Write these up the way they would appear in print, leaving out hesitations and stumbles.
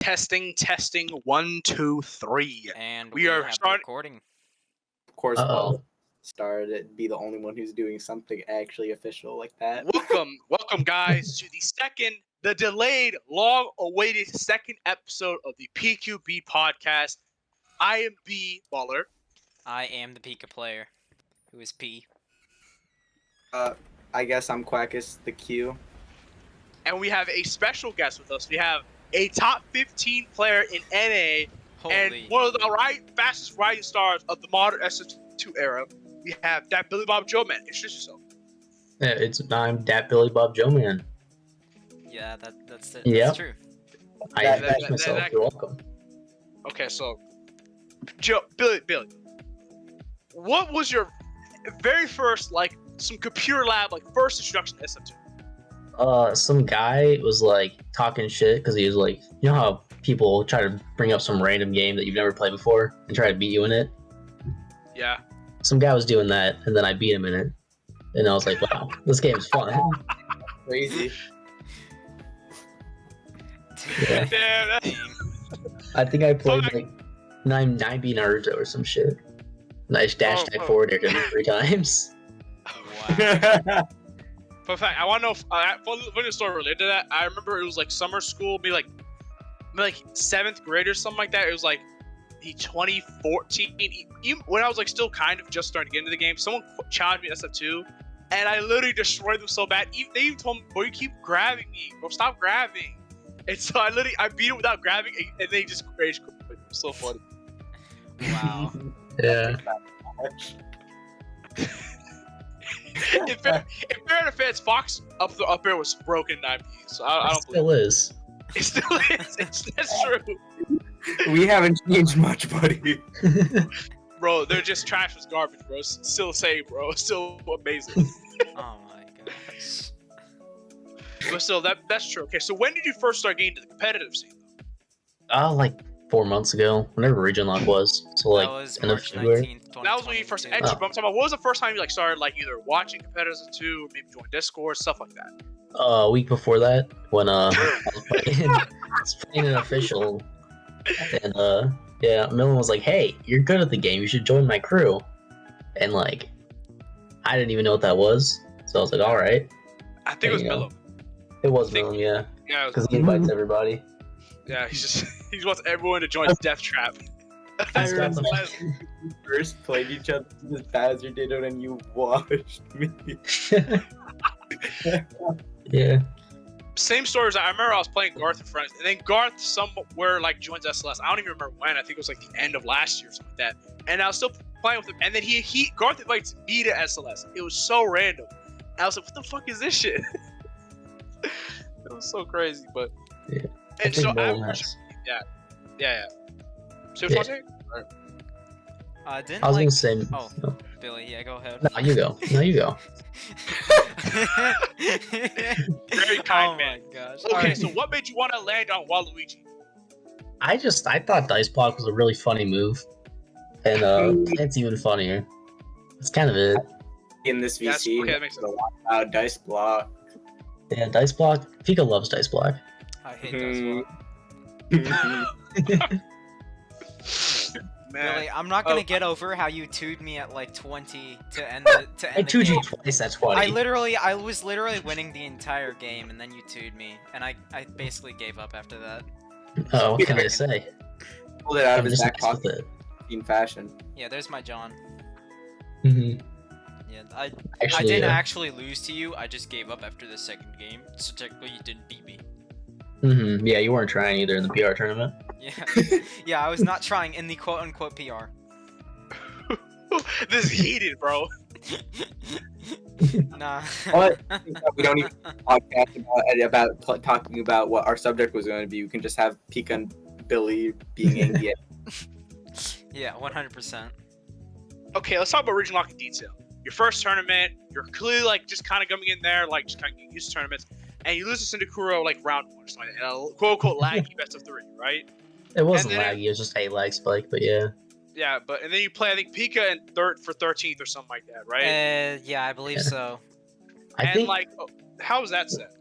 Testing. 1, 2, 3. And we are have starting. recording. Of course, Paul started. Be the only one who's doing something actually official like that. Welcome, guys, to the delayed, long-awaited second episode of the PQB Podcast. I am B Baller. I am the Pika player, who is P. I guess I'm Quackus, the Q. And we have a special guest with us. We have a top 15 player in NA and one of the fastest rising stars of the modern SF2 era. We have datbillybobjoeman. Introduce yourself. Yeah, I'm datbillybobjoeman. Yeah, that's it. Yep. That's true. I introduced myself. You're welcome. Okay, so Billy, what was your very first some computer lab first introduction to SF2? Some guy was talking shit because he was you know how people try to bring up some random game that you've never played before and try to beat you in it? Yeah. Some guy was doing that, and then I beat him in it, and I was like, "Wow, this game's fun." Crazy. Yeah. Damn, I think I played 9 Naruto or some shit. Nice dash tag forward air 3 times. Wow. Fun fact, I want to know funny story related to that. I remember it was summer school, maybe 7th grade or something like that. It was the 2014, even when I was still kind of just starting to get into the game. Someone challenged me in SF2, and I literally destroyed them so bad. They even told me, "Boy, you keep grabbing me, bro. Stop grabbing." And so I beat him without grabbing, and they just rage quit. It was so funny. Wow. Yeah. in fair defense, Fox up there was broken in 9P, so I don't believe still is. it. Still is. That's true. We haven't changed much, buddy. Bro, they're just trash as garbage, bro. It's still the same, bro. It's still amazing. Oh my gosh. But still, that's true. Okay, so when did you first start getting into the competitive scene, though? 4 months ago, whenever Region Lock was. So that was end of March February. 19th, That was when you first entered. But I'm talking about, what was the first time you started either watching competitors or maybe join Discord, stuff like that? A week before that, when I was playing an official, and Millen was like, "Hey, you're good at the game. You should join my crew." And I didn't even know what that was, so I was like, "All right." I think it was Milo. It was Millen, yeah. Yeah, because he invites everybody. Yeah, he wants everyone to join Death Trap. I remember when we first played each other as Bowser did it, and you watched me. Yeah. Same stories. I remember I was playing Garth with friends, and then Garth somewhere joins SLS. I don't even remember when. I think it was the end of last year or something like that. And I was still playing with him, and then Garth invites me to SLS. It was so random. And I was like, "What the fuck is this shit?" It was so crazy, but yeah. And so yeah. So yeah. Didn't I was gonna say. Oh, no. Billy, yeah, go ahead. No, you go. Very kind man. Oh my gosh. Okay, Right. so what made you want to land on Waluigi? I thought Dice Block was a really funny move, and it's even funnier. That's kind of it. In this VC, that makes sense. Dice Block. Yeah, Dice Block. Pika loves Dice Block. I hate those. Man. Billy, I'm not gonna get over how you 2'd me at 20 to end the I 2'd you twice at 20. I was literally winning the entire game, and then you 2'd me, and I basically gave up after that. Oh, what can I say? Pulled it out of I'm his just back nice with pocket in fashion. Yeah, there's my John. it. Yeah, I Actually, didn't actually lose to you. I just gave up after the second game, so technically you didn't beat me. Yeah, you weren't trying either in the PR tournament. Yeah, I was not trying in the quote-unquote PR. This is heated, bro. Nah. But we don't even podcast about talking about what our subject was going to be. We can just have Pika and Billy being angry. Yeah, 100%. Okay, let's talk about Region Lock in detail. Your first tournament, you're clearly just kind of coming in there, just kind of getting used to tournaments, and you lose to Syndicuro round 1 or something, and a quote-unquote laggy best of 3, right? It wasn't laggy, it was just a lag spike, but yeah. Yeah, and then you play, I think, Pika and for 13th or something like that, right? Yeah, I believe so. I think how was that set?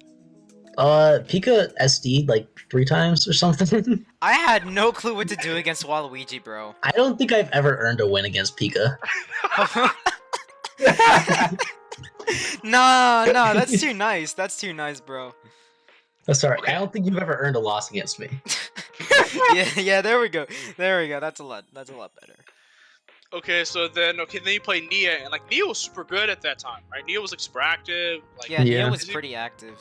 Pika SD'd like 3 times or something. I had no clue what to do against Waluigi, bro. I don't think I've ever earned a win against Pika. Nah, that's too nice. That's too nice, bro. Oh, sorry, I don't think you've ever earned a loss against me. yeah, there we go. That's a lot better. Okay, so then you play Nia, and like Nia was super good at that time, right? Nia was like super active. Like, Yeah, Yeah. Nia was pretty active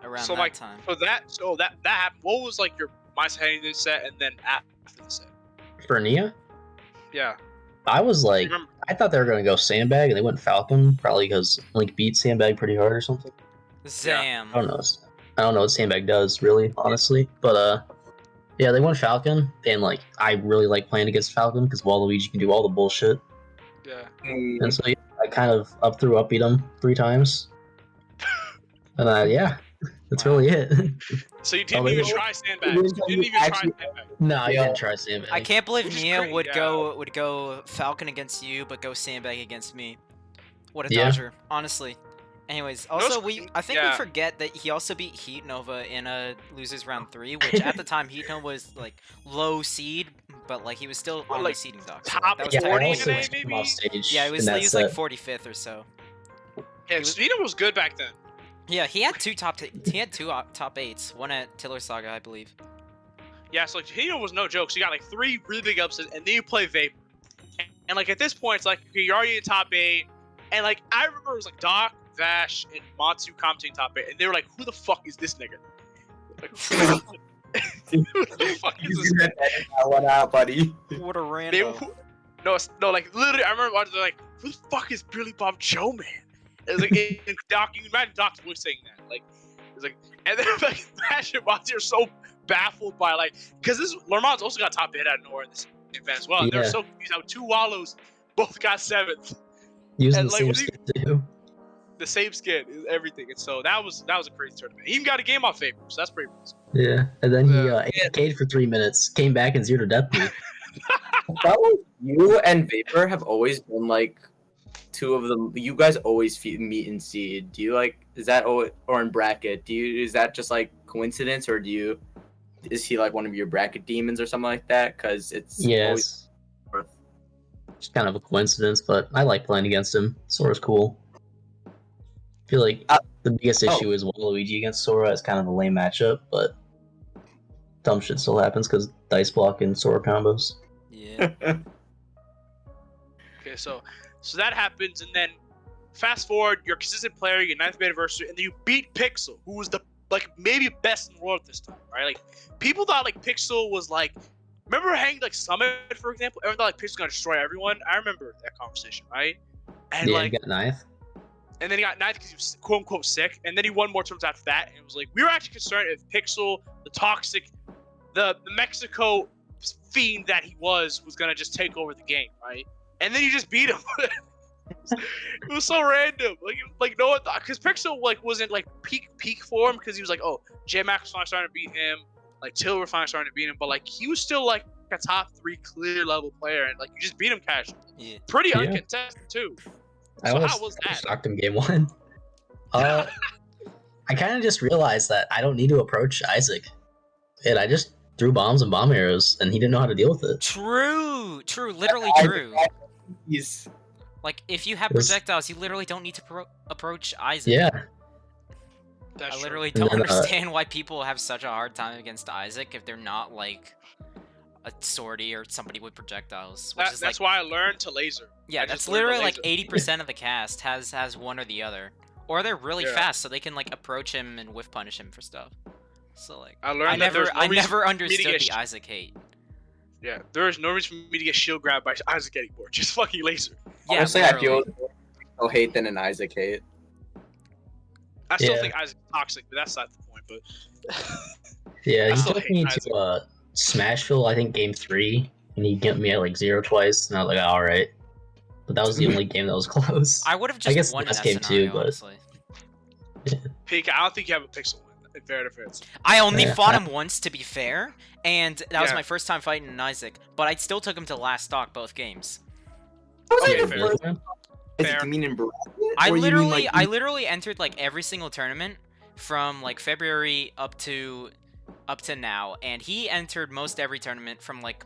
around So, that like, time. so that happened. What was like your mindset heading into the set, and then after the set? For Nia, Yeah. I was like, Remember- I thought they were gonna go Sandbag, and they went Falcon, probably because Link beat Sandbag pretty hard or something. Zam. I don't know. I don't know what Sandbag does really, honestly, but yeah, they went Falcon, and like I really like playing against Falcon because Waluigi can do all the bullshit, Yeah. and so yeah, I kind of up beat him 3 times, and yeah, that's Wow. really it. So you didn't Oh, even they- try sandbags. You didn't even try Actually- sandbags. No, I Yeah. didn't try Sandbag. I can't believe Which is Nia great, would yeah. go Falcon against you, but go Sandbag against me. What a Yeah. dodger, honestly. Anyways, also I think we yeah. forget that he also beat Heat Nova in a losers round 3, which at the time Heat Nova was like low seed, but like he was still Well, on like, the seeding dock. So, top that was Yeah, kinda I 40 cool. also today, took him maybe? off stage. Yeah, he in was that like set. 45th or so. Yeah, Sweden was good back then. Yeah, he had two top 8s, one at Tiller Saga, I believe. Yeah, so like Hino was no joke. So you got like 3 really big upsets, and then you play Vapor. And like at this point, it's like okay, you're already in top 8, and like I remember it was like Doc, Vash, and Matsu commenting top 8, and they were like, "Who the fuck is this nigga? Like, who the fuck is this?" You can edit that one out, buddy. What a They, rando. no, like literally, I remember watching like, "Who the fuck is Billy Bob Joe, man?" It was like in Doc. You can imagine Doc's voice saying that, like, it's like, and then like Vash and Matsu are so baffled by like, because this Lermont's also got top 8 out of nowhere in this event as well. And they were Yeah. so confused how 2 Wallows both got 7th. Using and, the like, same what do you- skin too. The same skin, everything. And so that was a crazy tournament. He even got a game off Vapor, so that's pretty awesome. Yeah, and then he Yeah. AFK'd for 3 minutes, came back and 0 to death beat. I felt like you and Vapor have always been like 2 of them. You guys always meet in seed. Do you like? Is that or in bracket? Is that just like coincidence, or is he like one of your bracket demons or something like that? Because it's always Yes. Just kind of a coincidence, but I like playing against him. Sora's cool. I feel like the biggest issue is Waluigi against Sora. It's kind of a lame matchup, but dumb shit still happens because dice block and Sora combos. Yeah. Okay, so that happens, and then fast forward, you're a consistent player, your 9th anniversary, and then you beat Pixel, who was the like maybe best in the world at this time, right? Like people thought like Pixel was like, remember hanging like Summit, for example? Everyone thought like Pixel was gonna destroy everyone. I remember that conversation, right? And Yeah, like, you got 9th. and then he got 9th because he was quote unquote sick, and then he won more tournaments after that. And it was like we were actually concerned if Pixel, the toxic, the Mexico fiend that he was gonna just take over the game, right? And then you just beat him. It was so random. Like no one thought, because Pixel like wasn't like peak form, because he was like, oh, J Max was finally starting to beat him, like Till were finally starting to beat him, but like he was still like a top 3 clear level player, and like you just beat him casually. Yeah. Pretty Yeah. uncontested too. I So almost how was that? shocked him game 1. I kind of just realized that I don't need to approach Isaac, and I just threw bombs and bomb arrows, and he didn't know how to deal with it. True, literally true. He's Like, if you have It was- projectiles, you literally don't need to approach Isaac. Yeah, That's I true. literally And don't then, understand why people have such a hard time against Isaac if they're not, like, a swordy or somebody with projectiles. Which is, That's like, why I learned to laser. yeah, I that's just learned to literally, like, laser. 80% of the cast has one or the other. Or they're really Yeah. fast, so they can, like, approach him and whiff punish him for stuff. So, like, I learned I that there's never, no I reason never for me to understood get the Isaac hate. Yeah, there is no reason for me to get shield grabbed by Isaac anymore. Just fucking laser. Yeah, honestly, I literally. feel more hate than an Isaac hate. I still Yeah. think Isaac's toxic, but that's not the point. But yeah. I He still took hate me Isaac. to Smashville, I think game 3, and he got me at like 0 twice, and I was like, all right. But that was the only game that was close. I would have I just guess won in last that game too, scenario, but- honestly. Pika, I don't think you have a pixel in fair defense. I only Yeah, fought I- him once, to be fair, and that was Yeah. my first time fighting an Isaac, but I still took him to last stock both games. Okay, Okay, fair. Is Fair. it mean in bracket? I Or you mean, literally, like, I literally entered like every single tournament from like February up to now, and he entered most every tournament from like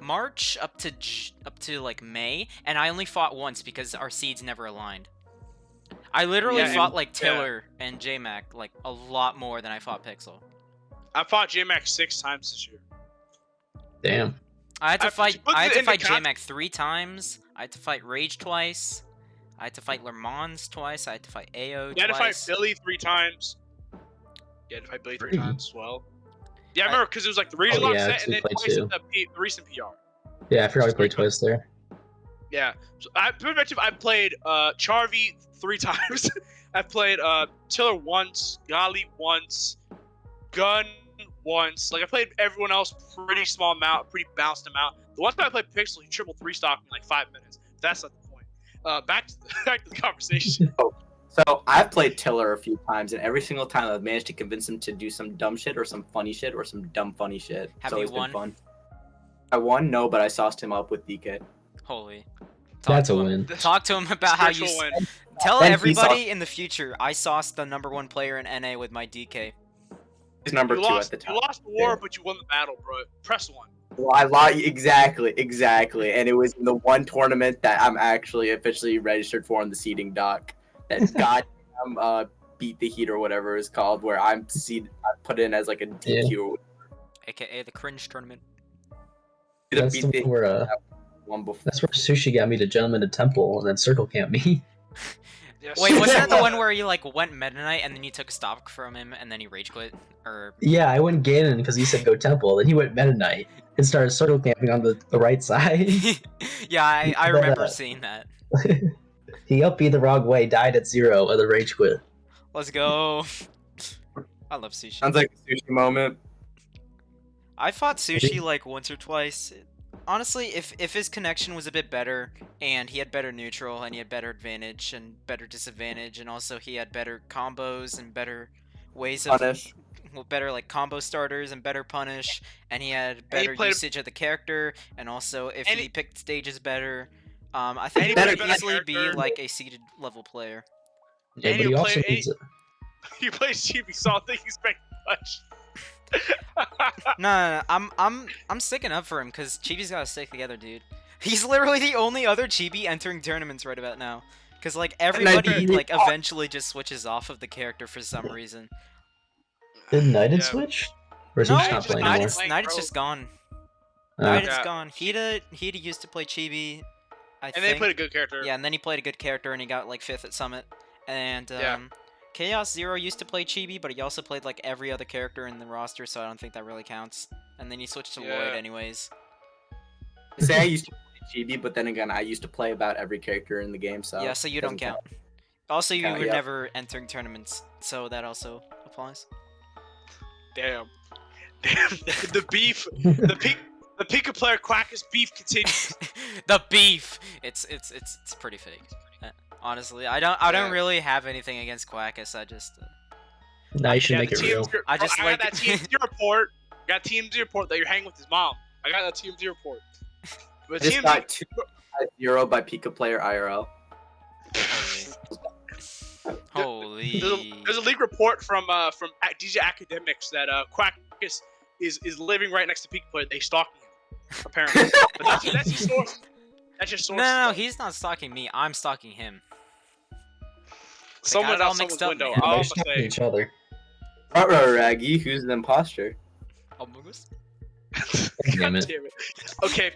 March up to like May, and I only fought once because our seeds never aligned. I literally fought like Tiller and JMac like a lot more than I fought Pixel. I fought JMac 6 times this year. Damn. I had to fight JMac 3 times. I had to fight Rage twice. I had to fight Le Mans twice. I had to fight AO twice. You had to fight Billy 3 times. You had to fight Billy 3 times as well. Yeah, I remember because it was like the regional set and then twice in the recent PR. Yeah, I forgot we played twice there. Yeah, so I played Charvy 3 times. I played Tiller once, Gali once, Gun once. Like I played everyone else pretty small amount, pretty balanced amount. The one time I played Pixel, he triple 3-stocked me in like 5 minutes. That's not the point. Back to the conversation. So I've played Tiller a few times, and every single time I've managed to convince him to do some dumb shit or some funny shit or some dumb funny shit. Have it's always you won? been fun. I won, no, but I sauced him up with DK. Holy. That's a win. Talk to him about how you. Tell Then he everybody in the future I sauced the #1 player in NA with my DK. He's number 2 at the time. You lost the war, but you won the battle, bro. Press 1. Well, I lost exactly, and it was in the one tournament that I'm actually officially registered for on the seeding doc. That goddamn beat the heat or whatever it's called, where I put in as like a DQ, AKA the cringe tournament. That's the one where that's where Sushi got me to jump into temple and then circle camp me. Yes. Wait, wasn't that the one where you like went Meta Knight and then you took a stock from him and then he rage quit? Or yeah, I went Ganon because he said go temple, then he went Meta Knight and started circle camping on the right side. Yeah, I remember seeing that. He up me the wrong way, died at 0, and then rage quit. Let's go. I love Sushi. Sounds like a Sushi moment. I fought Sushi like once or twice. Honestly, if his connection was a bit better, and he had better neutral, and he had better advantage and better disadvantage, and also he had better combos and better ways of Punish. Well, better like combo starters and better punish, and he had better usage of the character, and also if he picked stages better, I think he would easily be like a seeded level player. Yeah, but he also needs it. You play Chibi, so I think he's making much. No, I'm sticking up for him because Chibi's gotta stick together, dude. He's literally the only other Chibi entering tournaments right about now. Cause like everybody like eventually just switches off of the character for some reason. Did Knighted switch? Or is he just not playing anymore? Knighted's just gone. Knighted's gone. Hida used to play Chibi. I think. And they played a good character. Yeah, and then he played a good character and he got like 5th at Summit. And Chaos Zero used to play Chibi, but he also played like every other character in the roster, so I don't think that really counts. And then he switched to Lloyd anyways. Say I used to play Chibi, but then again, I used to play about every character in the game, so... Yeah, so you don't count. Also, you were never entering tournaments, so that also applies. Damn. The beef. The Pika player Quackus beef continues. The beef. It's pretty fake. Honestly, I don't really have anything against Quackus. I just. Now you should make it real. I got that TMZ report. Got TMZ report that you're hanging with his mom. I got that TMZ report. But I just got 2-0 by Pika player IRL. Holy. There's a leak report from DJ Academics that Quackus is living right next to Pika player. They stalking him, apparently. But that's his source. That's your source. No, he's not stalking me. I'm stalking him. Someone's out someone's window. They're stalking each other. Raggy, who's the imposter? Amogus? Damn it. Okay,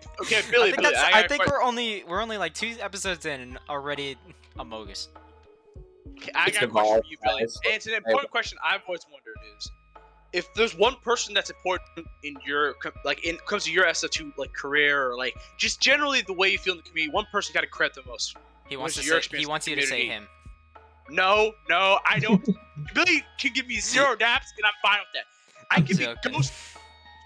Billy. I think we're only like 2 episodes in and already Amogus. Okay, I got a question for you, Billy. And it's an important question I've always wondered is, if there's one person that's important in your comes to your SF2 like career or like just generally the way you feel in the community, one person got to credit the most. He wants you to say him. No, I don't. Billy can give me 0 daps and I'm fine with that. I can be ghost,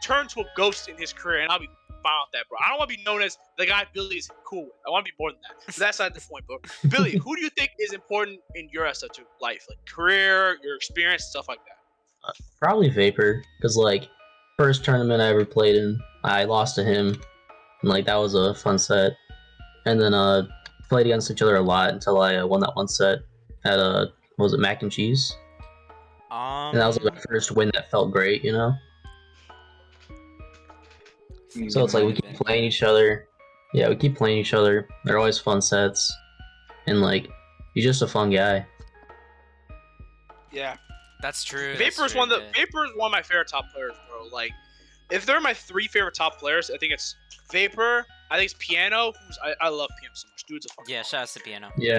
turn to a ghost in his career and I'll be fine with that, bro. I don't want to be known as the guy Billy is cool with. I want to be more than that. So that's not the point, bro. Billy, who do you think is important in your SF2 life, like career, your experience, stuff like that? Probably Vapor, because like first tournament I ever played in, I lost to him, and like that was a fun set. And then played against each other a lot until I won that one set at what was it, Mac and Cheese? And that was like my first win that felt great, you know? So it's like we keep playing each other. Yeah, we keep playing each other. They're always fun sets. And like, he's just a fun guy. Yeah. That's true. Vapor is one of my favorite top players, bro. Like, if they're my 3 favorite top players, I think it's Vapor. I think it's Piano. I love Piano so much. Dude's a fucking Yeah, shout out to Piano. Yeah.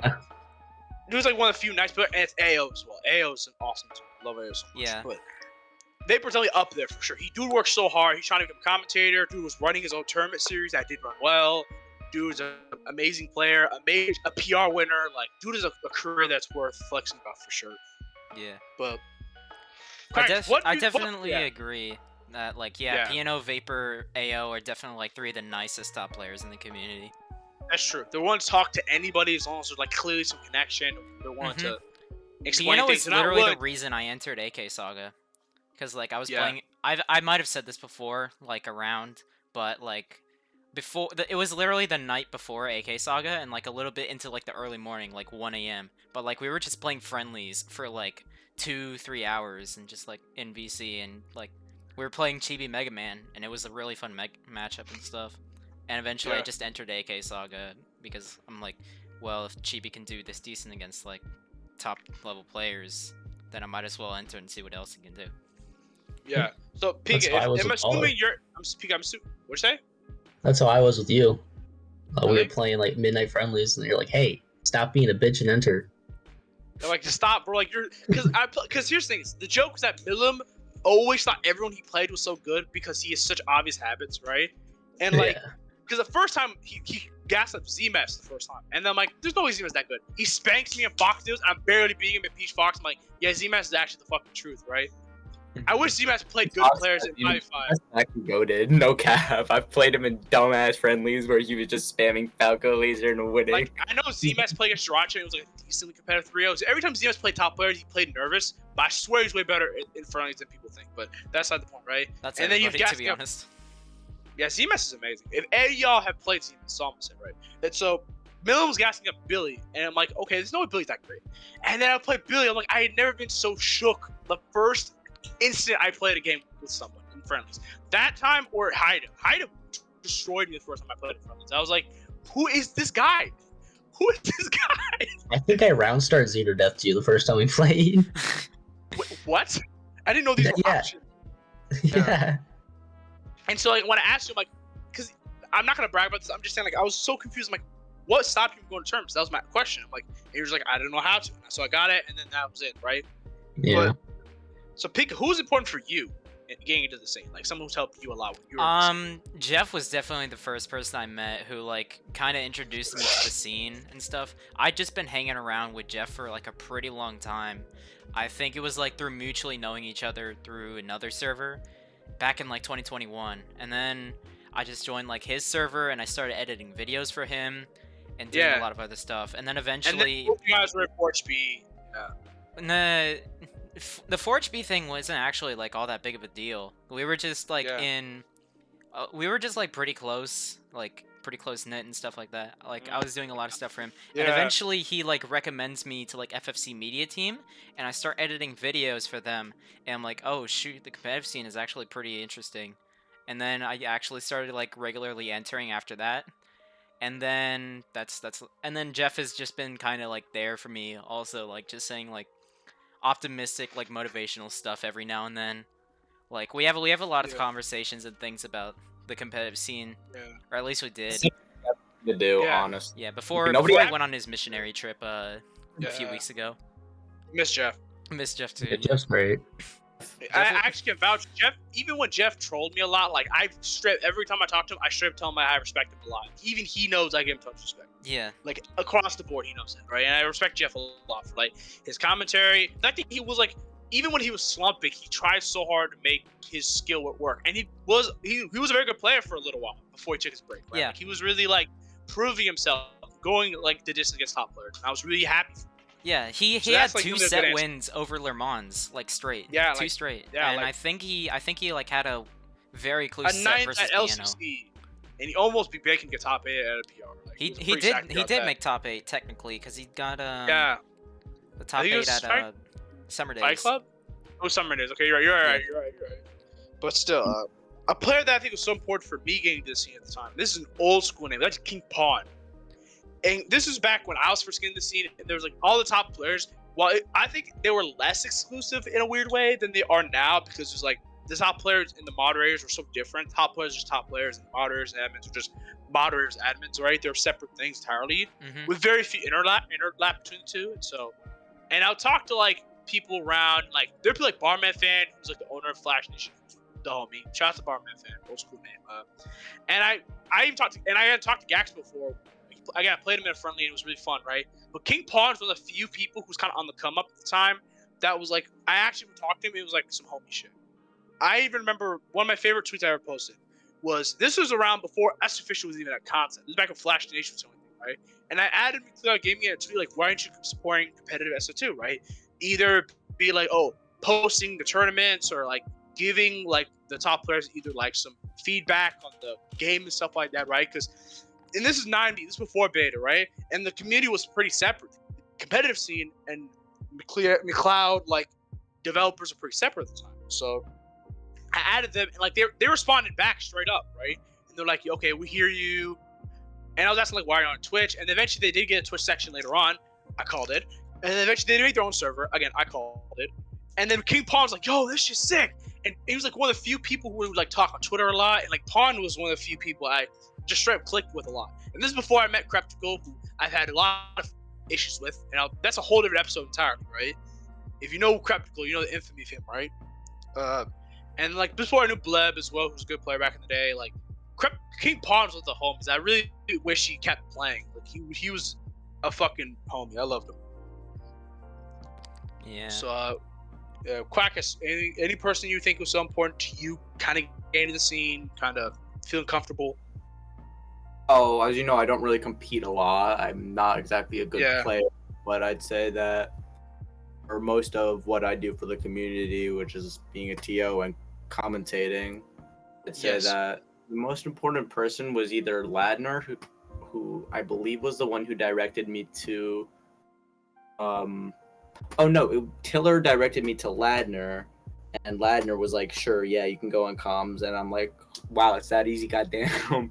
Dude's like one of the few nice players, and it's AO as well. AO is an awesome team. Love AO so much. Yeah. But Vapor's only up there for sure. Dude works so hard. He's trying to become a commentator. Dude was running his own tournament series that did run well. Dude's an amazing player, a PR winner. Like, dude is a career that's worth flexing about for sure. Yeah. But I Craig, definitely yeah. agree that, like, yeah, Piano, Vapor, AO are definitely like 3 of the nicest top players in the community. That's true. They're willing to talk to anybody as long as there's like clearly some connection. They're willing to explain Piano things. is They're not literally willing- the reason I entered AK Saga, because like I was Yeah. playing. I might have said this before, like around, but like before it was literally the night before AK Saga, and like a little bit into like the early morning, like 1 a.m. But like we were just playing friendlies for like 2-3 hours, and just like in VC, and like we were playing Chibi Mega Man, and it was a really fun matchup and stuff. And eventually I Yeah. just entered AK Saga because I'm like, well, if Chibi can do this decent against like top level players, then I might as well enter and see what else he can do. Yeah. So That's Pika, why I was I'm a assuming baller. you're. Pika, I'm assuming. What'd you say? That's how I was with you. We Really? were playing like midnight friendlies, and you're like, "Hey, stop being a bitch and enter." They're like, just stop, bro. Like, you're because here's the thing: the joke was that Milim always thought everyone he played was so good because he has such obvious habits, right? And like, Yeah. because the first time he gassed up Z-Mess the first time, and then I'm like, there's no way Z-Mess that good. He spanks me in Fox Deals, and I'm barely beating him at Peach Fox. I'm like, yeah, Z-Mess is actually the fucking truth, right? I wish Z-Mess played good Fox players in 5v5. That's actually goated. No cap. I've played him in dumbass friendlies where he was just spamming Falco laser and winning. Like, I know Z-Mess played against Jirachi, and it was like a decently competitive 3-0. So every time Z-Mess played top players, he played nervous, but I swear he's way better in friendlies than people think. But that's not the point, right? That's And then you've everybody, got to be honest. Yeah, Z-Mess is amazing. If any of y'all have played Z-Mess, it's almost it, right? And so Milim was gassing up Billy, and I'm like, okay, there's no way Billy's that great. And then I played Billy, I'm like, I had never been so shook the first instant I played a game with someone in friendlies. That time, or Haida. Haida destroyed me the first time I played in friendlies. I was like, who is this guy? Who is this guy? I think I round start Zero Death to you the first time we played. Wait, what? I didn't know these were Yeah. options. Yeah. And so, like, when I asked him, like, because I'm not gonna brag about this, I'm just saying, like, I was so confused. I'm like, what stopped you from going to terms? That was my question. I'm like, and he was like, I didn't know how to. So I got it, and then that was it, right? Yeah. So, Pika, who's important for you in getting into the scene? Like, someone who's helped you a lot when you were in the scene. Jeff was definitely the first person I met who like kind of introduced me to the scene and stuff. I'd just been hanging around with Jeff for like a pretty long time. I think it was like through mutually knowing each other through another server back in like 2021, and then I just joined like his server and I started editing videos for him and doing Yeah. a lot of other stuff. And then And then eventually, both you guys were at Forge B. the Forge B thing wasn't actually like all that big of a deal. We were just like Yeah. we were just like pretty close knit and stuff like that. Like I was doing a lot of stuff for him, and Yeah. eventually he like recommends me to like FFC Media Team, and I start editing videos for them, and I'm like, oh shoot, the competitive scene is actually pretty interesting. And then I actually started like regularly entering after that, and then and then Jeff has just been kind of like there for me also, like just saying like optimistic like motivational stuff every now and then. Like we have a lot of Yeah. conversations and things about the competitive scene, Yeah. or at least we did. To do, Yeah. honestly. Yeah, before Nobody he act- went on his missionary trip a few Yeah. weeks ago. Miss Jeff. Miss Jeff too. Yeah, Jeff's great. I actually can vouch. Jeff, even when Jeff trolled me a lot, like every time I talk to him, I straight up tell him I respect him a lot. Even he knows I give him tons of respect. Yeah. Like across the board, he knows that, right? And I respect Jeff a lot for like his commentary. I think he was like, even when he was slumping, he tried so hard to make his skill work, and he was a very good player for a little while before he took his break. Right? Yeah. Like, he was really like proving himself, going like the distance against top players. And I was really happy. Yeah, he So had that's, like, 2 really a good set answer. wins over Le Mans, like straight. Yeah, 2 like- straight. yeah, and like- I think he like had a very close A set ninth versus at Piano. LCC, and he almost beat Bacon get top 8 at a PR. Like, He was he pretty did psyched he about did that. make top 8 technically because he got Yeah, the top think it 8 was at Fight- Summer Days. Fight Club. Oh, Summer Days. Okay, you're right. But still, a player that I think was so important for me getting this scene at the time. This is an old school name. That's King Pawn. And this was back when I was first getting the scene, and there was like all the top players. Well, I think they were less exclusive in a weird way than they are now, because there's like the top players and the moderators were so different. Top players are just top players, and moderators and admins are just moderators, admins, right? They're separate things entirely, with very few interlap between the two. And I'll talk to like people around, like there'd be like Barman Fan, who's like the owner of Flash Nation, the homie. Shout out to Barman Fan, old school name. And I even talked to, and I had talked to Gax before. I played him in a friendly, and it was really fun, right? But King Pawn was one of the few people who's kind of on the come up at the time. That was like, I actually would talk to him. It was like some homie shit. I even remember one of my favorite tweets I ever posted was, this was around before S Official was even a concept. This was back when Flash Nation was the only thing, right? And I added gaming at a tweet like, why aren't you supporting competitive SO2, right? Either be like, oh, posting the tournaments, or like giving like the top players either like some feedback on the game and stuff like that, right? Because, and this is 90, this is before beta, right? And the community was pretty separate. Competitive scene and McLeod, like, developers are pretty separate at the time. So I added them, and like they responded back straight up, right? And they're like, okay, we hear you. And I was asking like, why are you on Twitch? And eventually they did get a Twitch section later on. I called it. And then eventually they did make their own server. Again, I called it. And then King Pawn was like, yo, this shit's sick. And he was like one of the few people who would like talk on Twitter a lot. And like Pawn was one of the few people I just straight up clicked with a lot. And this is before I met Creptical, who I've had a lot of issues with. And that's a whole different episode entirely, right? If you know Creptical, you know the infamy of him, right? And like before I knew Bleb as well, who was a good player back in the day, like King Pawn was with the homies. I really wish he kept playing. Like he was a fucking homie. I loved him. Yeah. So Quackus, any person you think was so important to you, kind of getting into the scene, kind of feeling comfortable? Oh, as you know, I don't really compete a lot. I'm not exactly a good player, but I'd say that for most of what I do for the community, which is being a TO and commentating, I'd say that the most important person was either Ladner, who I believe was the one who directed me to Tiller directed me to Ladner, and Ladner was like, sure, yeah, you can go on comms, and I'm like, wow, it's that easy, goddamn. Yeah,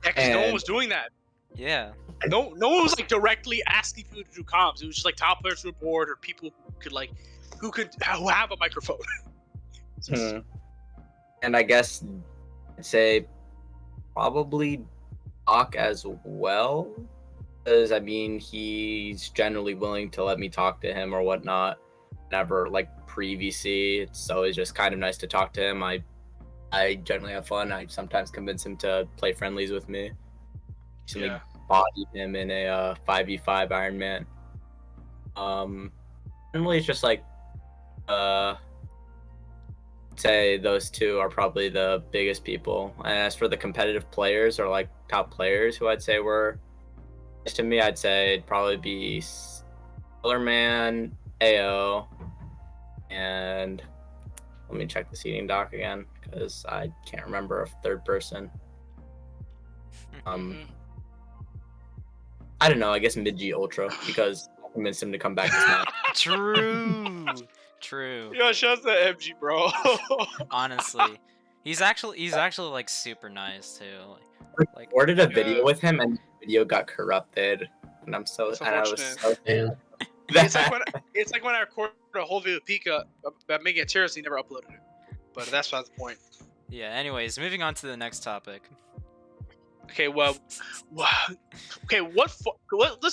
because no one was doing that. Yeah. No one was like directly asking people to do comms. It was just like top players who were bored, or people who have a microphone. And I guess I'd say probably Doc as well, because I mean he's generally willing to let me talk to him or whatnot. Never like pre-VC. It's always just kind of nice to talk to him. I generally have fun. I sometimes convince him to play friendlies with me. Recently bodied him in a 5v5 Iron Man. Generally it's just like say those two are probably the biggest people. And as for the competitive players or like top players who I'd say were to me, I'd say it'd probably be Sillerman, AO, and let me check the seating doc again because I can't remember a third person. I don't know. I guess Mid-G Ultra because I convinced him to come back this match. True. Yo, shout out to MG, bro. Honestly, he's actually like super nice too. I recorded a video with him, and the video got corrupted, and I was so It's like when I recorded a whole video with Pika about making a terrorist, he never uploaded it. But that's not the point. Yeah. Anyways, moving on to the next topic. Okay. Let's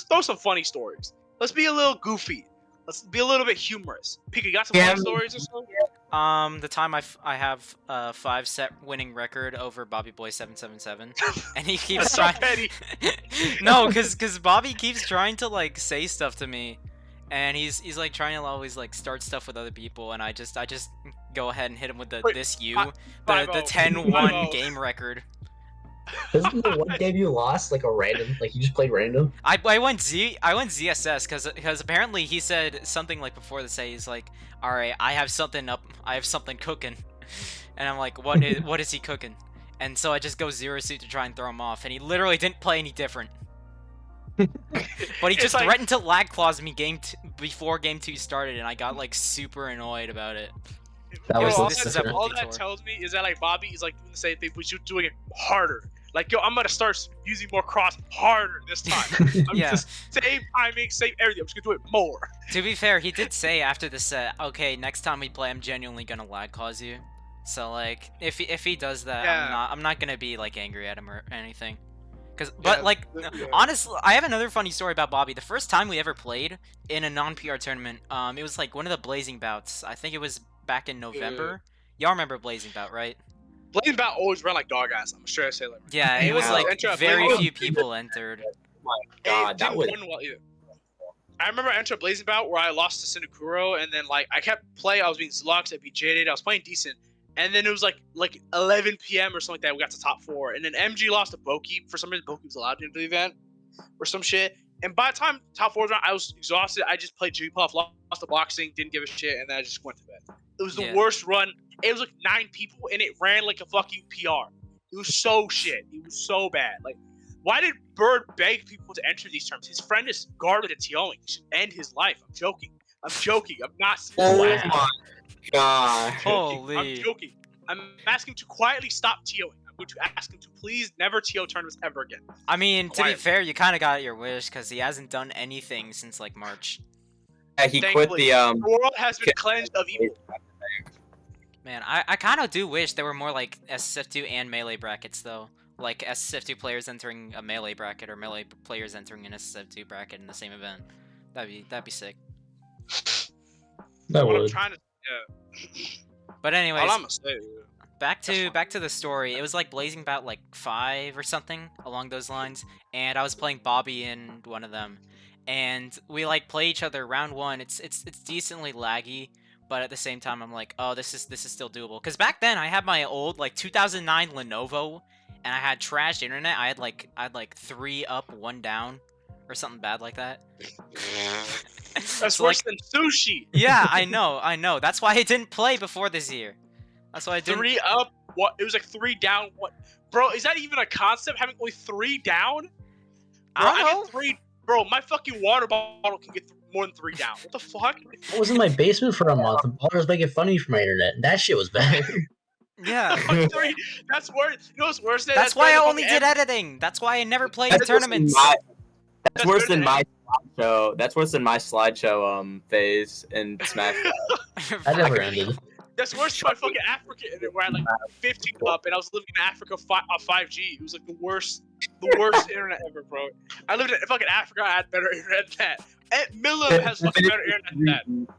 throw some funny stories. Let's be a little goofy. Let's be a little bit humorous. Pika, you got some funny stories or something? The time I have a 5-set winning record over Bobby Boy 777, and he keeps trying. No, because Bobby keeps trying to like say stuff to me, and he's like trying to always like start stuff with other people, and I just go ahead and hit him with the 10-1 game record. Isn't the one game you lost like a random, like you just played random? I went ZSS because apparently he said something like before the say he's like, all right, I have something cooking, and I'm like, what is he cooking? And so I just go zero suit to try and throw him off, and he literally didn't play any different. But he just threatened to lag clause me before game 2 started, and I got like super annoyed about it. That Yo, was all the that- different- all detour. that tells me is that like Bobby is like doing the same thing, but you're doing it harder. Like, yo, I'm gonna start using more cross harder this time. I'm Yeah. just same timing, same everything. I'm just gonna do it more. To be fair, he did say after the set, okay, next time we play, I'm genuinely gonna lag cause you. So like, if he does that, Yeah. I'm not gonna be like angry at him or anything. Yeah, Like, yeah. honestly, I have another funny story about Bobby. The first time we ever played in a non-PR tournament, it was like one of the Blazing Bouts. I think it was back in November. Y'all remember Blazing Bout, right? Blazing Bout always ran like dog ass. I'm sure I say that. Right. Yeah, it was Yeah. like Enter a very Blazing few Bout. people entered. God, that didn't was win well either. I remember I entered a Blazing Bout where I lost to Sinakuro, and then like I kept playing. I was being Slugs, I beat Jaded. I was playing decent, and then it was like 11 p.m. or something like that. We got to top 4, and then MG lost to Boki. For some reason, Boki was allowed into the event or some shit. And by the time top 4 was around, I was exhausted. I just played G-Puff, lost the boxing, didn't give a shit, and then I just went to bed. It was the Yeah. worst run. It was like 9 people, and it ran like a fucking PR. It was so shit. It was so bad. Like, why did Bird beg people to enter these terms? His friend is guarded at TOing. He should end his life. I'm joking. I'm not Oh serious. my god. Holy. I'm joking. I'm asking to quietly stop TOing. I'm going to ask him to please never TO tournaments ever again. I mean, to be Quiet. fair, you kind of got your wish because he hasn't done anything since like March. Yeah, he quit Thankfully, the The world has been cleansed of evil. Man, I kind of do wish there were more like SSF2 and melee brackets though. Like SSF2 players entering a melee bracket or melee players entering an SSF2 bracket in the same event. That'd be sick. That What I'm would. trying to, yeah. But All anyways, I'm gonna say. Yeah. back to the story. It was like Blazing Bout like 5 or something along those lines, and I was playing Bobby in one of them, and we like play each other round 1. It's decently laggy, but at the same time I'm like, oh, this is still doable. Cause back then I had my old like 2009 Lenovo, and I had trashed internet. I had like 3 up, 1 down, or something bad like that. That's So, worse like, than sushi. yeah, I know. That's why I didn't play before this year. That's why I didn't. 3 up. What? It was like 3 down. What? Bro, is that even a concept? Having only 3 down? Bro, I don't know. get 3. Bro, my fucking water bottle can get more than 3 down. What the fuck? I was in my basement for a month, and Baller was making fun of me for my internet. That shit was bad. Yeah. 3. That's worse. You know what's worse than That's why I better than only fucking did editing. That's why I never played in That's worse than tournaments. That's worse than my slideshow. That's worse than my slideshow phase in Smash. That never ended. That's worse than my fucking Africa internet where I had like 15 up and I was living in Africa 5G. It was like the worst internet ever, bro. I lived in fucking Africa. I had better internet than that. And Milam has fucking better internet than that.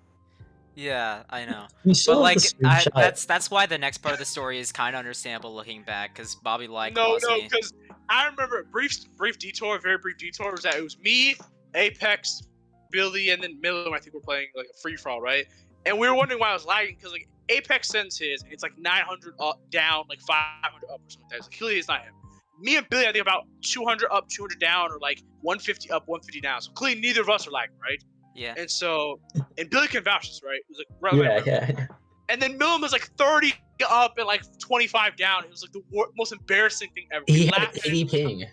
Yeah, I know. You But still like, have the screenshot. that's why the next part of the story is kind of understandable looking back, because Bobby like No, me. because I remember very brief detour was that it was me, Apex, Billy, and then Milam. I think we're playing like a free for all, right? And we were wondering why I was lagging because like Apex sends his, and it's like 900 up, down, like 500 up or something like that. It's like clearly it's not him. Me and Billy, I think about 200 up, 200 down, or like 150 up, 150 down. So clearly neither of us are lagging, right? Yeah. And so, and Billy can vouch this, right? It was like Yeah. And then Milam was like 30 up and like 25 down. It was like the most embarrassing thing ever. He We had laughed. 80 ping.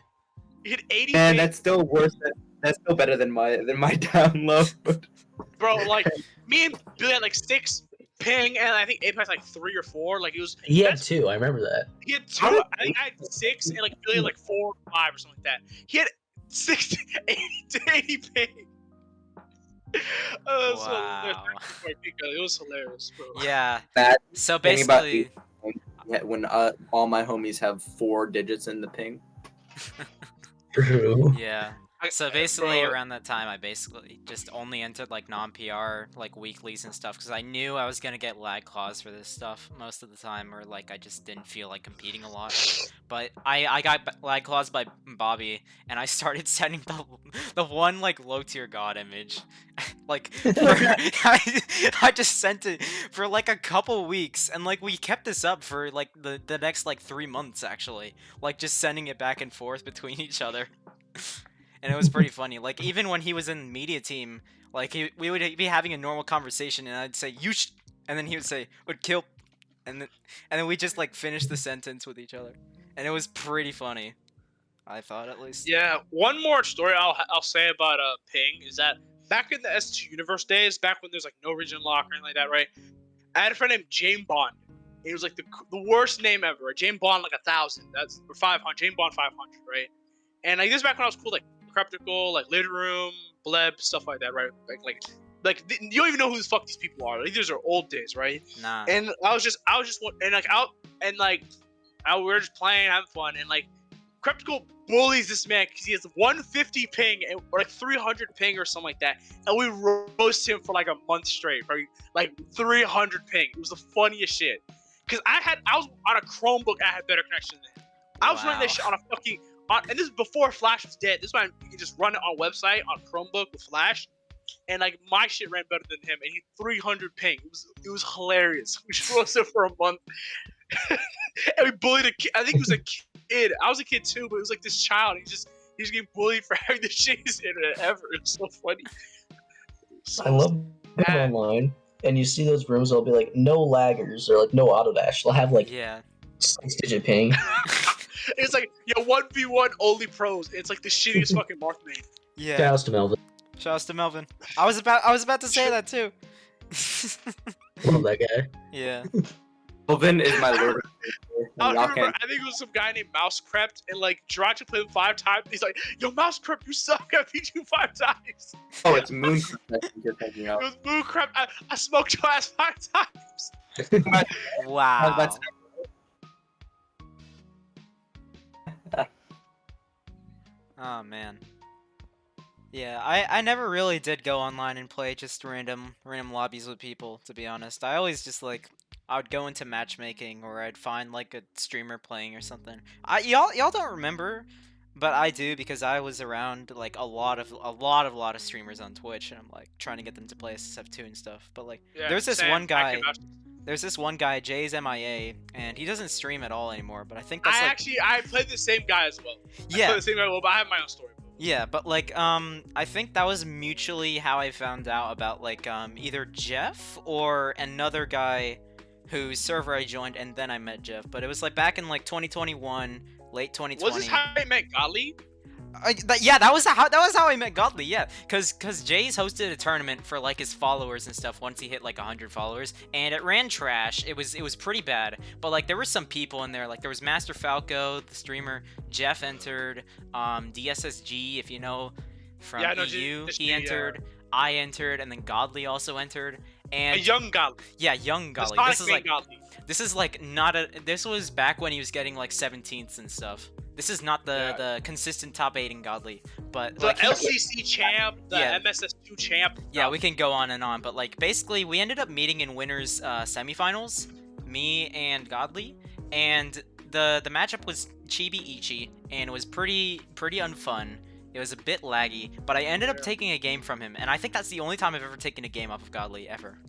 He hit 80. And ping. that's still worse. That's still better than my download. Bro, like me and Billy had like 6 ping, and I think Apex like 3 or 4. Like it was. He had that's- 2, I remember that. He had 2. I think I had 6, and like Billy had like 4 or 5 or something like that. He had 60, 80 ping. Oh, that's Wow. so hilarious. It was hilarious, bro. Yeah. That So thing about basically, when all my homies have 4 digits in the ping. True. yeah. So basically, Bro. around that time, I basically just only entered like non-PR, like weeklies and stuff, because I knew I was gonna get lag clause for this stuff most of the time, or like I just didn't feel like competing a lot. But I got lag clause by Bobby, and I started sending the one like low tier god image, like I just sent it for like a couple weeks, and like we kept this up for like the next like 3 months actually, like just sending it back and forth between each other. And it was pretty funny. Like, even when he was in media team, like, we would be having a normal conversation, and I'd say, and then he would say, would kill, and then we just, like, finish the sentence with each other. And it was pretty funny. I thought, at least. Yeah, one more story I'll say about ping is that back in the S2 Universe days, back when there's like no region lock or anything like that, right? I had a friend named James Bond. It was like the worst name ever. Right? James Bond like 1,000. That's or 500. James Bond 500, right? And like this is back when I was cool, like Cryptical, like Lid Room, Bleb, stuff like that, right? Like you don't even know who the fuck these people are. Like, these are old days, right? Nah. And I was just we were just playing, having fun, and like Cryptical bullies this man because he has 150 ping or like 300 ping or something like that, and we roast him for like a month straight, right? Like 300 ping. It was the funniest shit. Cause I was on a Chromebook. I had better connection than him. I was running that shit on a fucking. And this is before Flash was dead. This is why you can just run it on website on Chromebook with Flash, and like my shit ran better than him. And he 300 ping. It was hilarious. We just roasted it for a month, and we bullied a kid. I think he was a kid. I was a kid too, but it was like this child. He's getting bullied for having the shittiest internet ever. It was so funny. I love going online, and you see those rooms. They'll be like no laggers or like no auto dash. They'll have like 6-digit ping. It's like 1v1 only pros. It's like the shittiest fucking Marth name. Yeah. Shouts to Melvin. Shouts to Melvin. I was about to say that too. Love that guy. Yeah. Melvin is my lord. I remember, I think it was some guy named Mouse Crept, and like Jirachi played him 5 times. He's like, "Yo, Mouse Crept, you suck. I beat you 5 times." Oh, it's Moon Crept you're thinking of. It was Moon Crept. I smoked your ass 5 times. Wow. Oh man. Yeah, I never really did go online and play just random lobbies with people, to be honest. I always just like I would go into matchmaking, or I'd find like a streamer playing or something. Y'all don't remember, but I do, because I was around like a lot of streamers on Twitch, and I'm like trying to get them to play SF2 and stuff. But like there's this one guy. There's this one guy, Jay's MIA, and he doesn't stream at all anymore. But I think that's I played the same guy as well. Yeah. I played the same guy, but I have my own story. Yeah, but like I think that was mutually how I found out about like either Jeff or another guy whose server I joined, and then I met Jeff. But it was like back in like 2021, late 2020. Was this how I met Godly? Yeah, that was how I met Godly. Yeah, cause Jay's hosted a tournament for like his followers and stuff once he hit like 100 followers, and it ran trash. It was pretty bad, but like there were some people in there. Like there was Master Falco, the streamer. Jeff entered. DSSG, if you know from EU, he entered. Yeah. I entered, and then Godly also entered. And a young Godly. Yeah, young Godly. This is like not a. This was back when he was getting like 17ths and stuff. This is not the consistent top 8 in Godly, but the like, LCC champ, the MSS2 champ. Yeah, we can go on and on, but like basically we ended up meeting in winners semifinals, me and Godly, and the matchup was Chibi Ichi, and it was pretty unfun. It was a bit laggy, but I ended up taking a game from him, and I think that's the only time I've ever taken a game off of Godly ever.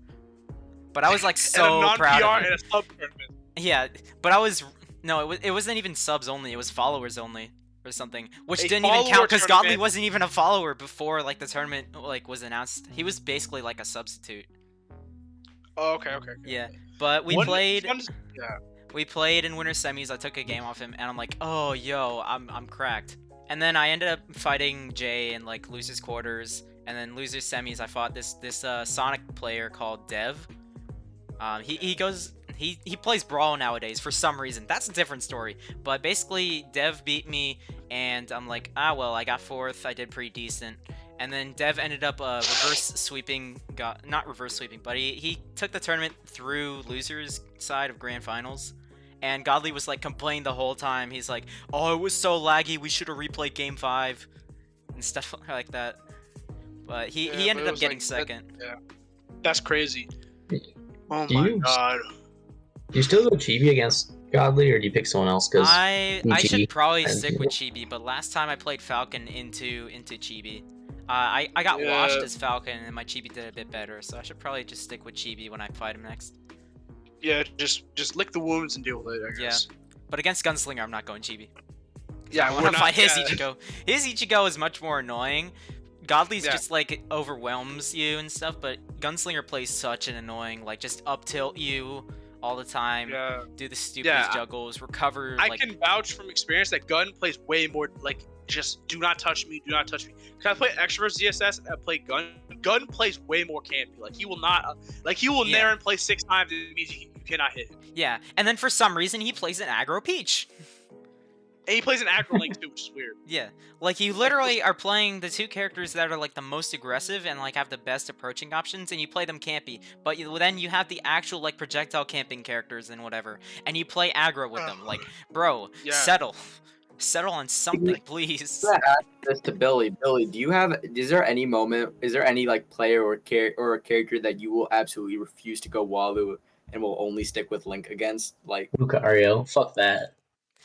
But I was like so proud of him. And a sub tournament. Yeah, but I was. No, it wasn't even subs only. It was followers only, or something, which didn't even count because Godly wasn't even a follower before like the tournament like was announced. He was basically like a substitute. Oh, okay. Yeah, but we played. We played in winter semis. I took a game off him, and I'm like, oh, yo, I'm cracked. And then I ended up fighting Jay in like losers quarters, and then losers semis. I fought this Sonic player called Dev. He plays Brawl nowadays for some reason. That's a different story. But basically, Dev beat me, and I'm like, well, I got 4th. I did pretty decent. And then Dev ended up reverse sweeping, not reverse sweeping, but he took the tournament through losers side of grand finals. And Godly was like complaining the whole time. He's like, oh, it was so laggy. We should have replayed game 5 and stuff like that. But he ended up getting second. That's crazy. Oh my god. Do you still go Chibi against Godly, or do you pick someone else? Cause I should probably stick with Chibi, but last time I played Falcon into Chibi. I got washed as Falcon, and my Chibi did a bit better, so I should probably just stick with Chibi when I fight him next. Yeah, just lick the wounds and deal with it, I guess. Yeah, but against Gunslinger, I'm not going Chibi. Yeah, I want to fight his Ichigo. His Ichigo is much more annoying. Godly's just like overwhelms you and stuff, but Gunslinger plays such an annoying, like just up tilt you all the time, Yeah. do the stupidest juggles, recover. I like, can vouch from experience that Gun plays way more like just do not touch me, do not touch me. Cause I play Extrovert ZSS and I play Gun. Gun plays way more campy. Like he will not, he will nair and play 6 times. It means you cannot hit him. Yeah, and then for some reason he plays an aggro Peach. And he plays an Acro Link too, which is weird. Yeah, like you literally are playing the 2 characters that are like the most aggressive and like have the best approaching options, and you play them campy. But then you have the actual like projectile camping characters and whatever, and you play aggro with them. Like, bro, settle on something, please. I'm gonna ask this to Billy. Billy, is there any like player or a character that you will absolutely refuse to go Walu and will only stick with Link against? Like Lucario, fuck that.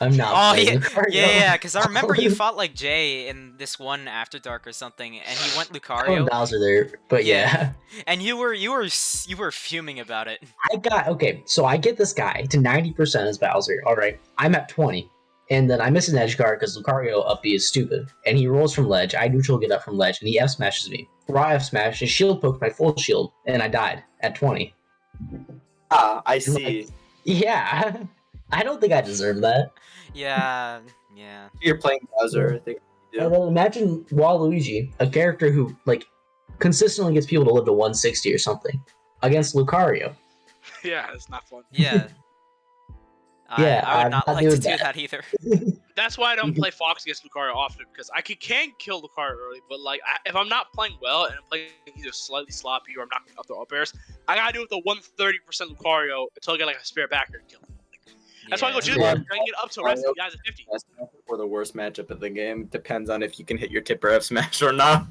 I'm not. Oh playing yeah, Lucario. yeah, because I remember you fought like Jay in this one After Dark or something, and he went Lucario. Bowser there, but yeah. And you were fuming about it. So I get this guy to 90% as Bowser. All right, I'm at 20, and then I miss an edge guard because Lucario up B is stupid, and he rolls from ledge. I neutral get up from ledge, and he F smashes me. Raw F smash, his shield poked my full shield, and I died at 20. I see. Yeah, I don't think I deserve that. Yeah. You're playing Bowser, I think. Yeah. And then imagine Waluigi, a character who like consistently gets people to live to 160 or something, against Lucario. Yeah, it's not fun. Yeah. I would not like to do that either. That's why I don't play Fox against Lucario often, because I can kill Lucario early, but like if I'm not playing well and I'm playing either slightly sloppy or I'm knocking up the up airs, I gotta do it with the 130% Lucario until I get like a spare backer and kill him. That's why I go Julie. I can get up to rest. The guys at 50. Or the worst matchup of the game depends on if you can hit your tipper F smash or not.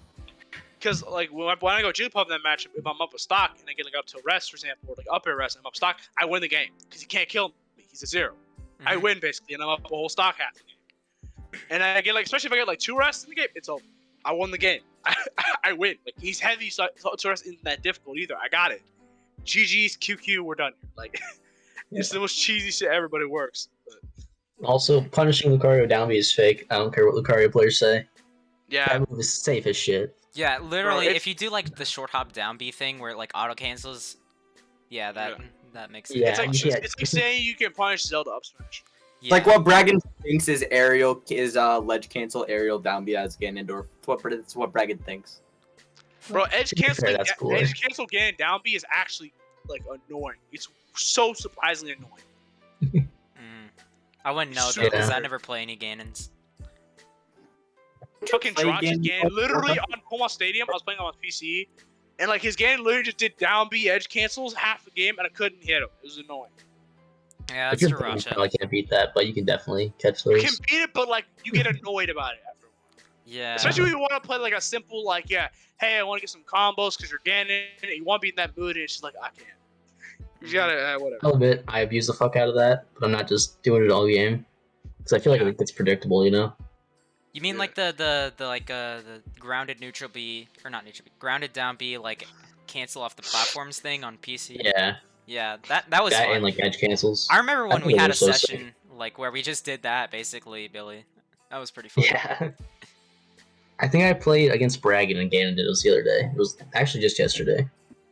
Because like when I go Julie Pop in that matchup, if I'm up a stock and I get like up to rest, for example, or like up air rest, and I'm up stock, I win the game because he can't kill me. He's a 0. I win basically, and I'm up a whole stock half the game. And I get like, especially if I get like 2 rests in the game, it's over. I won the game. I win. Like he's heavy, so 2 rests isn't that difficult either. I got it. GG's QQ, we're done. Like. It's the most cheesy shit ever, but it works. Also, punishing Lucario down B is fake. I don't care what Lucario players say. Yeah. That move is safe as shit. Yeah, literally, if you do like the short hop down B thing where it like auto cancels, that makes sense. Yeah, It's like saying you can punish Zelda up smash. Yeah. Like what Bragan thinks is ledge cancel aerial down B as Ganondorf. It's what Bragan thinks. Bro, edge cancel Ganon down B is actually like annoying. It's so surprisingly annoying. I wouldn't know though, because I never play any Ganons. Fucking drops his Ganon literally on Puma Stadium. I was playing on PC, and like his Ganon literally just did down B edge cancels half the game, and I couldn't hit him. It was annoying. Yeah, that's Sriracha. I can't beat that, but you can definitely catch those. You can beat it, but like you get annoyed about it after a while. Yeah. Especially when you want to play like a simple like hey, I want to get some combos because you're Ganon, and you want to be in that mood, and it's just like I can't. You gotta whatever. A little bit. I abuse the fuck out of that, but I'm not just doing it all game because I feel like it's predictable, you know. You mean like the grounded neutral B or not neutral B, grounded down B like cancel off the platforms thing on PC? Yeah. Yeah, that was fun. And like edge cancels. I remember when we had a session like where we just did that basically, Billy. That was pretty fun. Yeah. I think I played against Bragan and Ganondorf the other day. It was actually just yesterday.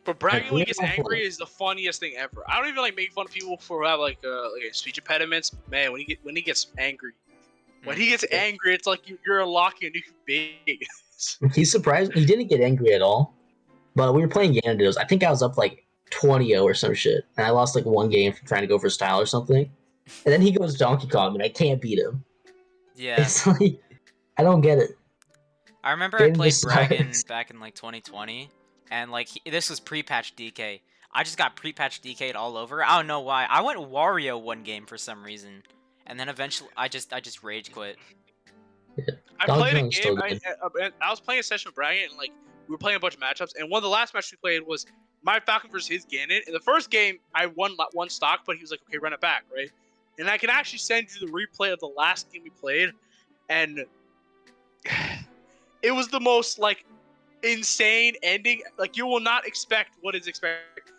But bragging when he gets angry is the funniest thing ever. I don't even like make fun of people for have like speech impediments. Man, when he gets angry, it's like you're unlocking a new big. He's surprised he didn't get angry at all. But we were playing Ganondorf. I think I was up like 20-0 or some shit, and I lost like 1 game from trying to go for style or something. And then he goes Donkey Kong, and I can't beat him. Yeah, it's like I don't get it. I remember I played Bragan back in like 2020. And like this was pre-patch DK. I just got pre-patch DK'd all over. I don't know why. I went Wario 1 game for some reason, and then eventually I just rage quit. Yeah. I played a game. I was playing a session with Brian, and like we were playing a bunch of matchups. And one of the last matches we played was my Falcon versus his Ganon. In the first game, I won 1 stock, but he was like, "Okay, run it back, right?" And I can actually send you the replay of the last game we played, and it was the most like insane ending. Like you will not expect what is expected.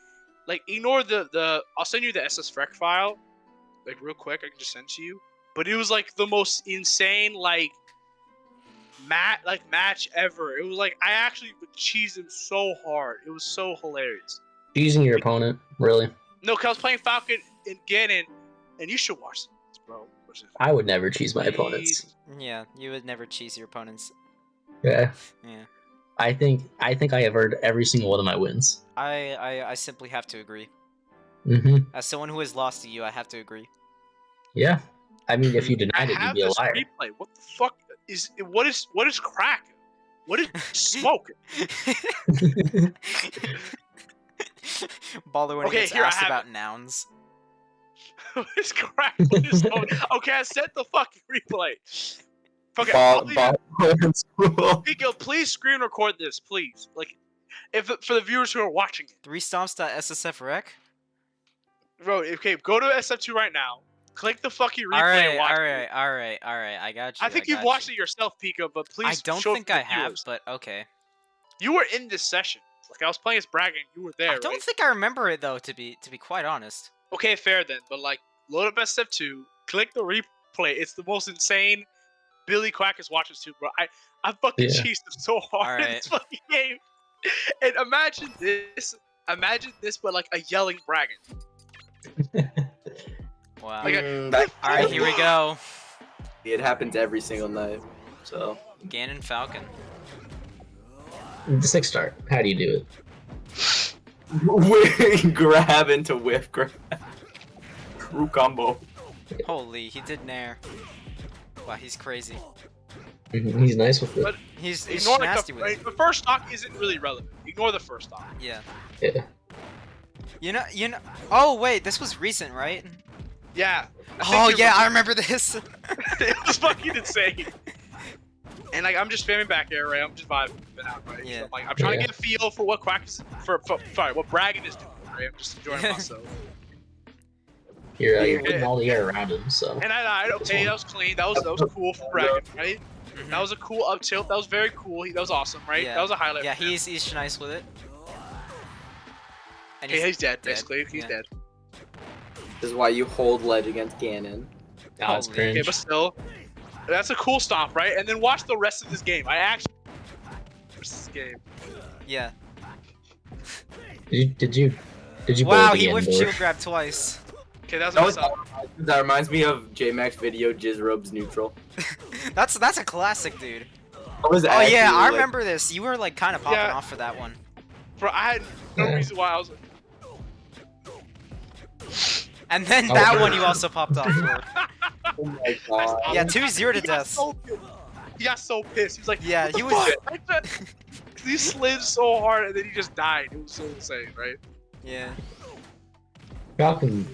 Like ignore the I'll send you the SS Freck file like real quick. I can just send it to you, but it was like the most insane like match ever. It was like I actually would cheese him so hard. It was so hilarious. Cheesing your opponent, really? No, cause I was playing Falcon and Ganon, and you should watch this, bro. I would never cheese my opponents. Yeah, you would never cheese your opponents. Yeah. Yeah. I think I have earned every single one of my wins. I simply have to agree. As someone who has lost to you, I have to agree. Yeah. I mean, if you I denied it, you'd have be a this liar. replay. What the fuck is what is crack? What is smoke? Baller when he Okay, gets here, I asked have about nouns. What is crack? What is smoke? Okay, I set the fucking replay. Okay, Ball in school. Pico, please screen record this, please. Like, for the viewers who are watching it. 3stomps.ssfrec? Bro, okay, go to SF2 right now. Click the fucking replay and watch it. Alright, I got you. I think you've watched it yourself, Pico, but please I don't show think it to I the have, viewers. but okay. You were in this session. Like, I was playing as Bragging, you were there, I don't right? think I remember it though, to be quite honest. Okay, fair then. But, like, load up SF2, click the replay. It's the most insane Billy Quackus watches too, bro. I fucking Yeah. cheesed him so hard in this fucking game. And imagine this, but like a yelling Bragging. Wow. Like Alright, here we go. It happens every single night. So Ganon Falcon. The 6-star. How do you do we grab into whiff grab. True combo. Holy, he did nair. Wow, he's crazy. it? He's nice with it. But He's ignore like nasty with it. the first stock isn't really relevant. Ignore the first stock. Yeah. Yeah. You know. Oh wait, this was recent, right? Yeah. Oh yeah, I remember this. It was fucking insane. And like I'm just spamming back air, right? I'm just vibing out, right? Yeah. So, like I'm trying Yeah. to get a feel for what Quackus sorry, what Bragging is doing, right? I'm just enjoying myself. You're putting all the air around him, so. And I died. Okay, that was clean. That was cool for Bragging, right? Mhm. That was a cool up tilt. That was very cool. That was awesome, right? Yeah. That was a highlight. Yeah, for him. he's nice with it. And Okay, he's dead. Basically, he's yeah. dead. This is why you hold ledge against Ganon. That's Holy- Okay, cringe. but still, that's a cool stop, right? And then watch the rest of this game. I actually this game. Yeah. Did you Wow, blow the he end whiffed door? shield grab twice. Okay, that was That, messed up. that reminds me of J-Max video Jizzrobes neutral. That's a classic, dude. I was Oh actually, yeah, I like, remember this. You were like kind of popping Yeah. off for that one. Bro, I had no Yeah. reason why I was. And then Oh, that yeah. one you also popped off for. Oh my god. Yeah, 2-0 to He got death. so pissed. He got so pissed. He was like, Yeah, what the he was- fuck? Like that. He slid so hard and then he just died. It was so insane, right? Yeah. Falcon's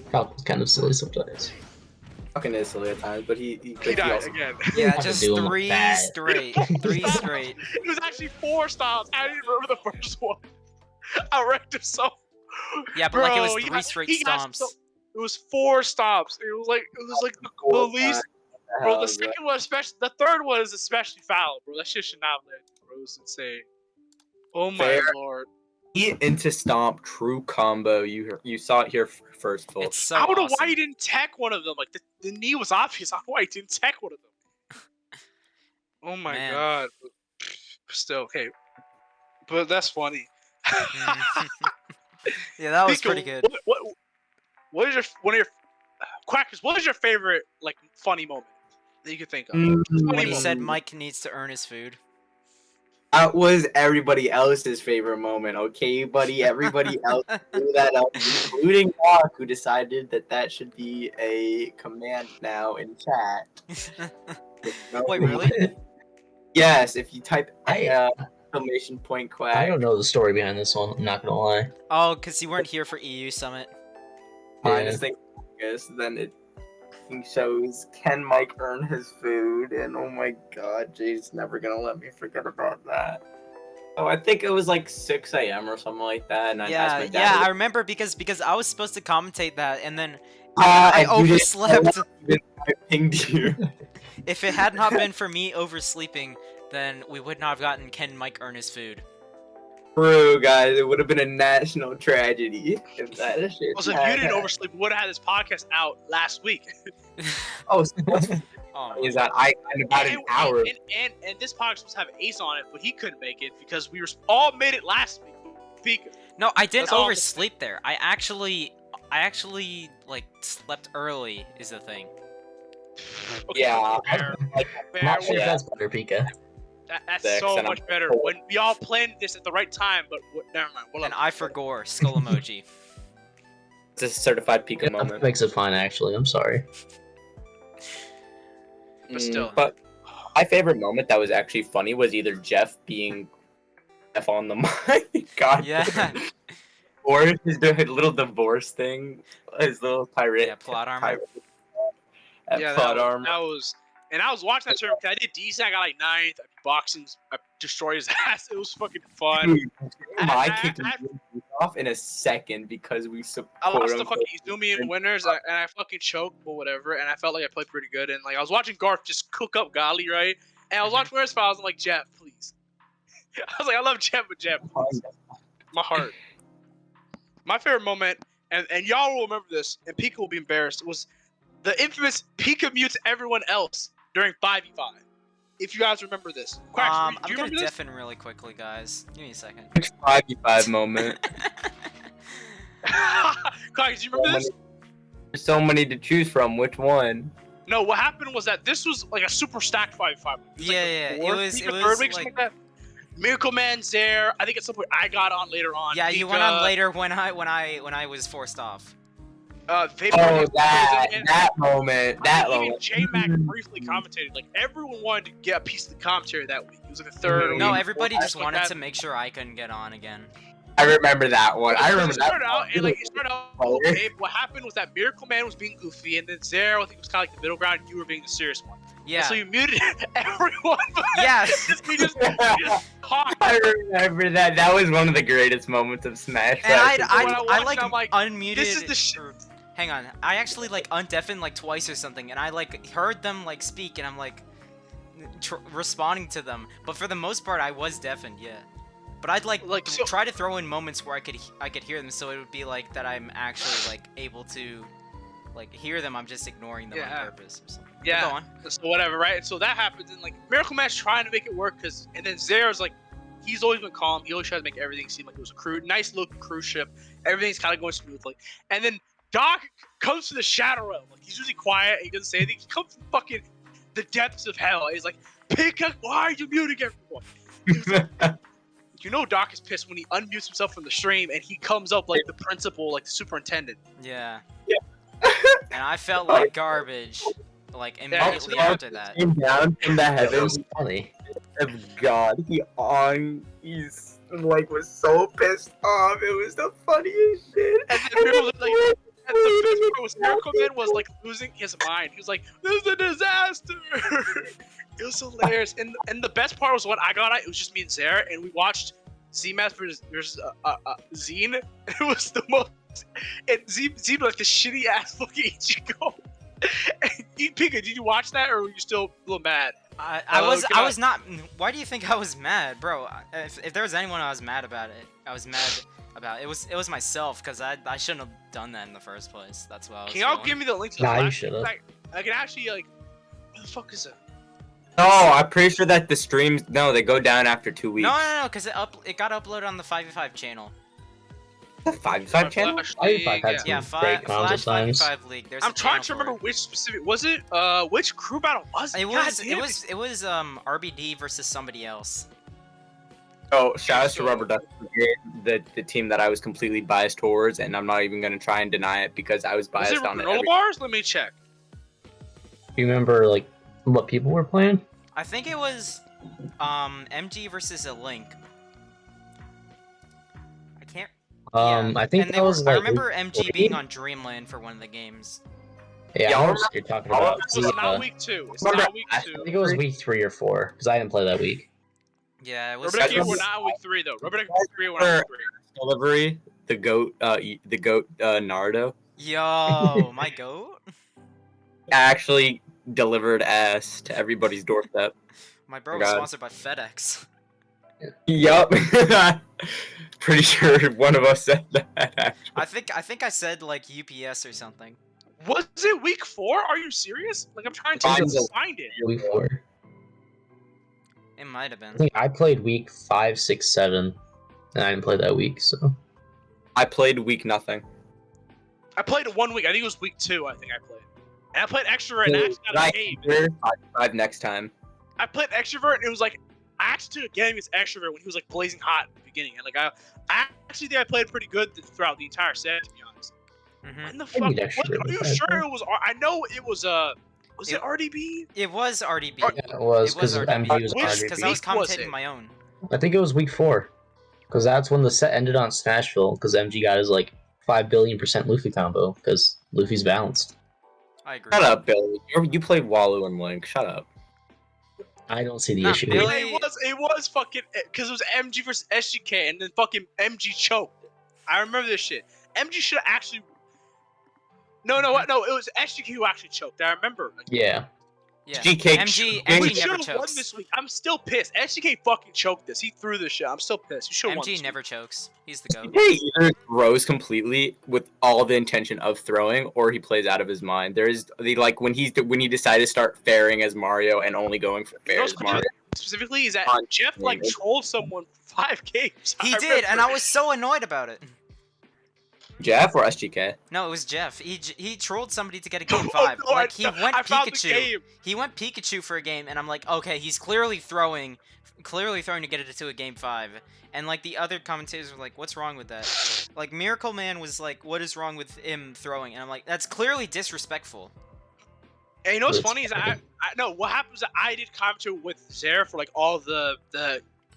kind of silly sometimes. Fucking is silly at times, but he He died also- again. Yeah, Have to just do him like 3 that. straight. 3 straight. It was actually 4 stops. I didn't remember the first one. I wrecked him so. Yeah, but like it was Bro, 3 straight he got stomps. so- It was 4 stops. It was like the least. Bro, the second one, especially the third one, is especially foul, bro. That shit should not have lived, bro. It was insane. Oh my Fair. lord! He into stomp true combo. You saw it here first, folks. It's so I don't know awesome. why he didn't tech one of them. Like the knee was obvious. I don't know why he didn't tech one of them. Oh my Man. god! But still, okay, but that's funny. Yeah, that was Pico, pretty good. What is one of your Quackers? What is your favorite like funny moment that you could think of? When he moment. said Mike needs to earn his food. That was everybody else's favorite moment, okay, buddy? Everybody else threw that up, including Mark, who decided that should be a command now in chat. Wait, really? Yes, if you type I exclamation point quack. don't know the story behind this one. I'm not gonna lie. Oh, because you weren't here for EU Summit. minus thing, then it shows can Mike earn his food, and oh my god, Jay's never gonna let me forget about that. Oh, I think it was like 6 a.m. or something like that, and I asked my dad. Yeah, I remember because I was supposed to commentate that, and then and I you didn't- overslept. I pinged you. If it had not been for me oversleeping, then we would not have gotten Can Mike earn his food. True, guys, it would have been a national tragedy if that shit. Also, if you didn't oversleep, we would have had this podcast out last week. Oh, so what's Oh, funny is that I in about an hour. And this podcast was supposed to have Ace on it, but he couldn't make it because we all made it last week. Pika. no, I didn't That's all I'm oversleep there. I actually I actually like slept early is the thing. Okay, Yeah, fair, fair, Not sure if yeah. that's better, Pika. that's Six, so and I'm- much better. When we all planned this at the right time, but never mind. And I forgot skull emoji. It's a certified Pika That moment. makes it fine, actually. I'm sorry. But still. But my favorite moment that was actually funny was either Jeff being Jeff on the mic, God, Yeah. or his little divorce thing, his little pirate. Yeah, plot armor. pirate at Yeah, plot that armor. was, and I was watching that tournament. 'Cause I did decent. I got like 9th. Boxing, I destroyed his ass. It was fucking fun. Dude, I kicked I- him off in a second because we support I lost the him. fucking Izumian winners, and I fucking choked or whatever, and I felt like I played pretty good. And like I was watching Garth just cook up Gali, right? And I was watching Winners Files. I'm like, Jeff, please. I was like, I love Jeff, but Jeff, please. My heart. My favorite moment, and y'all will remember this, and Pika will be embarrassed, was the infamous Pika mutes everyone else during 5v5. If you guys remember this. Quacks, I'm do you gonna remember this? deafen really quickly, guys. Give me a second. 5v5 moment. Quacks, do you remember this? There's so many to choose from. Which one? No, what happened was that this was like a super stacked 5v5. It was Yeah, yeah, the it fourth was- week it or was, third week, like- something like that. Miracle Man's there. I think at some point I got on later on. Yeah, you Pika, went on later when I was forced off. Vapor Oh, was that moment. That even moment. J-Mac briefly commentated. Like everyone wanted to get a piece of the commentary that week. It was like the third. or No, week everybody before, just something wanted like to make sure I couldn't get on again. I remember that one. I It remember that. started out, and like it started out okay. But what happened was that Miracle Man was being goofy, and then Zero, I think, was kind of like the middle ground, and you were being the serious one. Yeah. And so you muted everyone. Yeah. we just talked. I remember that. That was one of the greatest moments of Smash. And Bros. when I I watched like it, I'm like, unmuted. This is the shit. Hang on, I actually like undeafened like twice or something, and I like heard them like speak, and I'm like responding to them. But for the most part, I was deafened, yeah. But I'd like so- try to throw in moments where I could hear them, so it would be like that I'm actually like able to like hear them. I'm just ignoring them Yeah. on purpose or something. Yeah. Go on. So whatever, right? And so that happens, and like Miracle Man's trying to make it work, and then Zero's like, he's always been calm. He always tries to make everything seem like it was a nice looking cruise ship. Everything's kind of going smoothly, and then Doc comes to the Shadow Realm. Like he's usually quiet. He doesn't say anything. He comes from fucking the depths of hell. He's like, Pika, why are you muting everyone? He was like, you know, Doc is pissed when he unmutes himself from the stream and he comes up like the principal, like the superintendent. Yeah. Yeah. And I felt like garbage, like immediately after that. Came down from the That heavens was funny. of God. He's like was so pissed off. It was the funniest shit. And then Miracle, like, and the best part was Miracle Man was like losing his mind. He was like, "This is a disaster." It was hilarious, and the best part was when I got out. It was just me and Sarah, and we watched Z-Mass versus Zine. It was the most. And Zine like the shitty ass fucking Ichigo. And Pika, did you watch that, or were you still a little mad? I was not. Why do you think I was mad, bro? If there was anyone I was mad about it, I was mad about it was myself, because I shouldn't have done that in the first place. That's why I was Can y'all feeling. give me the link to the Nah, you flash? should've. I can actually like. Where the fuck is it? No, I'm pretty sure that the streams they go down after 2 weeks. No, because it got uploaded on the 5v5 channel. The 5v5 channel. Flash I League, had yeah. some Yeah, great comms Flash at times. 5v5 League. There's I'm a trying channel to for remember it. which specific was it. Which crew battle was it? It God was damn it was RBD versus somebody else. Oh, shout out to Rubber Duck Brigade, the team that I was completely biased towards, and I'm not even gonna try and deny it because I was Was biased it on it. granola bars? Let me check. Do you remember like what people were playing? I think it was MG versus a Link. I can't. Yeah. I think and that was like. I remember MG week being 3? on Dreamland for one of the games. Yeah, Y'all I know what you're talking about. It was The, not week 2. It's remember not week last 2. I think it was week 3 or 4 because I didn't play that week. Yeah, it was. Rubber Duck That's- we're not in week 3 though. Rubber Duck week 3 we're not in week 3. Delivery, the goat, Naruto Yo, my goat. actually delivered ass to everybody's doorstep. My bro Oh, was God. sponsored by FedEx. Yup. Pretty sure one of us said that. Actually. I think I said like UPS or something. Was it week 4? Are you serious? Like I'm trying to Mine's find it. Week 4. It might have I been. think I played week 5, 6, 7, and I didn't play that week. So I played week nothing. I played it 1 week. I think it was week 2. I think I played. And I played extrovert and I actually got a game. 5 next time. I played extrovert and it was like I actually took a game against extrovert when he was like blazing hot at the beginning. And like I actually think I played pretty good throughout the entire set, to be honest. When the fuck? Are you sure it was? I know it was Was it RDB? It was RDB. Yeah, it was because MG was Which- RDB. Because I was commentating it? my own. I think it was week 4, because that's when the set ended on Smashville. Because MG got his like 5 billion% Luffy combo because Luffy's balanced. I agree. Shut up, Billy. You played Walu and Link. Shut up. I don't see the Nah, issue. Billy- It was fucking because it was MG versus SGK and then fucking MG choked. I remember this shit. MG should have actually. No, it was SGK who actually choked. I remember. Like, Yeah. Yeah. GK MG we never should have won chokes. this week. I'm still pissed. SGK fucking choked this. He threw this shit. I'm still pissed. You should have won. MG This never chokes. He's the goat. He either throws completely with all the intention of throwing, or he plays out of his mind. There is the like when he decided to start faring as Mario and only going for You know fair what's as crazy Mario. specifically is that On- Jeff like trolled someone for 5 games. He did, and I was so annoyed about it. Jeff or SGK? No, it was Jeff. He trolled somebody to get a game 5. No, Like he went I found the Pikachu. game. He went Pikachu for a game, and I'm like, okay, he's clearly throwing to get it to a game 5. And like the other commentators were like, what's wrong with that? Like Miracle Man was like, what is wrong with him throwing? And I'm like, that's clearly disrespectful. And you know what's That's funny is I know what happens. I did commentary with Zare for like all the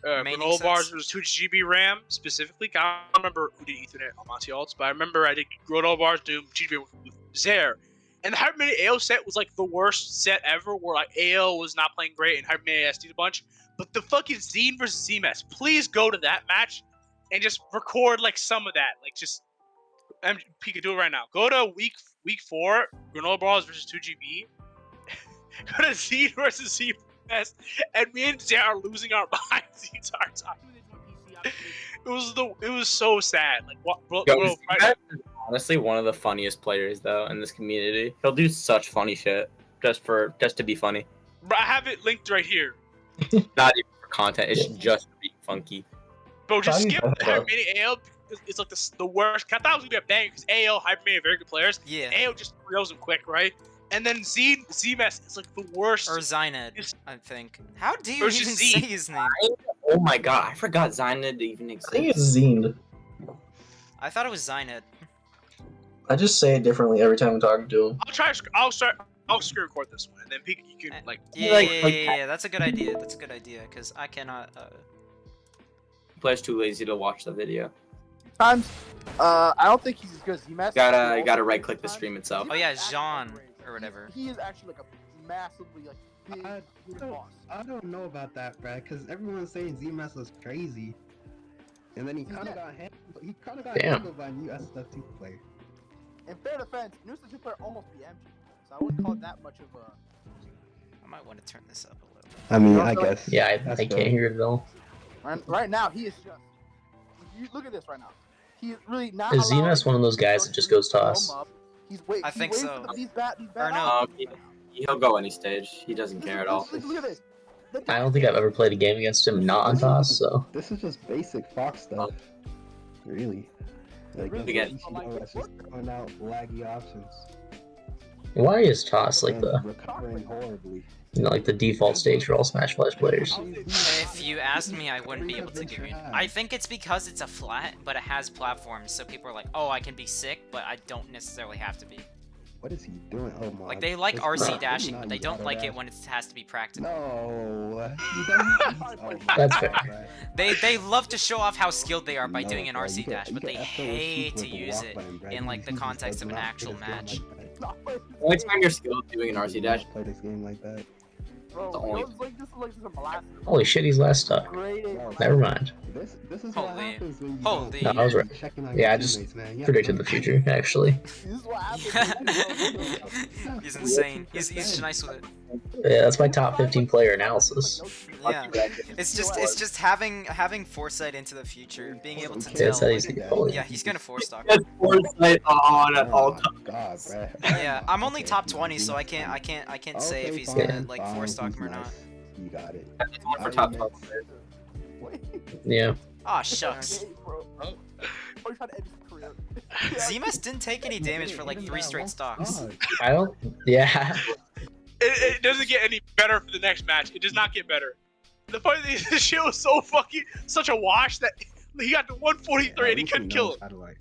Remaining granola bars sets? was 2 GB RAM specifically. I don't remember who did Ethernet on Monty Alts, but I remember I did granola bars, Doom, GB with Zare. And the Hyper Mini AO set was like the worst set ever, where like AO was not playing great and Hyper Mini ASD'd a bunch. But the fucking Zine versus ZMS, please go to that match and just record like some of that. Like just Pika, do it right now. Go to week 4, granola bars versus 2GB. Go to Zine versus ZMS, and me and Zare are losing our minds the entire time. It was so sad. Like what, bro? Yo, Right, Zach is honestly one of the funniest players though in this community. He'll do such funny shit just to be funny. bro, I have it linked right here. Not even for content. It's just to be funky. Bro, just Funny skip stuff. Hyper Mini AO. It's like the worst. I thought it was gonna be a bang because AO Hyper Mini are very good players. Yeah. AO just throws them quick, right? And then ZMS is like the worst. Or Zyned, Just- I think. How do you Versus even Z. say his name? Oh my god, I forgot Zyned even I exists. think it's Zine. I thought it was Zyned. I just say it differently every time I'm talking to him. I'll screen record this one, and then Pika, you can like. Yeah, like- yeah, that's a good idea. That's a good idea, because I cannot... Player's too lazy to watch the video. Times, I don't think he's as good as ZMS. You gotta right click the stream itself. Oh yeah, Jean, or whatever. He is actually like a massively like big, big boss. I don't know about that, Brad, because everyone's saying ZMS was crazy, and then he kind of got Damn. handled by a new SF2 player. In fair defense, New 2 player almost beat MG, so I wouldn't call it that much of a. I might want to turn this up a little bit. I mean, No, I no, guess. Yeah, I That's can't fair. hear it at all. Right now, he is just. You look at this right now. He is really not. Is allowing Zemas one of those guys that just goes toss? Up. He's I think waiting so. for these bad Or no. odds. He'll go any stage. He doesn't care at all. Look at this. I don't think I've ever played a game against him not on toss, so. This is just basic Fox stuff. Really. Like, Really? Again. that's just throwing out laggy options. Why is toss like and the recovering horribly. like the default stage for all Smash Flash players? If you asked me, I wouldn't be able to give you. I think it's because it's a flat, but it has platforms, so people are like, "Oh, I can be sick, but I don't necessarily have to be." What is he doing? Oh my. Like they like It's RC not- dashing, not but they use don't auto like dash. it when it has to be practical. No. He doesn't use That's auto fair. dash. They love to show off how skilled they are by No, doing an bro, RC you can- dash, you but can they F those hate with to the use walk it button, bro. in like the He just context does of an not actual play this game match. like that. Only time you're skilled doing an RC dash. Play this game like that. Bro, The only- this is like some molasses. Holy shit, he's last stuck. Great. Never mind. This is Holy- what happens when you holy- don't No, I was right. checking on Yeah, your I just teammates, man. You have Predicted to- the future, actually. This is what happens. He's insane. He's nice with it. Yeah, that's my top 15 player analysis. Yeah, it's just having foresight into the future, being able to Yeah, tell. that's how he's holy. Yeah, he's gonna 4-stock. That's foresight on at all Oh times. my God, bruh. Yeah, I'm only Okay, top no, 20, so I he's not. can't say if Okay, he's fine, gonna like fine, 4-stock he's him or not. nice. You got it. That's one for top 12 players. Yeah. Aw, shucks. Hey, bro. Oh. Bro, trying to end his career. Zemus didn't take any damage for like 3 straight stocks. I don't. Yeah. It doesn't get any better for the next match. It does not get better. The funny thing is, this shit was so fucking such a wash that he got to 143 and he couldn't kill him. How to like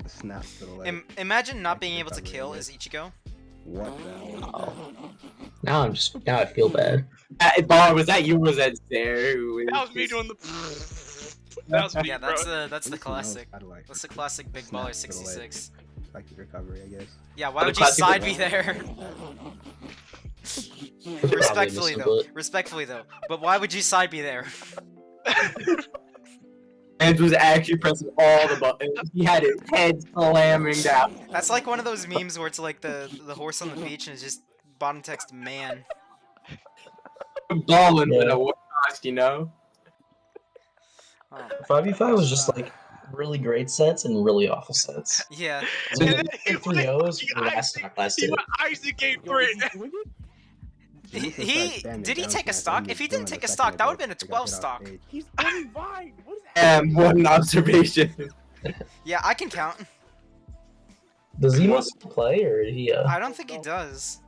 snap to the leg. Imagine not being able to kill as Ichigo. What the hell? Now I feel bad. Bar, was that you or was that Zare? That was me doing the. That was me, Yeah, bro. that's the At least he knows classic. how to, like, That's the classic Big snap Baller to the leg. 66. Like the recovery, I guess. Yeah, why The would you classic side Big me there? Probably Respectfully though. But why would you side me there? And was actually pressing all the buttons. He had his head slamming down. That's like one of those memes where it's like the horse on the beach and it's just bottom text man. Balling Yeah. with a wash, you know? Oh. 5v5 was just like really great sets and really awful sets. Yeah. So And the then he 3-0s he were last Isaac- stock last He hit. went Isaac game Yo, 3. did you win it? Did he take a stock? If he didn't take a stock, that would have been a 12 stock. He's only Vine. What is that? One observation. Yeah, I can count. Does he want to play or did he? I don't think he does.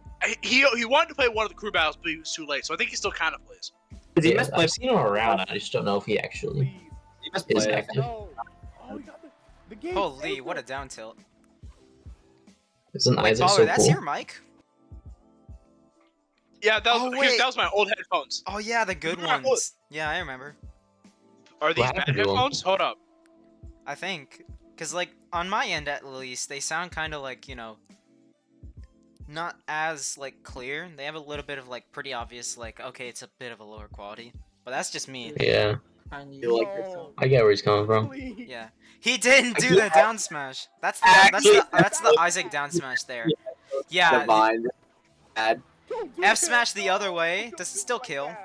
He wanted to play one of the crew battles, but he was too late. So I think he still kind of plays. He Yeah, must play. I've seen him around. I just don't know if he actually Please. He must is play. active. No. Oh, we got the game. Holy, what a down tilt. Isn't Wait, Isaac Baller, so that's cool? your mic? Yeah, that was Oh, wait. that was my old headphones. Oh yeah, the good Yeah, ones. Yeah, I remember. Are these What bad happened to 'em? headphones? Hold up. I think. Because, like, on my end at least, they sound kind of like, you know, not as, like, clear. They have a little bit of, like, pretty obvious, like, okay, it's a bit of a lower quality. But that's just me. Yeah, You like this No. I get where he's coming from. Please. Yeah. He didn't do the down smash. That's the Isaac down smash there. Yeah, Divine. Bad. Don't do F that. smash the other way. Don't Does it do still that. kill?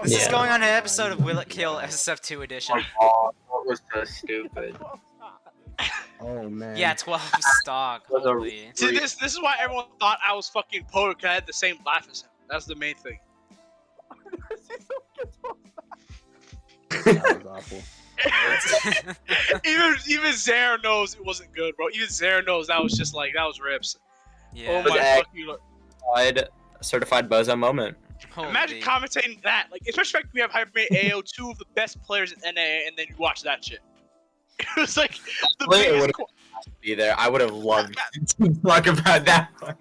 This is Yeah. going on an episode of Will It Kill SF2 edition. Oh, that was so stupid. Oh man. Yeah, 12 stock. Was a- Holy. See, this is why everyone thought I was fucking Poe because I had the same laugh as him. That's the main thing. That was awful. even Zare knows it wasn't good, bro. Even Zare knows that was just like that was rips. Yeah. Oh Was my act- fucking. Certified bozo moment. Imagine Holy. commentating that, like, especially like we have Hypermate AO, two of the best players in NA, and then you watch that shit. It was like the Player biggest. would've- Be there. I would have loved to talk about that one.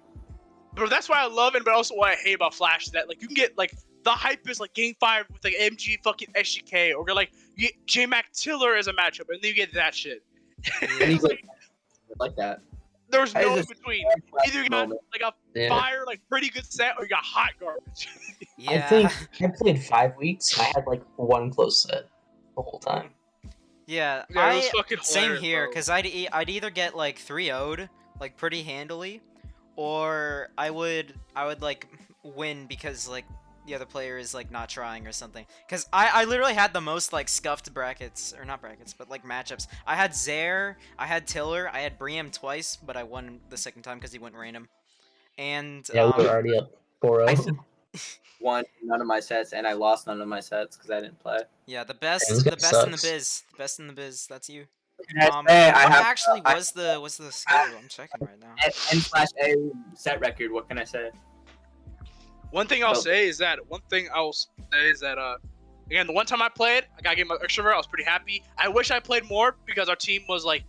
Bro, that's why I love it, but also what I hate about Flash is that like you can get like the hype is like Game 5 with like MG fucking SGK, or like you get J-Mac Tiller as a matchup, and then you get that shit. And he's like that. There's That no is in a between. Either you got moment. like a Yeah. fire, like pretty good set, or you got hot garbage. Yeah. I think I played 5 weeks. I had like one close set the whole time. Yeah, Yeah, it was fucking same hilarious, here, bro. cause I'd either get like 3-0'd, like pretty handily, or I would like win because like the other player is like not trying or something. Cause I literally had the most like scuffed brackets, or not brackets, but like matchups. I had Zare, I had Tiller, I had Briam twice, but I won the second time because he went random. And Yeah, we were already up I 4-0. said- Won none of my sets, and I lost none of my sets because I didn't play. yeah, the best this guy in the sucks. biz, the best in the biz. That's you. Can I What say I have actually I- was the schedule? I'm checking right now. N/A set record. What can I say? One thing I'll Oh. say is that again, the one time I played, I got a game of extrovert. I was pretty happy. I wish I played more because our team was like,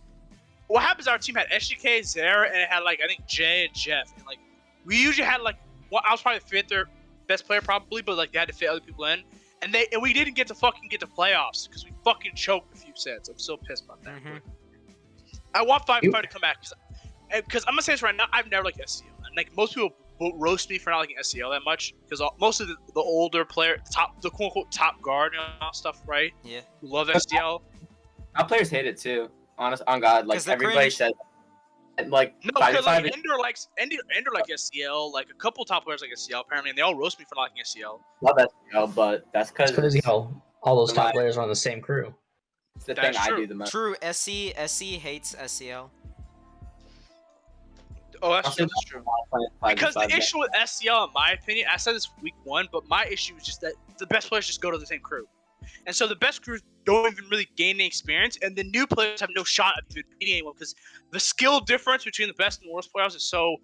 what happens? Our team had SGK, Zara, and it had like I think Jay and Jeff, and like we usually had like I was probably the fifth or best player probably, but like they had to fit other people in, and we didn't get to playoffs because we fucking choked a few sets. I'm so pissed about that. Mhm. I want 5v5 to come back because I'm gonna say this right now. I've never liked SCL, and like most people roast me for not liking SCL that much because most of the older player, the quote unquote top guard and all stuff, right? Yeah. Who love SCL. Our players hate it too. Honest, on God, like 'Cause they're everybody cringe. says. And like No, 5v5 because like is- Ender like SCL, like a couple top players like SCL apparently, and they all roast me for not liking SCL. love SCL, but that's It's because crazy how all those top Right. players are on the same crew. it's the That's thing I true. do the most. True. SC hates SCL. Oh, that's I'll true. say That's true. playing Because the 5v5 issue with SCL, in my opinion, I said this week 1, but my issue is just that the best players just go to the same crew. And so the best crews don't even really gain any experience, and the new players have no shot at even beating anyone because the skill difference between the best and the worst players is so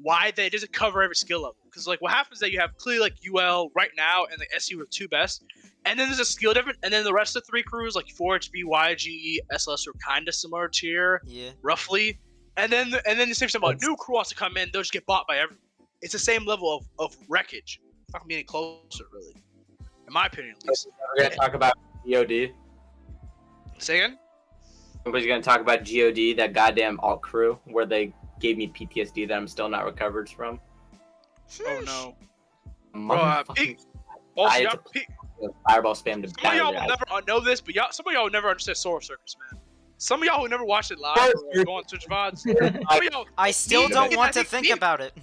wide that it doesn't cover every skill level. Because like what happens is that you have clearly like UL right now and the SU are two best, and then there's a skill difference, and then the rest of the three crews like 4HB, YG, SLS are kind of similar tier, roughly. And then the same time, a new crew wants to come in, they'll just get bought by everyone. It's the same level of wreckage. It's not gonna be any closer, really, in my opinion, at least. We're gonna talk about GOD. Say again? Nobody's gonna talk about GOD, that goddamn alt crew, where they gave me PTSD that I'm still not recovered from. Oh no. Motherfucking Also, I had fireball spam to some of y'all will never know this, but some of y'all will never understand Solar Circus, man. Some of y'all who never watched it live or go on Twitch VODs. I still don't want to think about it.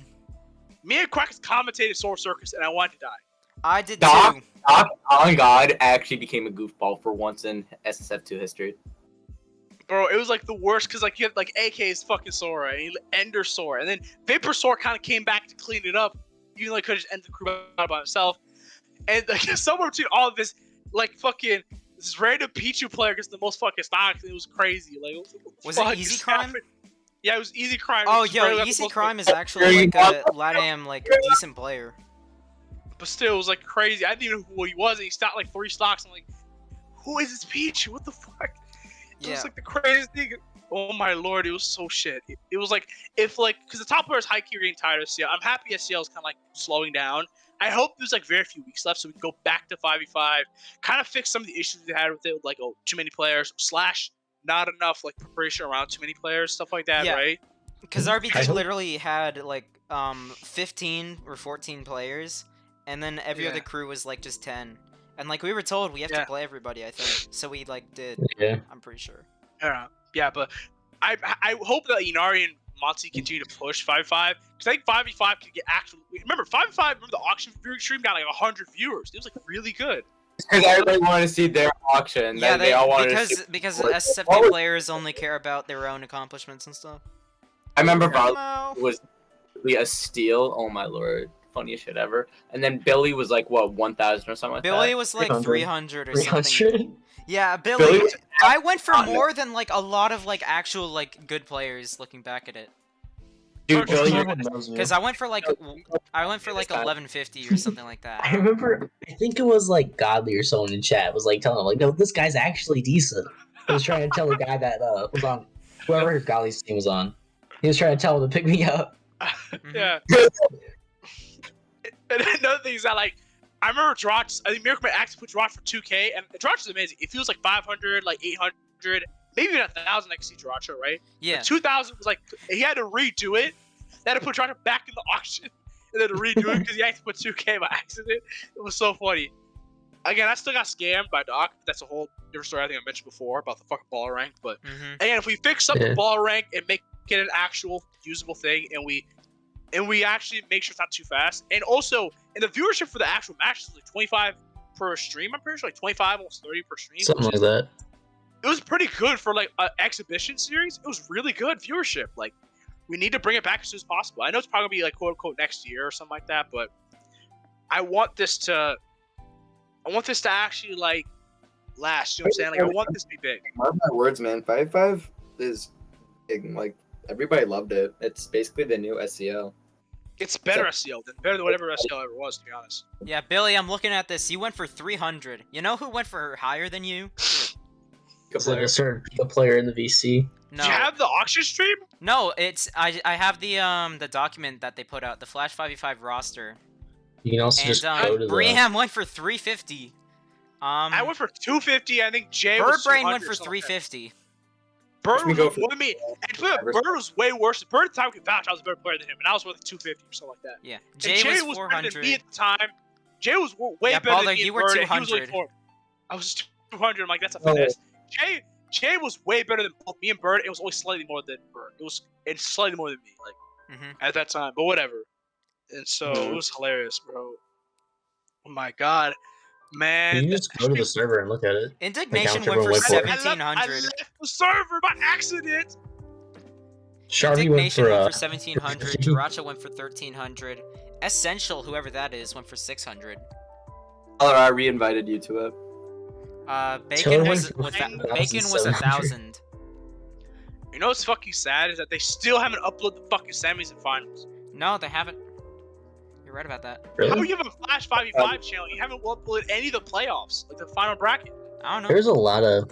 Me and Quackus commentated Solar Circus, and I wanted to die. I did Doc, too. on God, actually became a goofball for once in SSF2 history. Bro, it was like the worst because like you had like AK's fucking Sora and Ender Sora, and then Vapor Sora kind of came back to clean it up. Even though he could have just ended the crew out by himself. And like somewhere between all of this, like fucking this random Pichu player gets the most fucking stocks. It was crazy. Like was it Easy Crime? Yeah, it was Easy Crime. Oh, yo, Easy Crime is actually like a LATAM like decent player. But still, it was like crazy. I didn't even know who he was, and he stopped like 3 stocks. I'm like, who is this Pichu? What the fuck? It was like the craziest thing. Oh my lord, it was so shit. It was like, if like, because the top players high key are getting tired of CL. I'm happy SCL is kind of like slowing down. I hope there's like very few weeks left so we can go back to 5v5, kind of fix some of the issues we had with it, with like too many players, / not enough like preparation around too many players, stuff like that, right? Because RBG literally had like 15 or 14 players, and then every other crew was like just 10. And like we were told we have to play everybody, I think. So we like did. Yeah. I'm pretty sure. Yeah, but I hope that Inari and Monty continue to push 5v5 because I think 5v5 can get actual. Remember 5v5? Remember the auction viewing stream got like 100 viewers. It was like really good. Because everybody wanted to see their auction. Yeah, they all wanted to see because SFP players only care about their own accomplishments and stuff. I remember Volley was really a steal. Oh my lord. Funniest shit ever. And then Billy was like what 1,000 or something like that. Billy was like 300 or something. Yeah, Billy. I went for more than like a lot of like actual like good players looking back at it. Dude, Billy, because I went for like 1150 or something like that. I remember. I think it was like Godly or someone in chat was like telling him like, no, this guy's actually decent. I was trying to tell the guy that was on whoever Godly's team was on. He was trying to tell him to pick me up. Yeah. And another thing is that like I remember Drotch. I think Miracle Man actually put Drotch for 2K, and Drotch is amazing. It feels like 500, like 800, maybe even 1,000. I can see Drotch, right? Yeah. But 2,000 was like he had to redo it. They had to put Drotch back in the auction and then to redo it because he actually put 2K by accident. It was so funny. Again, I still got scammed by Doc. That's a whole different story. I think I mentioned before about the fucking baller rank. But again, if we fix up the baller rank and make it an actual usable thing, and we actually make sure it's not too fast. And also, in the viewership for the actual match is like 25 per stream, I'm pretty sure. Like 25, almost 30 per stream. Something like that. It was pretty good for like an exhibition series. It was really good viewership. Like, we need to bring it back as soon as possible. I know it's probably going to be like quote unquote next year or something like that, but I want this to actually like last. You know what I'm saying? Like, I want this to be big. Mark my words, man. 5v5 is big. Like, everybody loved it. It's basically the new SEO. It's better SEO than whatever SEO ever was, to be honest. Yeah, Billy, I'm looking at this. You went for 300. You know who went for higher than you? Is it a certain player in the VC? No. Do you have the auction stream? No, it's I have the document that they put out, the Flash 5v5 roster. You can also just go to Breham went for 350. I went for 250. I think Jay Birdbrain went for 350. Bird was more than me. And Bird was way worse. Bird at the time could vouch I was a better player than him, and I was worth 250 or something like that. Yeah, Jay was 400. better than me at the time. Jay was way better Balder, than me. You were Bird, 200. I was 200. I'm like, that's a finesse. Jay was way better than both me and Bird. It was only slightly more than Bird. It's slightly more than me, like at that time. But whatever. And so it was hilarious, bro. Oh my god. Man, you just go to the server and look at it. Indignation went for 1,700. I left the server by accident. Sharvy went for 1,700. Jiracha went for 1,300. Essential, whoever that is, went for 600. I re-invited you to it. Bacon Taylor was went from 1,700. 1,700. You know what's fucking sad is that they still haven't uploaded the fucking semis and finals. No, they haven't. You're right about that. How do Really? you have a Flash 5v5 channel? You haven't uploaded any of the playoffs, like the final bracket. I don't know. There's a lot of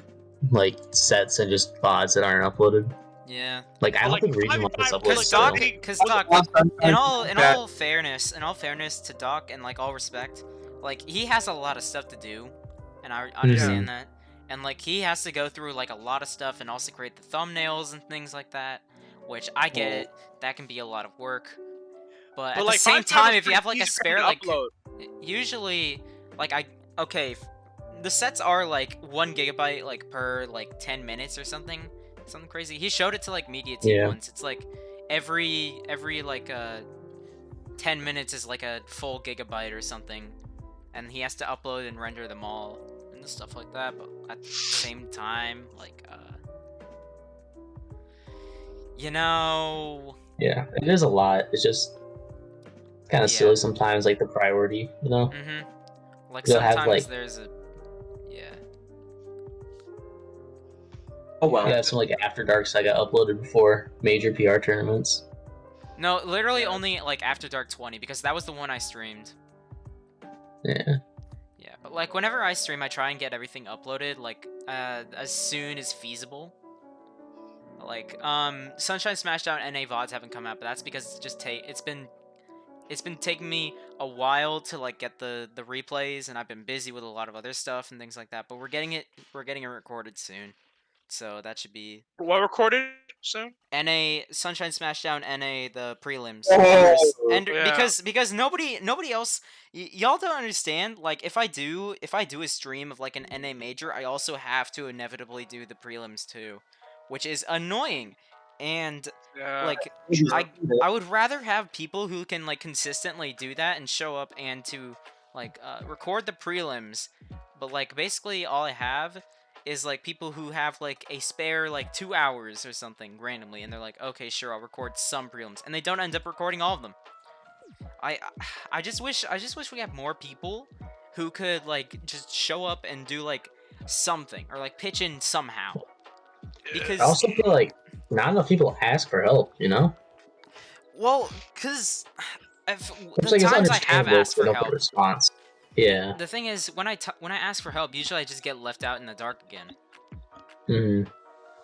like sets and just VODs that aren't uploaded. Yeah. Like I don't Like, think Region 1 was 5v5 uploaded. Cause still. Doc, Like, cause also Doc, Last time in I all did that- fairness to Doc, and like all respect, like he has a lot of stuff to do, and I understand that, and like he has to go through like a lot of stuff and also create the thumbnails and things like that, which I get it. That can be a lot of work, but at like, the same 5v5 time, is if you have pretty like a easy for spare, them to like upload. usually, like the sets are like 1 GB like per like 10 minutes or something crazy. He showed it to like media team Yeah. once. It's like every like 10 minutes is like a full gigabyte or something, and he has to upload and render them all and stuff like that. But at the same time, like you know, Yeah, it is a lot. It's just kind of Yeah. silly sometimes, like the priority, you know? like They'll have, sometimes like- there's a Oh well. Yeah, some like After Darks that got uploaded before major PR tournaments. no, literally only like After Dark 20, because that was the one I streamed. Yeah. Yeah, but like whenever I stream, I try and get everything uploaded like as soon as feasible. Like Sunshine Smashdown NA VODs haven't come out, but that's because it's just it's been taking me a while to like get the replays, and I've been busy with a lot of other stuff and things like that. But we're getting it recorded soon, so that should be What recorded soon? NA Sunshine Smashdown NA the prelims. Oh, yeah. Because nobody else y'all don't understand. Like if I do a stream of like an NA major, I also have to inevitably do the prelims too, which is annoying. And Yeah. like I would rather have people who can like consistently do that and show up and to like record the prelims, but like basically all I have is like people who have like a spare like 2 hours or something randomly, and they're like, okay, sure, I'll record some prelims, and they don't end up recording all of them. I just wish we had more people who could like just show up and do like something or like pitch in somehow. Because I also feel like not enough people ask for help, you know? well, cause It's the like it's times I have understandable asked for no help, response. Yeah. the thing is when I ask for help, usually I just get left out in the dark again, Mhm.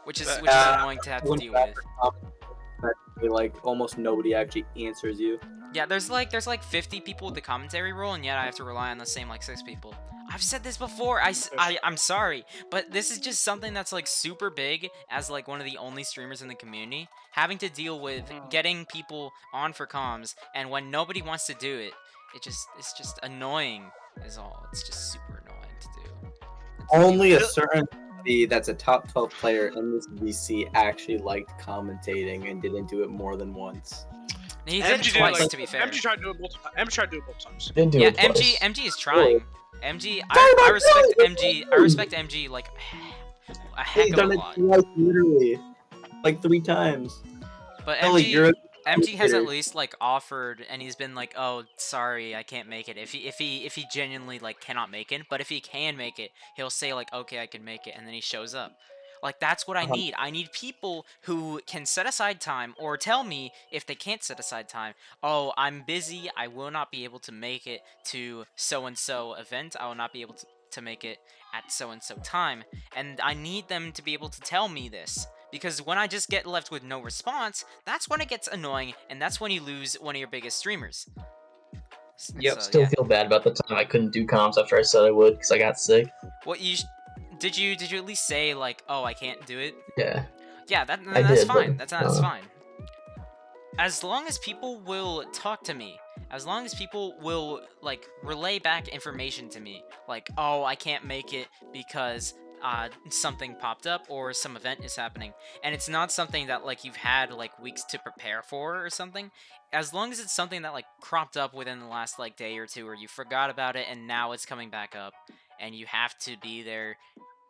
which is annoying to have to when deal with. like almost nobody actually answers you. Yeah, there's like 50 people with the commentary role, and yet I have to rely on the same like 6 people. I've said this before. I'm sorry, but this is just something that's like super big as like one of the only streamers in the community, having to deal with getting people on for comms, and when nobody wants to do it, it's just annoying. Is all. It's just super annoying to do. Only a certain that's a top 12 player in this VC actually liked commentating and didn't do it more than once. He did it MG twice, like, to be fair. MG tried to do it multiple times. MG tried to do it both times. Didn't do Yeah, it twice. MG is trying. MG, I respect MG. I respect MG like a heck He's of a done it lot. twice, literally, like 3 times. But Ellie, you're a MG has at commentator. least like offered, and he's been like, "Oh, sorry, I can't make it." If he genuinely like cannot make it, but if he can make it, he'll say like, "Okay, I can make it," and then he shows up. Like that's what I need. I need people who can set aside time, or tell me if they can't set aside time. Oh, I'm busy. I will not be able to make it to so and so event. I will not be able to make it at so and so time, and I need them to be able to tell me this. Because when I just get left with no response, that's when it gets annoying, and that's when you lose one of your biggest streamers. Yep. So, Still yeah. feel bad about the time I couldn't do comms after I said I would because I got sick. What did you at least say like, oh, I can't do it? Yeah. Yeah, I that's did, fine. but, That's fine. As long as people will talk to me, as long as people will like relay back information to me, like, oh, I can't make it because something popped up or some event is happening, and it's not something that like you've had like weeks to prepare for or something. As long as it's something that like cropped up within the last like day or two, or you forgot about it and now it's coming back up, and you have to be there,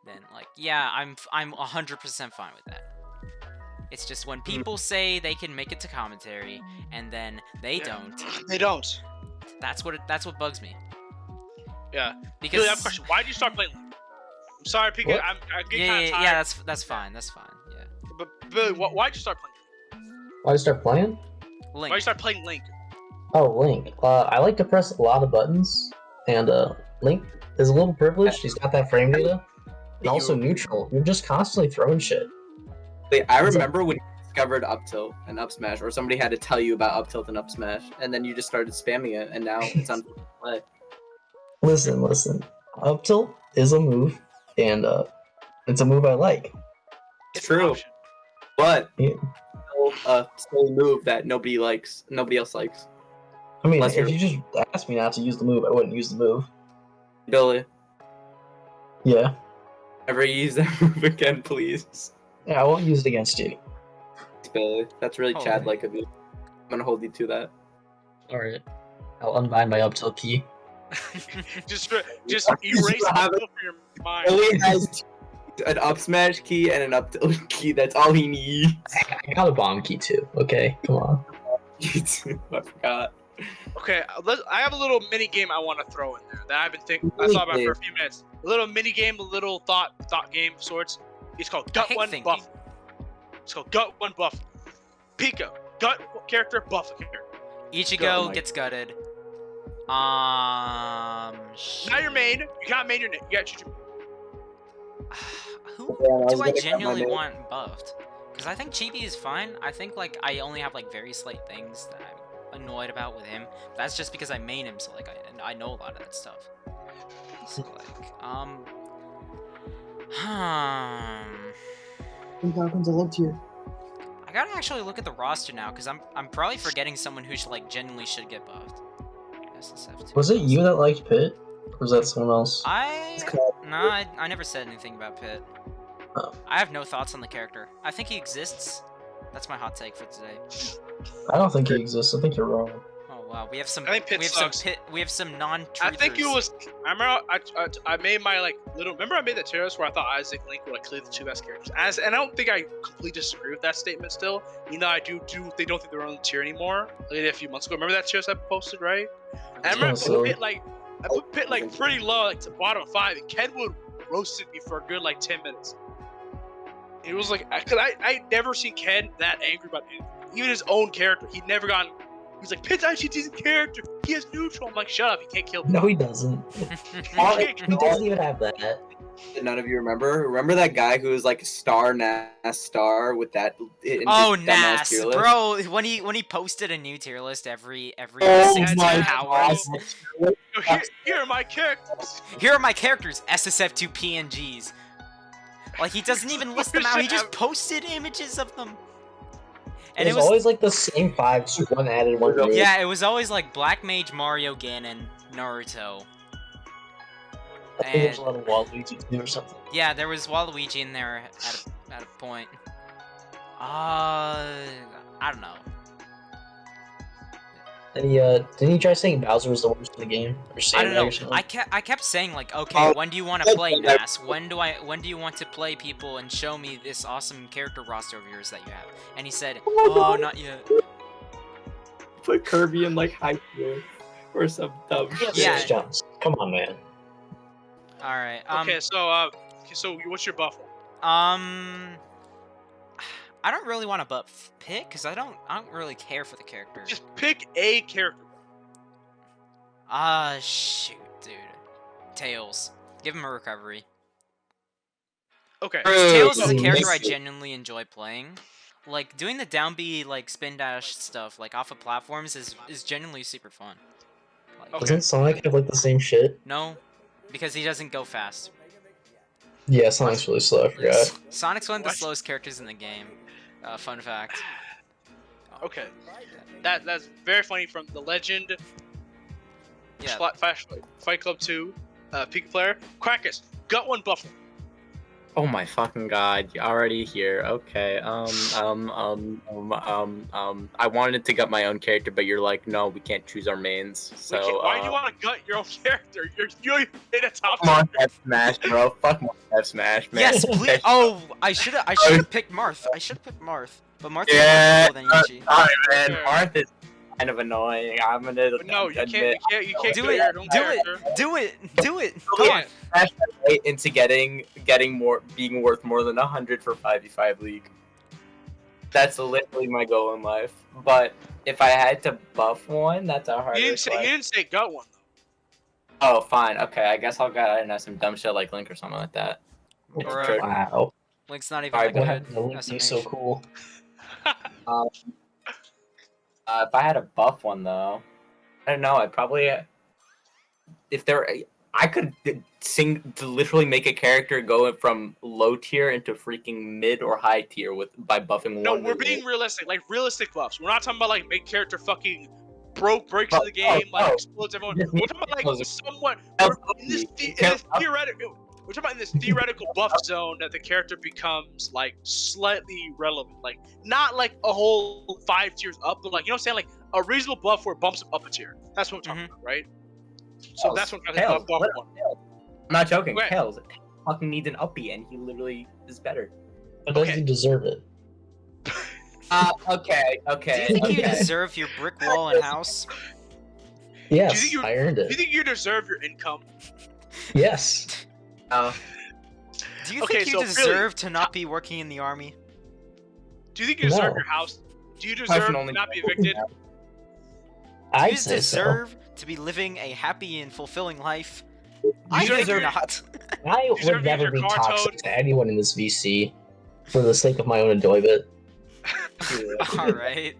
then like yeah, I'm 100% fine with that. It's just when people say they can make it to commentary and then they don't. They don't. That's what bugs me. Yeah. Because Really, I have a question. Why did you start playing? I'm sorry, Pika. What? I'm getting kind of tired. Yeah, that's fine. That's fine. Yeah. But Billy, why'd you start playing? Why did I start playing? Link. Why'd you start playing Link? Oh, Link. I like to press a lot of buttons, and Link is a little privileged. He's got that frame data, and also neutral. You're just constantly throwing shit. I remember when you discovered up tilt and up smash, or somebody had to tell you about up tilt and up smash, and then you just started spamming it, and now it's on play. Listen. Up tilt is a move, and it's a move I like. It's true, but Yeah. still a move that nobody else likes. I mean, Unless if you're- you just asked me not to use the move, I wouldn't use the move. Billy, Yeah. never use that move again, please. Yeah, I won't use it against you. Billy, that's really Oh, Chad-like of you. I'm gonna hold you to that. Alright. I'll unbind my up tilt key. just erase it have from your mind. Billy has an up smash key and an up tilt key. That's all he needs. I got a bomb key too, okay? Come on. I forgot. Okay, I have a little mini game I want to throw in there that I've been thinking. I thought about for a few minutes. A little mini game, a little thought game of sorts. It's called Gut hate One thinking. Buff. It's called Gut One Buff. Pika, gut character, buff character. Ichigo Mike. gets gutted. Now your main. You can't main your name. You gotta choose your. Who Yeah, I was do I gonna cut my genuinely name. want buffed? Because I think Chibi is fine. I think like I only have like very slight things that I'm annoyed about with him. That's just because I main him, so like I know a lot of that stuff. So like I gotta actually look at the roster now because I'm probably forgetting someone who should genuinely should get buffed. SSF2. Was it you that liked Pit? Or was that someone else? I never said anything about Pit. Oh. I have no thoughts on the character. I think he exists. That's my hot take for today. I don't think he exists. I think you're wrong. Oh wow, we have some. I think Pit sucks. We have some non-truthers. I think it was. I remember I made my little. Remember I made the tier list where I thought Isaac Link were clearly the two best characters. And I don't think I completely disagree with that statement still. Even though I do they don't think they're on the tier anymore. Like a few months ago. Remember that tier list I posted, right? And I remember so. I put Pit pretty low, to bottom 5, and Kenwood roasted me for a good 10 minutes. It was cause I never seen Ken that angry about anything. Even his own character. He'd never gotten. He's like, Pit's actually a decent character. He has neutral. I'm like, shut up. He can't kill me. No, he doesn't. He doesn't even have that. None of you remember? Remember that guy who was Star Nas Star with that? Oh, that Nas, tier list? bro! When he posted a new tier list every Oh 16 my hours. God. Here are my characters. Here are my characters, SSF2 PNGs. He doesn't even list them out. He just posted images of them. And It was always the same 5, just one added, one removed. yeah, it was always Black Mage, Mario, Ganon, Naruto. I think there's a lot of Waluigi too or something. Yeah, there was Waluigi in there at a point. I don't know. And didn't he try saying Bowser was the worst in the game? Or I saying don't that know. or something? I kept saying okay, when do you want to play that- Nas? When do you want to play people and show me this awesome character roster of yours that you have? And he said, oh, not yet. Put Kirby in high school or some dumb shit. Yeah. Jumps. Come on, man. All right. Okay, so what's your buff? I don't really want to buff Pit because I don't really care for the character. Just pick a character. Shoot, dude. Tails. Give him a recovery. Okay. Tails is a Ooh, character I nice. genuinely enjoy playing. Doing the down B, spin dash stuff, off of platforms is genuinely super fun. Okay. Doesn't Sonic have the same shit? No, because he doesn't go fast. Yeah, Sonic's really slow, I forgot. Sonic's one of the What? slowest characters in the game. Fun fact. Okay. That's very funny from the legend. Yeah. Fight Club 2, Pika player. Quackus, gut one buff. Oh my fucking god, you're already here. Okay. I wanted to gut my own character, but you're like, no, we can't choose our mains. So Why do you want to gut your own character? You're in a top. Come on, F Smash, bro. Fuck my F Smash, man. Yes, please. Oh, I should have picked Marth. But Marth is Yeah, more powerful than Yuji. sorry, man. kind of annoying. I'm gonna But no, you admit. can't. You can't Do compare your own it. character. Do it. Come Okay. on. Smash my way into getting more, being worth more than 100 for 5v5 League. That's literally my goal in life. But if I had to buff one, that's a harder You didn't say gut one though. Oh, fine. Okay, I guess I'll get some dumb shit like Link or something like that. Bruh. Wow. Link's not even Alright, that What good. happened to Link? That's He's so cool. If I had a buff one though, I don't know. I'd probably I could to literally make a character go from low tier into freaking mid or high tier by buffing No, one. we're being realistic. Like realistic buffs. We're not talking about like make character fucking breaks the game, explodes everyone. We're talking about like somewhat. We're in this theoretical. We're talking about in this theoretical buff zone that the character becomes like slightly relevant, like not like a whole 5 tiers up, but like you know what I'm saying, like a reasonable buff where it bumps him up a tier. That's what I'm talking about, right? So that's what I'm talking about. Buff one. I'm not joking. Wait. Tails fucking needs an uppie, and he literally is better. But does Okay. he deserve it? Okay. Do you think you deserve your brick wall and house? Yes, think you- I earned Do you it. think you deserve your income? Yes. Do you Okay, think you so really- deserve to not be working in the army? Do you think you deserve No. your house? Do you deserve Question to only- not be evicted? Do I you say so. deserve to be living a happy and fulfilling life? I deserve think your- not. I You deserve would to get never your be car toxic towed. to anyone in this VC for the sake of my own enjoyment. All right.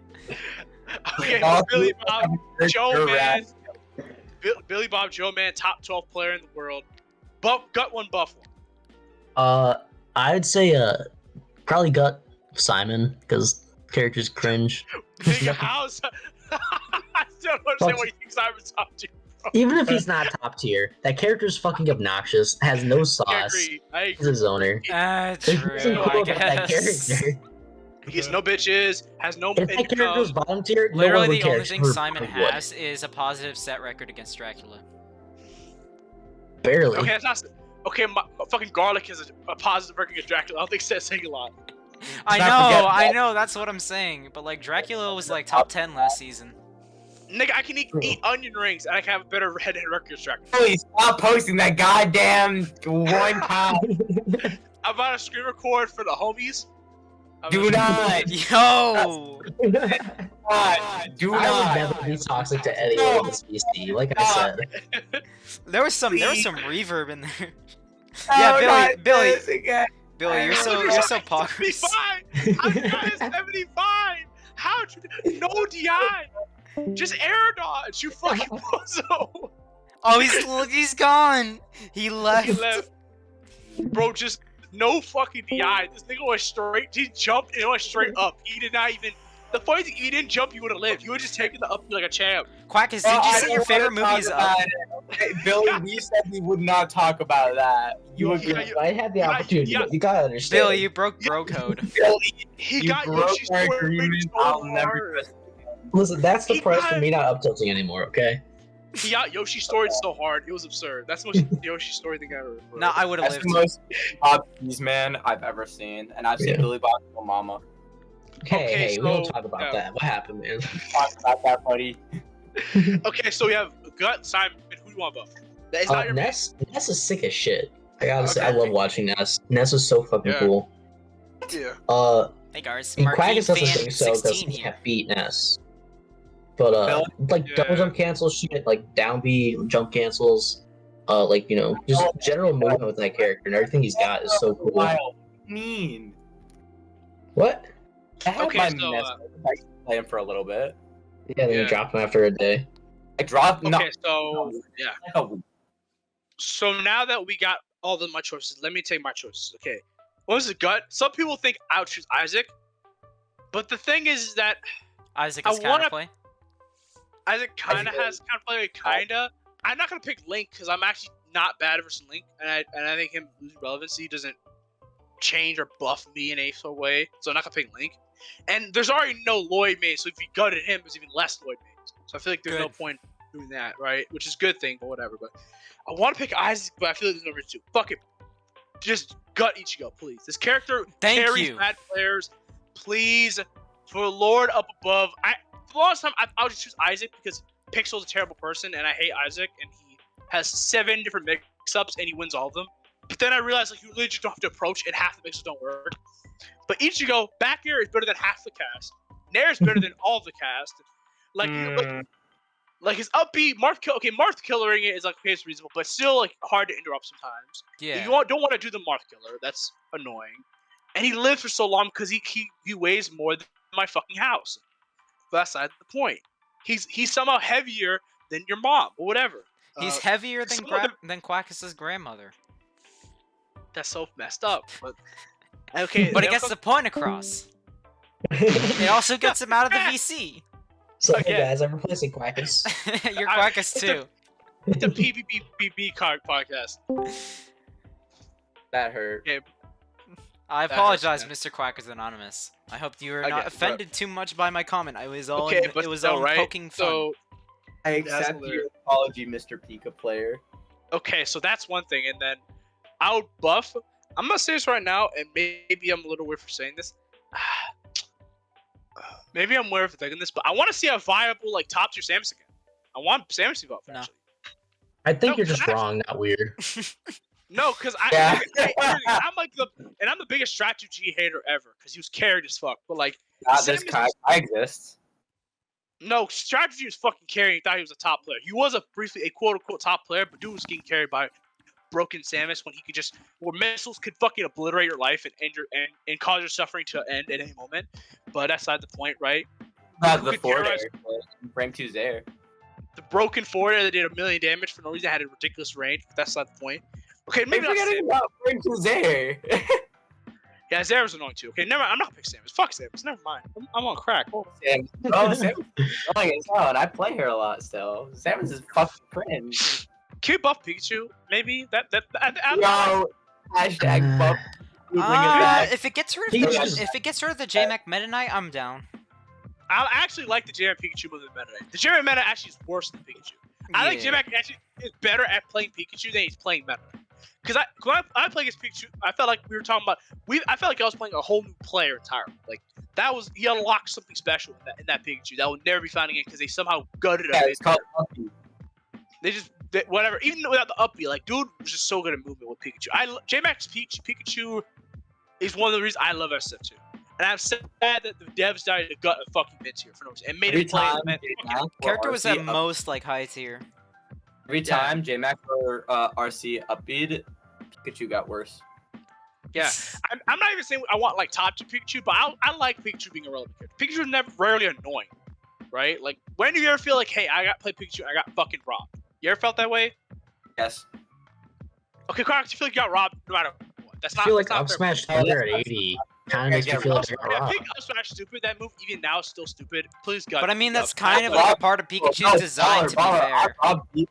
Okay, All Billy Bob, Joe You're Man, Billy Bob, Joe Man, top 12 player in the world. Gut one, buff one. I'd say probably got Simon because characters cringe. Nigga, how's? I still don't understand why you think Simon's top 2. Even if he's not top tier, that character's fucking obnoxious. Has no I sauce. agree. I He's a agree. zoner. True, There's nothing I cool about that guess. character. He gets no bitches, has no If that character was income. bottom tier, no Literally, one would the care. only thing Except Simon for Wood. has is a positive set record against Dracula. Barely. Okay, that's not. Okay, my fucking Garlic is a positive record against Dracula. I don't think that's saying a lot. I not forget know, that. that's what I'm saying. But like Dracula was like top 10 last season. Nigga, I can eat onion rings and I can have a better head-to-head record against Dracula. Please stop posting that goddamn one time. I bought a screen record for the homies. Do not. Yo! Do I would not. never be toxic to anyone in this VC. Like I said, There was some reverb in there. Oh, Yeah, not Billy, this again. Billy, you're so poggers. 75. I'm trying 75. How? No DI. Just air dodge. You fucking bozo. Oh, he's gone. He left. He left. Bro, just no fucking DI. This nigga was straight. He jumped and it went straight up. He did not even. The funny thing, if he didn't jump, you would have lived. You would have just taken the up like a champ. Quackus, did Oh, you I say your don't favorite wanna movie is talk Up? about it. Okay, Billy, we said we would not talk about that. You Yeah, agree? I had the Yeah, opportunity. yeah. But you gotta understand. Bill, you broke bro code. Billy, He you got broke Yoshi's our story agreement. so I'll never hard. trust Listen, that's the He price got- for me not up tilting anymore. Okay. He got Yoshi story so hard. It was absurd. That's the most Yoshi story thing I ever. Nah, I would have That's lived. the most Bob Cheese man I've ever seen, and I've seen Yeah. Billy Bob's Mama. Hey, we don't so, talk about yeah. that. What happened, man? Talk about that, buddy. Okay, so we have Gut, Simon. Who do you want, buff? That is not your Ness is sick as shit. I gotta say, I Okay. love watching Ness. Ness is so fucking Yeah. cool. Yeah. Hey guys, And Marquee Quackus doesn't fan think so because 16 he here. can't beat Ness. But like Yeah. double jump cancel shit, like down B jump cancels, like just general movement with that character and everything he's got is so cool. Wild. Mean. What? I had Okay, my so, Ness. I used to play him for a little bit. Yeah, then Yeah. you dropped him after a day. I dropped. Okay, so yeah. Like a week. So now that we got all my choices, let me take my choices. Okay. What was the Gut? Some people think I would choose Isaac, but the thing is that Isaac I is wanna- counterplay. Isaac kind of has counterplay, kinda. I'm not gonna pick Link because I'm actually not bad versus Link, and I think him losing relevancy doesn't change or buff me in any sort of way. So I'm not gonna pick Link. And there's already no Lloyd main, so if you gutted him, there's even less Lloyd mains. So I feel like there's no Good. point doing that, right? Which is a good thing, but whatever. But I want to pick Isaac, but I feel like there's no reason to. Fuck it. Just gut Ichigo, please. This character Thank carries you. bad players. Please for Lord up above, for the longest time I would just choose Isaac because Pixel's a terrible person and I hate Isaac and he has 7 different mix-ups and he wins all of them. But then I realized like you literally just don't have to approach and half the mixes don't work. But Ichigo back air is better than half the cast. Nair is better than all of the cast. Like his upbeat Marth killering it is like okay, it's reasonable, but still like hard to interrupt sometimes. Yeah. If you don't want to do the Marth killer, that's annoying. And he lived for so long because he weighs more than my fucking house. But that's not the point. He's somehow heavier than your mom or whatever. He's heavier than Quackus' grandmother. That's so messed up. But okay, But it gets the point across. It also gets him out of the VC. So Okay. hey guys, I'm replacing Quackus. You're Quackus too. It's a PQB podcast. That hurt. Okay, I That apologize, hurts, Mr. Quackus Anonymous. I hope you were Okay, not bro. offended too much by my comment. I was all okay, but it was still, all right? poking fun. So I That's accept your hilarious. apology, Mr. Pika player. okay, so that's one thing, and then I would buff. I'm gonna say this right now, and maybe I'm a little weird for saying this. Maybe I'm weird for thinking this, but I want to see a viable like top tier Samus again. I want Samus to buff No. actually. I think No, you're just actually- wrong, not weird. No, because Yeah. I'm the biggest strategy hater ever because he was carried as fuck. But like, This Samus Kai exists. no, strategy was fucking carrying. He thought he was a top player. He was briefly a quote unquote top player, but dude was getting carried by broken Samus when he could just where missiles could fucking obliterate your life and end your and cause your suffering to end at any moment. But that's not the point, right? Not Who the could forward terrorize- air. Rank 2's there. The broken forward air that did 1 million damage for no reason had a ridiculous range. But that's not the point. Okay, maybe not forgetting Samus. about Rank 2's there. Yeah, Zera's annoying too. Okay, never. I'm not picking Samus. Fuck Samus. Never mind. I'm on crack. Sam, Samus is annoying as hell, and I play her a lot still. Samus is fucking cringe. Can we buff Pikachu? Maybe Yo, hashtag buff. Bring it back. If it gets rid of Pikachu's- if it gets rid of the JMac Meta Knight, I'm down. I actually like the J-Mac Pikachu more than Meta Knight. The J-Mac Meta actually is worse than Pikachu. I think J-Mac actually is better at playing Pikachu than he's playing Meta Knight. Because when I play against Pikachu, I felt like we were talking about I felt like I was playing a whole new player entirely. Like he unlocked something special in that Pikachu that will never be found again because they somehow gutted Yeah, him. it's called Buffy. Whatever. Even without the upbeat, like dude was just so good at movement with Pikachu. J-Mac's Pikachu is one of the reasons I love SF2. And I'm sad that the devs died to gut a fucking bit here for no reason and made Every it play. time Man, J-Mac or Character was RC at most like high tier. Every time J-Mac or RC upbeat, Pikachu got worse. Yeah, I'm not even saying I want like top tier Pikachu, but I like Pikachu being a relevant character. Pikachu is rarely annoying, right? Like when do you ever feel like, hey, I got to play Pikachu, I got fucking robbed? You ever felt that way? Yes. Okay, Quackus, you feel like you got robbed no matter what. That's I not. feel like that's not up fair. smash Oh, Thunder at that's- 80 kind of makes me Yeah, feel like Up I Yeah, I got think robbed. Up Smash stupid. That move even now is still stupid. Please God. But I mean, that's Up. kind of Baller, like a part of Pikachu's design, to be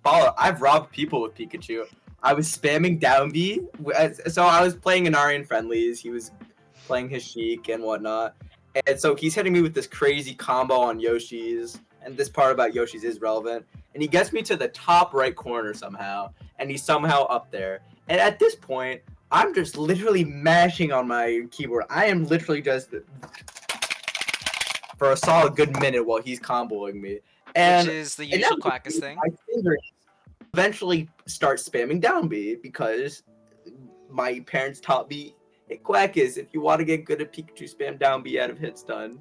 fair. I've robbed people with Pikachu. I was spamming down B. So I was playing Inari in friendlies. He was playing his Sheik and whatnot. And so he's hitting me with this crazy combo on Yoshi's. And this part about Yoshi's is relevant. And he gets me to the top right corner somehow. And he's somehow up there. And at this point, I'm just literally mashing on my keyboard. I am literally just for a solid good minute while he's comboing me. And Which is the usual Quackus thing. my fingers eventually start spamming down B because my parents taught me, hey, Quackus, if you want to get good at Pikachu, spam down B out of hit stun.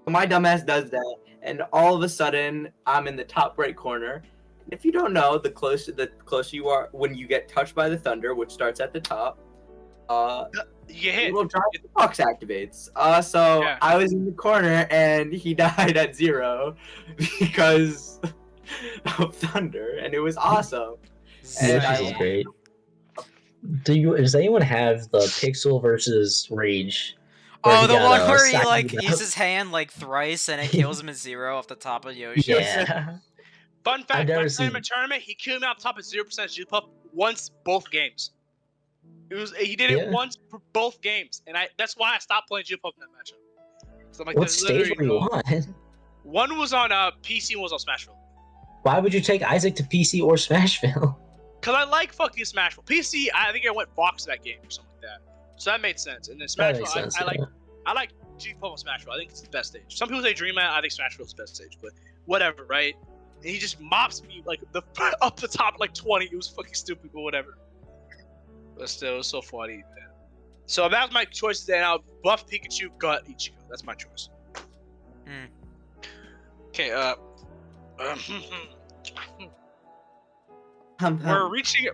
So my dumbass does that, and all of a sudden, I'm in the top right corner. If you don't know, the closer you are when you get touched by the thunder, which starts at the top, You hit. little drop the box activates. So Yeah. I was in the corner and he died at 0 because of thunder, and it was awesome. And This is great. Does anyone have the Pixel versus Rage? where Oh, he the got, one where he sacked like down? uses hand like thrice and it kills him at 0 off the top of Yoshi. Yeah. Fun I've fact: never one time seen- in a tournament, he killed me on top of 0% Jigglypuff once both games. He did it Yeah. once for both games, and that's why I stopped playing Jigglypuff in that matchup. So I'm like, What there's stage literally were you no- on? One was on PC, one was on Smashville. Why would you take Isaac to PC or Smashville? Cause I like fucking Smashville. PC, I think I went box that game or something like that. So that made sense. And then That Smashville, makes sense. I like G-Pop on Smash Bros. I think it's the best stage. Some people say Dreamland. I think Smash Bros is the best stage, but whatever, right? And he just mops me like up the top like 20. It was fucking stupid, but whatever. But still, it was so funny, man. So that was my choice today. Now buff Pikachu, gut Ichigo. That's my choice. Okay. We're reaching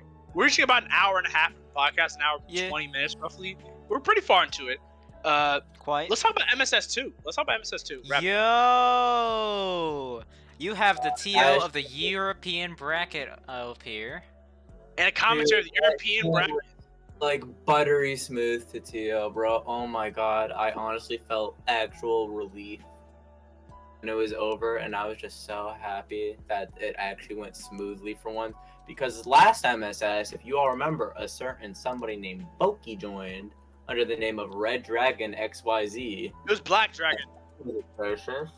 about an hour and a half of the podcast, an hour and 20 minutes roughly. We're pretty far into it. Quite. Let's talk about MSS2. Yo, you have the TO of the European bracket up here. And a commentary of the European bracket. Like buttery smooth to TO, bro. Oh my god, I honestly felt actual relief when it was over, and I was just so happy that it actually went smoothly for once. Because last MSS, if you all remember, a certain somebody named Boki joined under the name of Red Dragon XYZ. It was Black Dragon. Precious.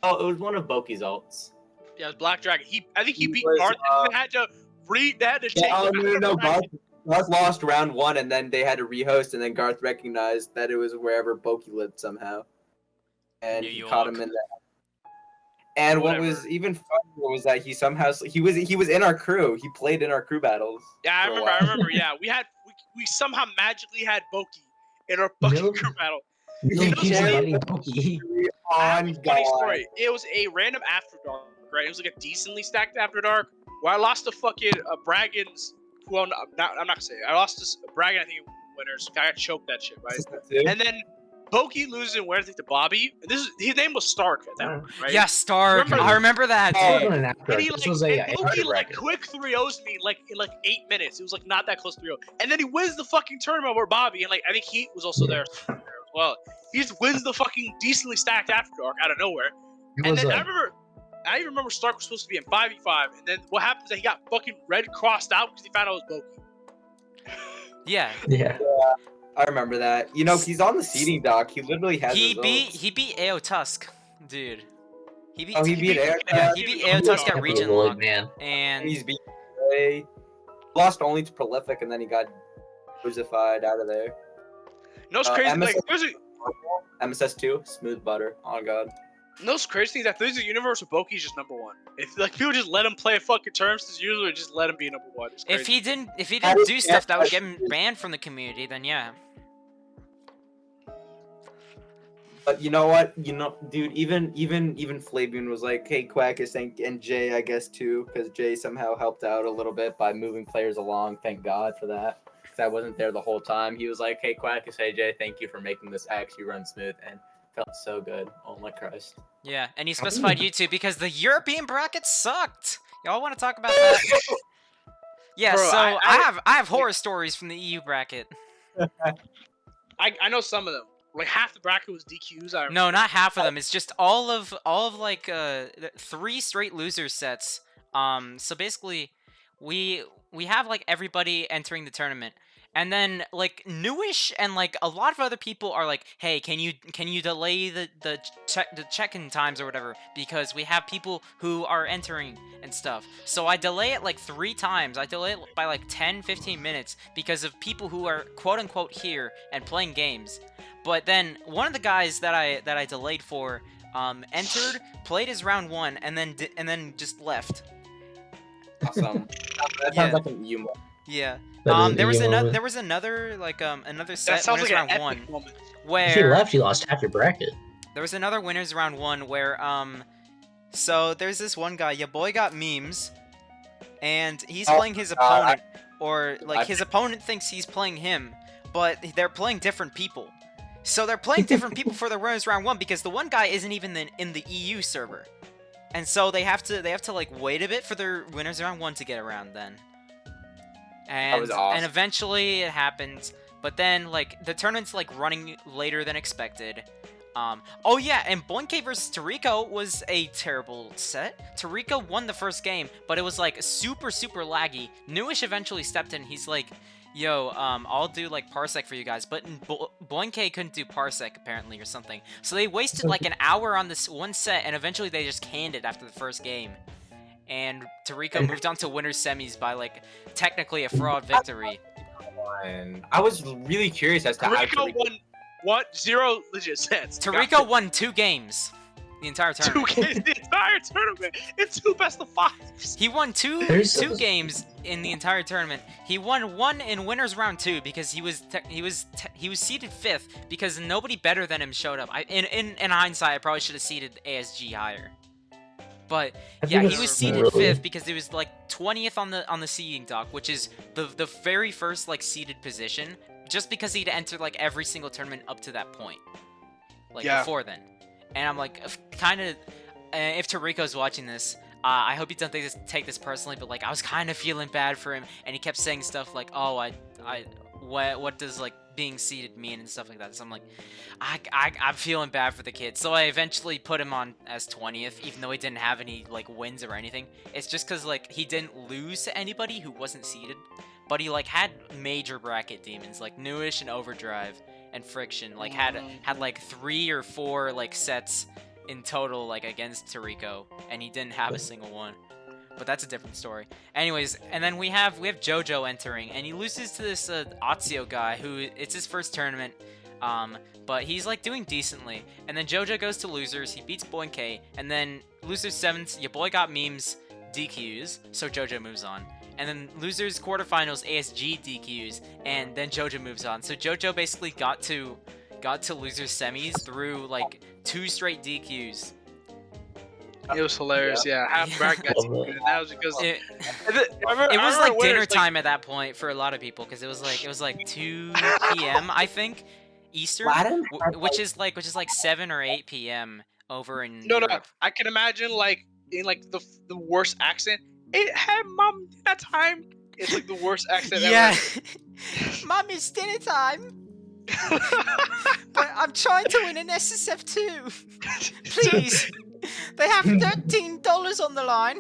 Oh, it was one of Boki's ults. Yeah, it was Black Dragon. I think he beat was, Garth and had to take him. No, Garth lost round 1, and then they had to rehost, and then Garth recognized that it was wherever Boki lived somehow. And New he York. caught him in that. And Whatever. What was even funnier was that he was in our crew. He played in our crew battles. Yeah, I for a remember. while. Yeah, we somehow magically had Boki in our fucking crew battle. He knows keeps what? inviting Pokey. On Funny God. story. It was a random After Dark, right? It was like a decently stacked After Dark where I lost to fucking Braggins. Well, I'm not gonna say it. I lost to Braggin. I think winners. I got choked that shit, right? And then Boki loses and wins to Bobby. His name was Stark at that point, right? Yeah, Stark. Remember I remember that. Oh, Dude. And he This was a Boki bracket. quick 3-0's me in 8 minutes. It was like not that close 3-0. And then he wins the fucking tournament over Bobby, and I think Heat was also there as well. He just wins the fucking decently stacked After Dark out of nowhere. It And was then like, I even remember Stark was supposed to be in 5v5, and then what happens is that he got fucking red crossed out because he found out it was Boki. Yeah. yeah. I remember that. You know, he's on the seating dock. He literally has. He his beat AO Tusk, dude. He beat He beat AO yeah, Tusk? he beat AO Tusk at region Lloyd, lock, man. And and he's beat away. Lost only to Prolific, and then he got crucified out of there. You know what's crazy? MSS Like, MSS2, smooth butter. Oh god. you know what's crazy is that there's a universe where Boki's just number one. If people just let him play fucking terms, it's usually just let him be number one. It's crazy. if he didn't That is- do stuff that would get him banned from the community, then yeah. But you know what? You know, dude, even Flavian was like, "Hey, Quackus," and Jay, I guess too, because Jay somehow helped out a little bit by moving players along. Thank God for that. 'Cause I wasn't there the whole time. He was like, "Hey, Quackus, hey Jay, thank you for making this actually run smooth," and felt so good. Oh my Christ. Yeah, and he specified YouTube because the European bracket sucked. Y'all want to talk about that? Yeah, Bro, so I- I have horror stories from the EU bracket. I know some of them. Like half the bracket was DQs. I remember. No, not half of them. It's just all of like 3 straight loser sets. So basically, we have like everybody entering the tournament, and then like Newish and like a lot of other people are like, hey, can you delay the check-in times or whatever, because we have people who are entering and stuff. So I delay it like 3 times. I delay it by like 10-15 minutes because of people who are quote unquote here and playing games. But then one of the guys that I delayed for entered, played his round 1, and then just left. Awesome. That Yeah. sounds like an emo. Yeah. That is There was the another moment. there was another like another That set sounds winners like an round epic 1 moment. where If he left, he lost half your bracket. there was another winners round 1 where so there's this one guy, your boy got memes, and he's Oh, playing his opponent, or like his opponent thinks he's playing him, but they're playing different people. So they're playing different people for the winners round 1 because the one guy isn't even in the EU server, and so they have to like wait a bit for their winners round 1 to get around then. And was awesome. and eventually it happens, but then like the tournament's like running later than expected. Oh yeah, and Boinke versus Tariko was a terrible set. Tariko won the first game, but it was like super laggy. Newish eventually stepped in. He's like, yo, I'll do like Parsec for you guys, but Boinke couldn't do Parsec apparently or something. So they wasted like an hour on this one set, and eventually they just canned it after the first game. And Tariko moved on to winners semis by like technically a fraud victory. And I was really curious as to how Rico won Zero legit sets. Tarico won 2 games. The entire tournament. 2 games the entire tournament. It's 2 best of 5s. He won two There's- games in the entire tournament. He won 1 in winners round 2 because he was seeded 5th because nobody better than him showed up. In hindsight, I probably should have seeded ASG higher. But I yeah, think he was it's seeded really- 5th because it was like 20th on the seeding dock, which is the very first like seeded position, just because he'd entered like every single tournament up to that point, like Yeah. before then. And I'm like, kind of, if Tarico's watching this, I hope he doesn't take this personally, but like I was kind of feeling bad for him, and he kept saying stuff like, "Oh, what does like being seeded mean?" and stuff like that. So I'm like, I'm feeling bad for the kid. So I eventually put him on as 20th, even though he didn't have any like wins or anything. It's just because like he didn't lose to anybody who wasn't seeded, but he like had major bracket demons like Newish and Overdrive and Friction. Like had like 3 or 4 like sets in total like against Tarico, and he didn't have a single one. But that's a different story. Anyways, and then we have Jojo entering, and he loses to this Azio guy who it's his first tournament, but he's like doing decently. And then Jojo goes to losers, he beats Boy and K, and then losers 7th, your boy got memes, DQs, so Jojo moves on. And then losers quarterfinals, ASG DQs, and then Jojo moves on. So Jojo basically got to losers semis through like 2 straight DQs. It was hilarious. Yeah, half bracket got Love too good. And that was because It, I It was remember like winners, dinner time at that point for a lot of people because it was like 2 p.m. I think Eastern, Latin? which is like 7 or 8 p.m. over in No, Europe. I can imagine like in like the worst accent. It had mom that time. It's like the worst accent Yeah, ever. Mom, it's dinner time. But I'm trying to win an SSF2. Please, they have $13 on the line.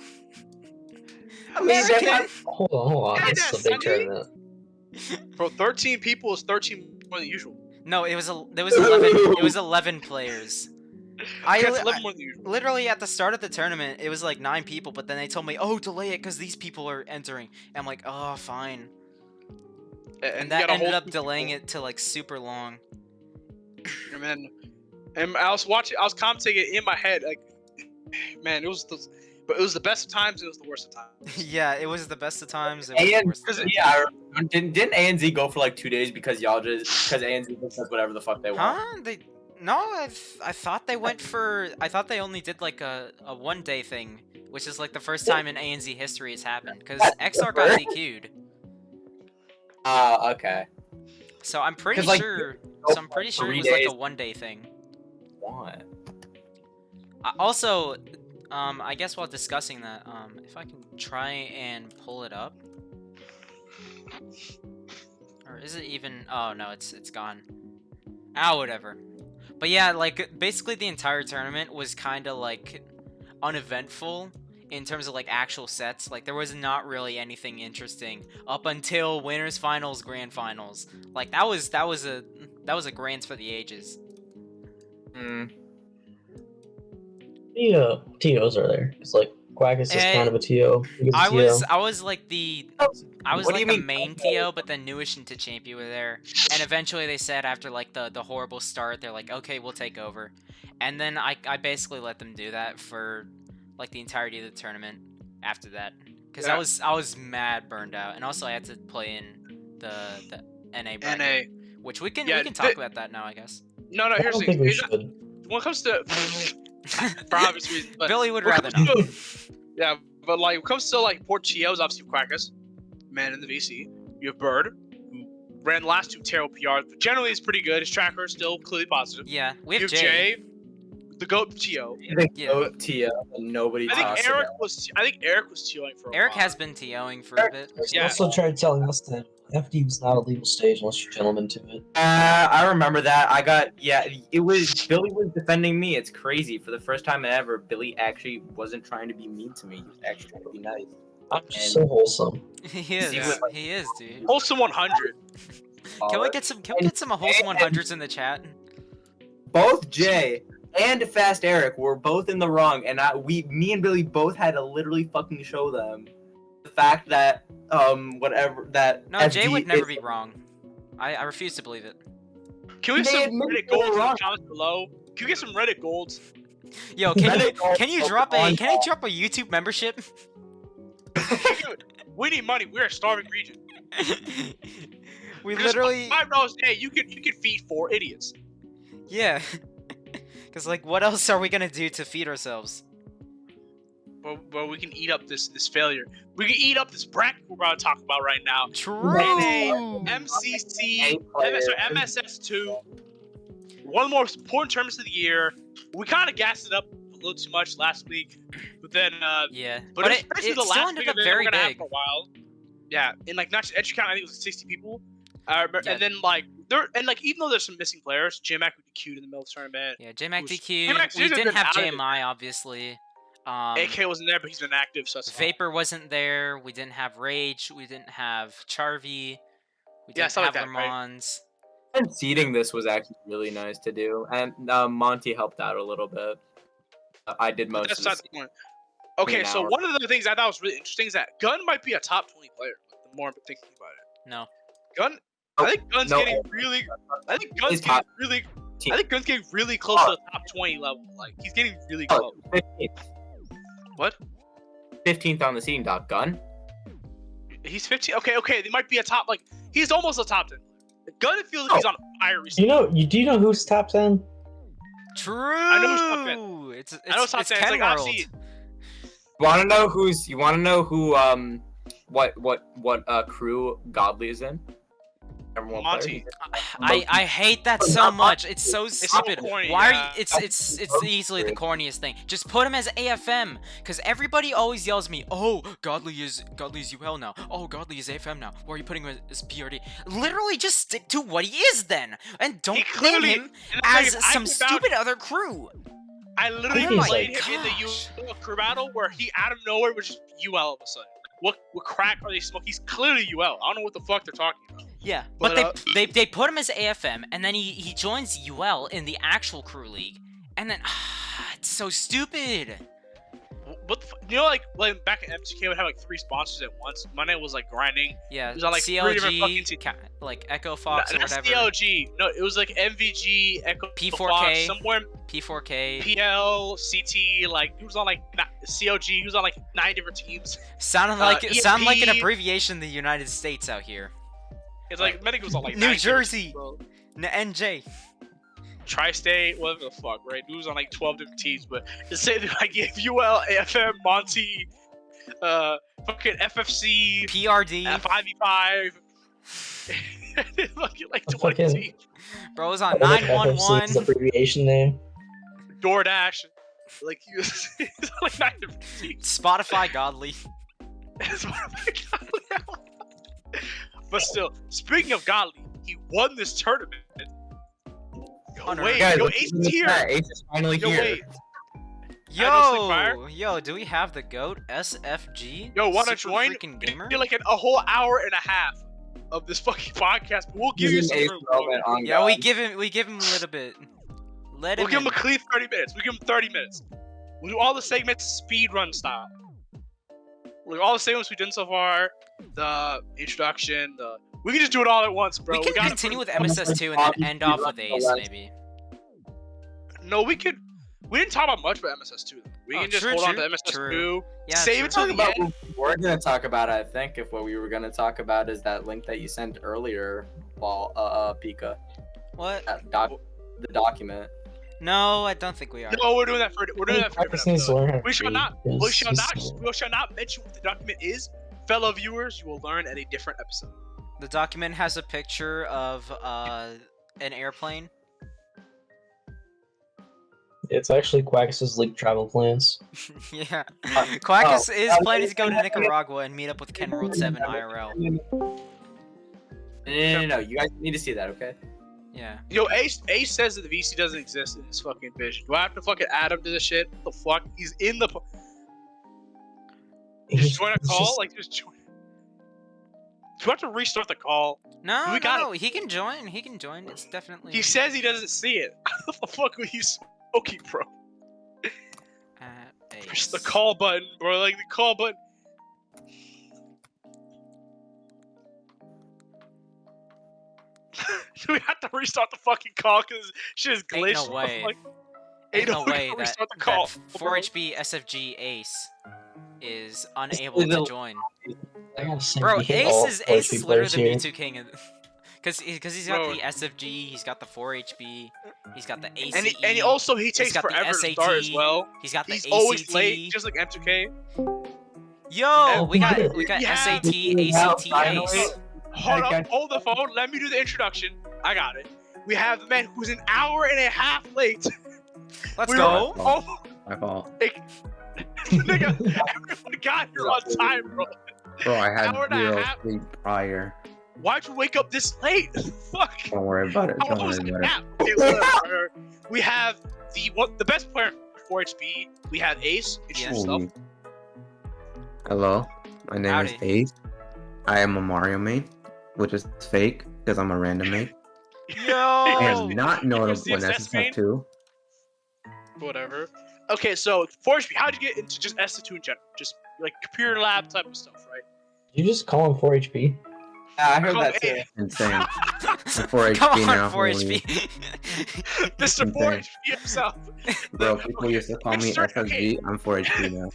American. Hold on. Yeah, This is a big Sunny. tournament. Bro, 13 people is 13 more than usual. No, there was 11. It was 11 players. That's 11 more than usual. Literally at the start of the tournament, it was like 9 people, but then they told me, "Oh, delay it because these people are entering." And I'm like, "Oh, fine." And you that got a ended whole up two delaying people. it to like super long. And I was watching. I was commentating it in my head. Like, man, it was the best of times. It was the worst of times. Yeah, it was the best of times. It was the worst of times. Yeah, I remember. Didn't ANZ go for like 2 days because ANZ just does whatever the fuck they want? Huh? I thought they went for. I thought they only did like a 1-day thing, which is like the first time in ANZ history it's happened because XR got DQ'd. Okay. So I'm pretty 'Cause, like, sure. go So I'm pretty sure it 3 was like days. a 1-day thing. What? Also, I guess while discussing that, if I can try and pull it up, or is it even? Oh no, it's gone. Whatever. But yeah, like basically the entire tournament was kind of like uneventful in terms of like actual sets. Like there was not really anything interesting up until winners finals, grand finals. Like that was a grands for the ages. Hmm. The TOs are there. It's like Quackus is kind of a TO. He gets a TO. I was like the What do like you the mean? main TO, but then Newish and Tachampi were there, and eventually they said after like the horrible start, they're like, okay, we'll take over, and then I basically let them do that for like the entirety of the tournament after that, because Yeah. I was mad burned out, and also I had to play in the NA bracket, NA. which we can Yeah, talk about that now, I guess. No, I here's don't the think we thing. should. When it comes to for obvious reasons, but Billy would when it rather comes not. to- yeah, but like when it comes to like poor TOs, obviously Quackus, man in the VC. You have Bird, who ran the last 2 terrible PRs, but generally is pretty good. His tracker is still clearly positive. Yeah, we You have have Jay. Jay, the GOAT TO. Yeah. TO and nobody. I think talks Eric about was. I think Eric was TOing for a Eric while. has been TOing for a bit. He Yeah. also tried telling us that FD was not a legal stage unless you're gentlemen to it. I remember that. It was Billy was defending me. It's crazy. For the first time ever, Billy actually wasn't trying to be mean to me. He was actually trying to be nice. I'm just so wholesome. He is. Yeah. He is, dude. Wholesome 100. Can we get some wholesome 100s in the chat? Both Jay and Fast Eric were both in the wrong, and me and Billy both had to literally fucking show them the fact that No, Jay would never be wrong. I refuse to believe it. Can we get They some admit Reddit they were golds in the wrong. comments below? Can we get some Reddit golds? Yo, can you drop a YouTube membership? We need money. We're a starving region. We Just literally, $5 a day. You could feed 4 idiots. yeah. Cause like, what else are we gonna do to feed ourselves? But we can eat up this failure. We can eat up this bracket we're about to talk about right now. True. MCC, MSS2. One of the most important tournaments of the year. We kind of gassed it up a little too much last week, but then Yeah, but it especially the still last ended week up of it, very we're gonna have big. for a while. Yeah, and like not just entry count, I think it was 60 people. I remember, Yeah. and then like there and like even though there's some missing players, J-Mac would be cute in the middle of the tournament. Yeah, JMac was- DQ. JMac We should've didn't been have out of it. JMI, obviously. AK wasn't there, but he's been active, so that's fine. Vapor wasn't there. We didn't have Rage. We didn't have Charvy. We Yeah, didn't stuff have like that, right? Ramons. And seeding this was actually really nice to do, and Monty helped out a little bit. I did most That's of not the the point. Okay, an so hour. one of the things I thought was really interesting is that Gun might be a top 20 player. Like, the more I'm thinking about it, No. Gun. I think Gun's No. getting really. I think Gun's He's getting top really. team. I think Gun's getting really close to the top 20 level. Like he's getting really close. 15th. What? 15th on the seeding dot gun. He's 15. Okay. They might be a top. Like he's almost a top 10. Gun feels like he's on fire recently. Do you know who's top 10? True. I know who's top 10. It's I know it's top it's 10. It's Ken like World. Oxy. You want to know who what crew Godly is in? Number one Monty. player. I hate that so much. It's so stupid. corny, Why yeah. are you, it's easily the corniest thing. Just put him as AFM, because everybody always yells at me, "Oh, Godly is UL now. Oh, Godly is AFM now. Why are you putting him as PRD?" Literally, just stick to what he is then, and don't He name clearly- him and that's as like, I some can stupid other crew. I literally think he's played like- him in the crew battle where he out of nowhere was just UL all of a sudden. What crack are they smoking? He's clearly UL. I don't know what the fuck they're talking about. Yeah, But, but they put him as AFM, and then he joins UL in the actual crew league, and then it's so stupid. What the you know, like when back at MTK would have like 3 sponsors at once. My name was like grinding. Yeah, It was on, like, 3 different fucking CLG, like Echo Fox or Not whatever. CLG. No, it was like MVG, Echo P4K. Fox, somewhere P4K. PL, CT. Like he was on like COG. He was on like 9 different teams. Sound like an EMP. abbreviation of the United States out here. It's like Medic was on like New 9 different Jersey. teams, bro. NJ. Tri-State, whatever the fuck, right? He was on like 12 different teams, but to say that I gave UL, AFM, Monty, fucking FFC, PRD. 5v5, fucking like 20 Fucking- teams, Bro was on What if FFC's 911. abbreviation name? DoorDash, like he was on like 9 different teams. Spotify Godly. But still, speaking of Godly, he won this tournament. Yo, Unreal. wait, Guys, yo, let's Ace do is this here. chat. Ace is finally Yo, here. wait. I know Fire. Yo, do we have the GOAT SFG? Yo, wanna Super join? Freaking We gamer. get like a whole hour and a half of this fucking podcast, but we'll give you Using some Ace room. Relevant on Yeah, we God. give him a little bit. Let We'll him give him in. a clean 30 minutes. We'll give him 30 minutes. We'll do all the segments speed run style. Like all the segments we've done so far, the introduction, we can just do it all at once, bro. We can gotta continue put- with MSS2 and then end off with Ace, maybe. No, we could. We didn't talk about much about MSS2. Though. We Oh, can just true, hold on true, to MSS2. true. Yeah, Save true. it till Talk the about end. what we're gonna talk about. I think if what we were gonna talk about is that link that you sent earlier, Pika, What? the document. No, I don't think we are. No, we're doing that for a different Quackus needs to episode. learn how to We shall read. not. Yes, We shall not mention what the document is. Fellow viewers, you will learn at a different episode. The document has a picture of an airplane. It's actually Quackus's league travel plans. Yeah. Quackus is oh, planning to go to yeah. Nicaragua and meet up with Ken World 7 IRL. No, you guys need to see that, okay? Yeah. Yo, Ace says that the VC doesn't exist in his fucking vision. Do I have to fucking add him to this shit? What the fuck? He's in the. Just join a It's call? just- Like, just join. Do we have to restart the call? No, We got no, he can join. He can join. It's definitely. He says he doesn't see it. What the fuck are you smoking, bro? Push the call button, bro. Like, the call button. we have to restart the fucking call because shit is Ain't glitched. no way. Like, Ain't no we way gotta that, restart the call, that bro. 4HP SFG Ace is unable to join. I have Bro, simply hit all Ace 4HP is literally players the here. Mewtwo king, because he's got Bro. the SFG, he's got the 4HP, he's got the ACE, And he also he takes got the forever to start as SAT, well. he's got the He's ACT. always late, just like M2K. Yo, we got We have- SAT, Now, ACT, finally, Ace. Hold Okay. up, hold the phone. Let me do the introduction. I got it. We have the man who's an hour and a half late. Let's We go. were all- My fault. Nigga, everyone got here on time, bro. Bro, I had Hour and a 0 half. sleep prior. Why'd you wake up this late? Fuck. Don't worry about it. How Don't long was worry the about it. nap? Okay, whatever. We have the best player for HB. We have Ace. Introduce yourself. Ooh. Hello, my name Howdy. is Ace. I am a Mario main, which is fake because I'm a random main. I Yo. am not notable in CSS main? SSF2. Whatever. Okay, so for HB, how'd you get into just S2 in general? Just like computer lab type of stuff, right? You just call him 4HP? Yeah, I heard Come that too. in. Insane. I'm 4HP Come on, now. 4HP. Mr. Insane. 4HP himself. Bro, people used to call me Mr. SSG. I'm 4HP now.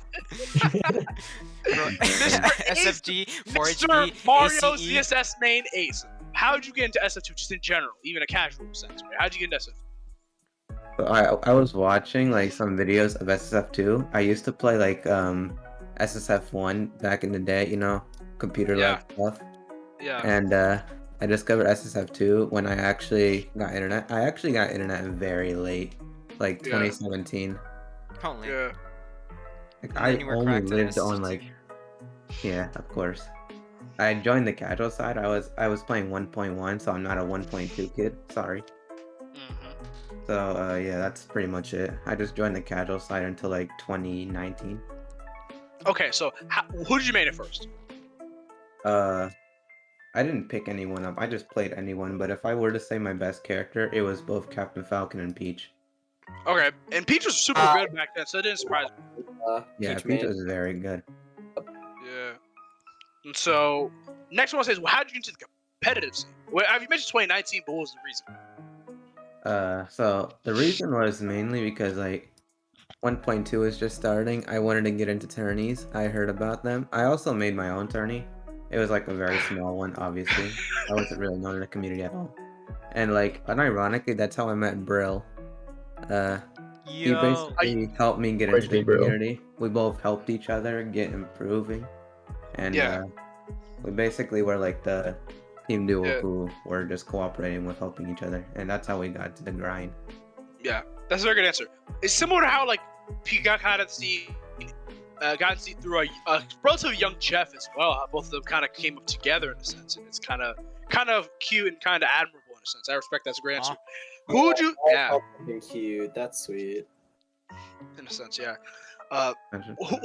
SFG, Mr. 4HP, Mario ACE. ZSS main Ace. How'd you get into SF2 just in general, even a casual sense? Right? How'd you get into SF2? So I was watching like some videos of SSF2. I used to play like SSF1 back in the day, you know, computer lab stuff. Yeah. And I discovered SSF2 when I actually got internet. I actually got internet very late, like Yeah. 2017. Holy. Yeah. Like And I then you were only cracked at lived on SSG. like, yeah, of course. I joined the casual side. I was playing 1.1, so I'm not a 1.2 kid. Sorry. Mm-hmm. So yeah, that's pretty much it. I just joined the casual side until like 2019. Okay, so who did you main at first? I didn't pick anyone up. I just played anyone. But if I were to say my best character, it was both Captain Falcon and Peach. Okay, and Peach was super good back then, so it didn't surprise me. Yeah, Peach Peach main. was very good. Yeah. And so, next one says, well, how did you get into the competitive scene? Well, you mentioned 2019, but what was the reason? So the reason was mainly because like 1.2 is just starting. I wanted to get into tourneys. I heard about them. I also made my own tourney. It was like a very small one, obviously. I wasn't really known in the community at all. And like, unironically, that's how I met Brill. He Yo. basically helped me get Where's into the me, Brill? community. We both helped each other get improving. And Yeah. we basically were like the team duo Yeah. who were just cooperating with helping each other. And that's how we got to the grind. Yeah, that's a very good answer. It's similar to how, like, Pika got to see through a relatively young Jeff as well. How both of them kind of came up together in a sense, and it's kind of cute and kind of admirable in a sense. I respect that's a great answer. Who would you? Yeah, Fucking cute. That's sweet. in a sense, yeah.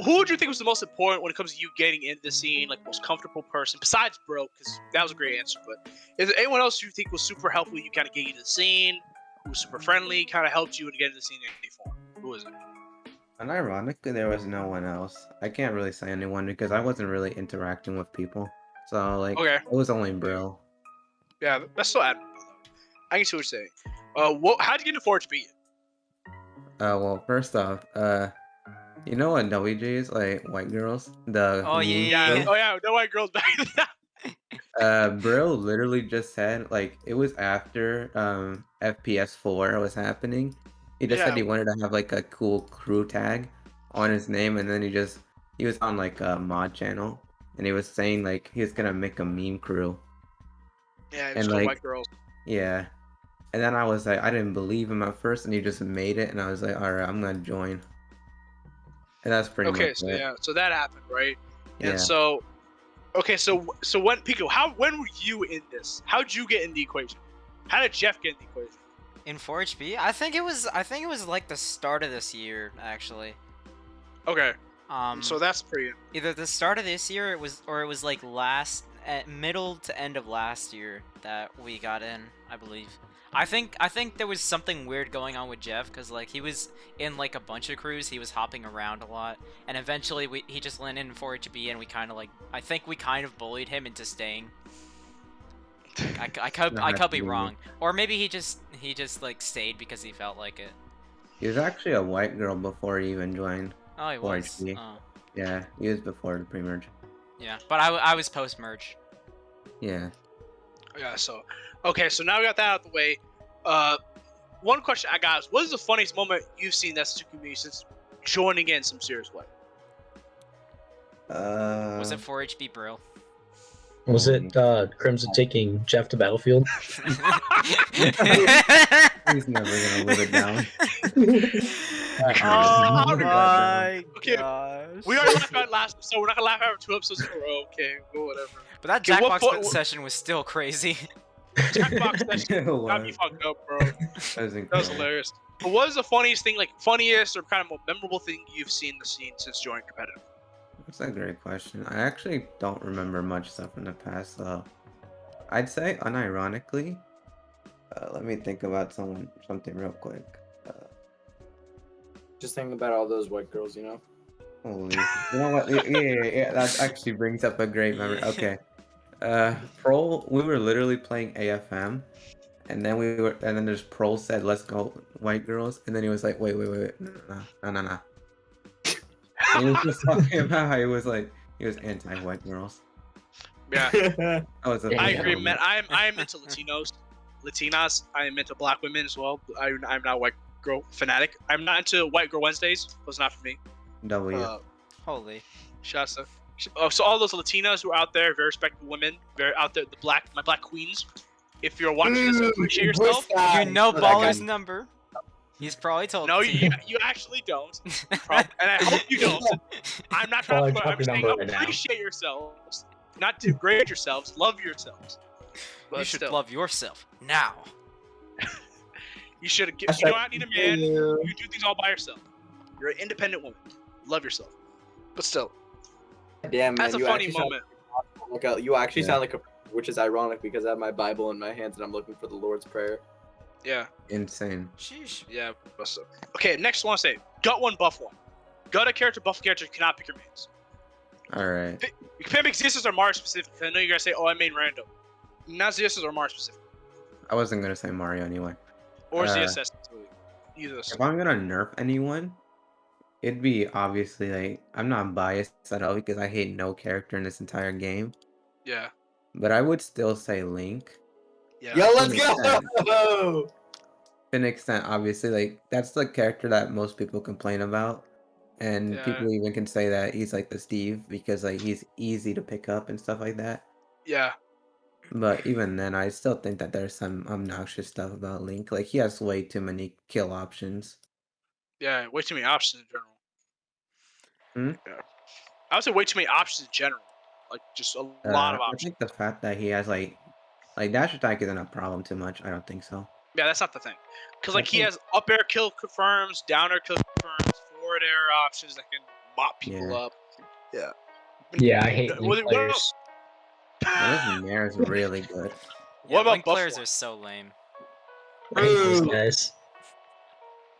Who would you think was the most important when it comes to you getting into the scene, like most comfortable person besides Bro? Because that was a great answer. But is there anyone else you think was super helpful? You kind of get you to the scene, who was super friendly, kind of helped you to get into the scene in any form. Who was it? And ironically, there was no one else. I can't really say anyone because I wasn't really interacting with people. So, like, Okay. it was only Brill. Yeah, that's still admirable though. I can see what you're saying. How'd you get into 4HP? Well, first off, you know what WG is? Like, white girls? The Oh, meme yeah. thing? Oh yeah, no white girls back then. Brill literally just said, like, it was after FPS 4 was happening. He just said Yeah. he wanted to have, like, a cool crew tag on his name, and then he was on, like, a mod channel, and he was saying, like, he was gonna make a meme crew. Yeah, And, just like, white girls. Yeah. And then I was like, I didn't believe him at first, and he just made it, and I was like, alright, I'm gonna join. And that's pretty Okay, much so it. yeah, so that happened, right? Yeah. And so, okay, so when Pico, when were you in this? How'd you get in the equation? How did Jeff get in the equation? In 4HP, I think it was like the start of this year actually. Okay, So that's pretty. either the start of this year it was like middle to end of last year that we got in, I believe. I think there was something weird going on with Jeff because like he was in like a bunch of crews, he was hopping around a lot, and eventually he just landed in 4HB and we kind of like I think we kind of bullied him into staying. I could be Yeah. wrong, or maybe he just like stayed because he felt like it. He was actually a white girl before he even joined. Oh, he Or was. HD. Oh, Yeah, he was before the pre-merge. yeah, but I was post merge. Yeah. Yeah. So, okay. So now we got that out of the way. One question I got is, what is the funniest moment you've seen that's to me since joining in some serious way? Was it 4HB Brill? Was it Crimson taking Jeff to Battlefield? He's never gonna live it down. Oh my gosh. We already laughed about last episode. We're not gonna laugh at 2 episodes in a row. Okay, well, whatever. But that Okay, what Jackbox po- session was still crazy. Jackbox session It got me was. fucked up, bro. That was That was incredible. hilarious. But what is the funniest thing, like funniest or kind of more memorable thing you've seen in the scene since joining competitive? That's a great question. I actually don't remember much stuff in the past, though. I'd say, unironically, let me think about something real quick. Just think about all those white girls, you know. Holy, you know what? Yeah. That actually brings up a great memory. Okay, we were literally playing AFM, and then there's Pro said, "Let's go, white girls," and then he was like, "Wait, no." He was just talking about how he was anti-white girls. Yeah, That was a I funny agree, moment. man. I am into Latinas. I am into black women as well. I'm not a white girl fanatic. I'm not into white girl Wednesdays. Was not for me. W. Holy. Shasta. So all those Latinas who are out there, very respectable women, very out there, my black queens. If you're watching this, appreciate yourself. You know That guy. Baller's number. He's probably told No, it to you actually don't. And I hope you don't. I'm not trying to. I'm saying appreciate yourselves, not degrade yourselves. Love yourselves. But You should still, love yourself now. You should. You do not need a man. You do things all by yourself. You're an independent woman. Love yourself. But still, Damn, man, that's a you funny actually sound moment. you actually Yeah. sound like a, which is ironic because I have my Bible in my hands and I'm looking for the Lord's Prayer. Yeah, Insane. Sheesh. yeah. But still. Okay, next one. I say gut one, buff one. Gut a character, buff a character. You cannot pick your mains. All right. You can pick Xesis or Mars specific. I know you're gonna say, "Oh, I main random." Not Xesis or Mars specific, I wasn't gonna say Mario anyway. or Uh, ZSS. Either of those. If I'm gonna nerf anyone, it'd be obviously like I'm not biased at all because I hate no character in this entire game. Yeah. But I would still say Link. Yeah. Yo, let's Yeah. go! To an extent, obviously, like that's the character that most people complain about, and Yeah. people even can say that he's like the Steve because like he's easy to pick up and stuff like that. Yeah. But even then, I still think that there's some obnoxious stuff about Link. Like he has way too many kill options. Yeah. Way too many options in general. Hmm? Yeah. I would say way too many options in general. Like just a lot of I options. think the fact that he has like dash attack isn't a problem too much. I don't think so. Yeah, that's not the thing. Because like he think- has up air kill confirms, down air kill confirms, forward air options that can mop people Yeah. up. Yeah. Yeah, I hate What- Link players. This Nair is really good. Yeah, about Link players Buffalo? are so lame. I hate those Boo. guys.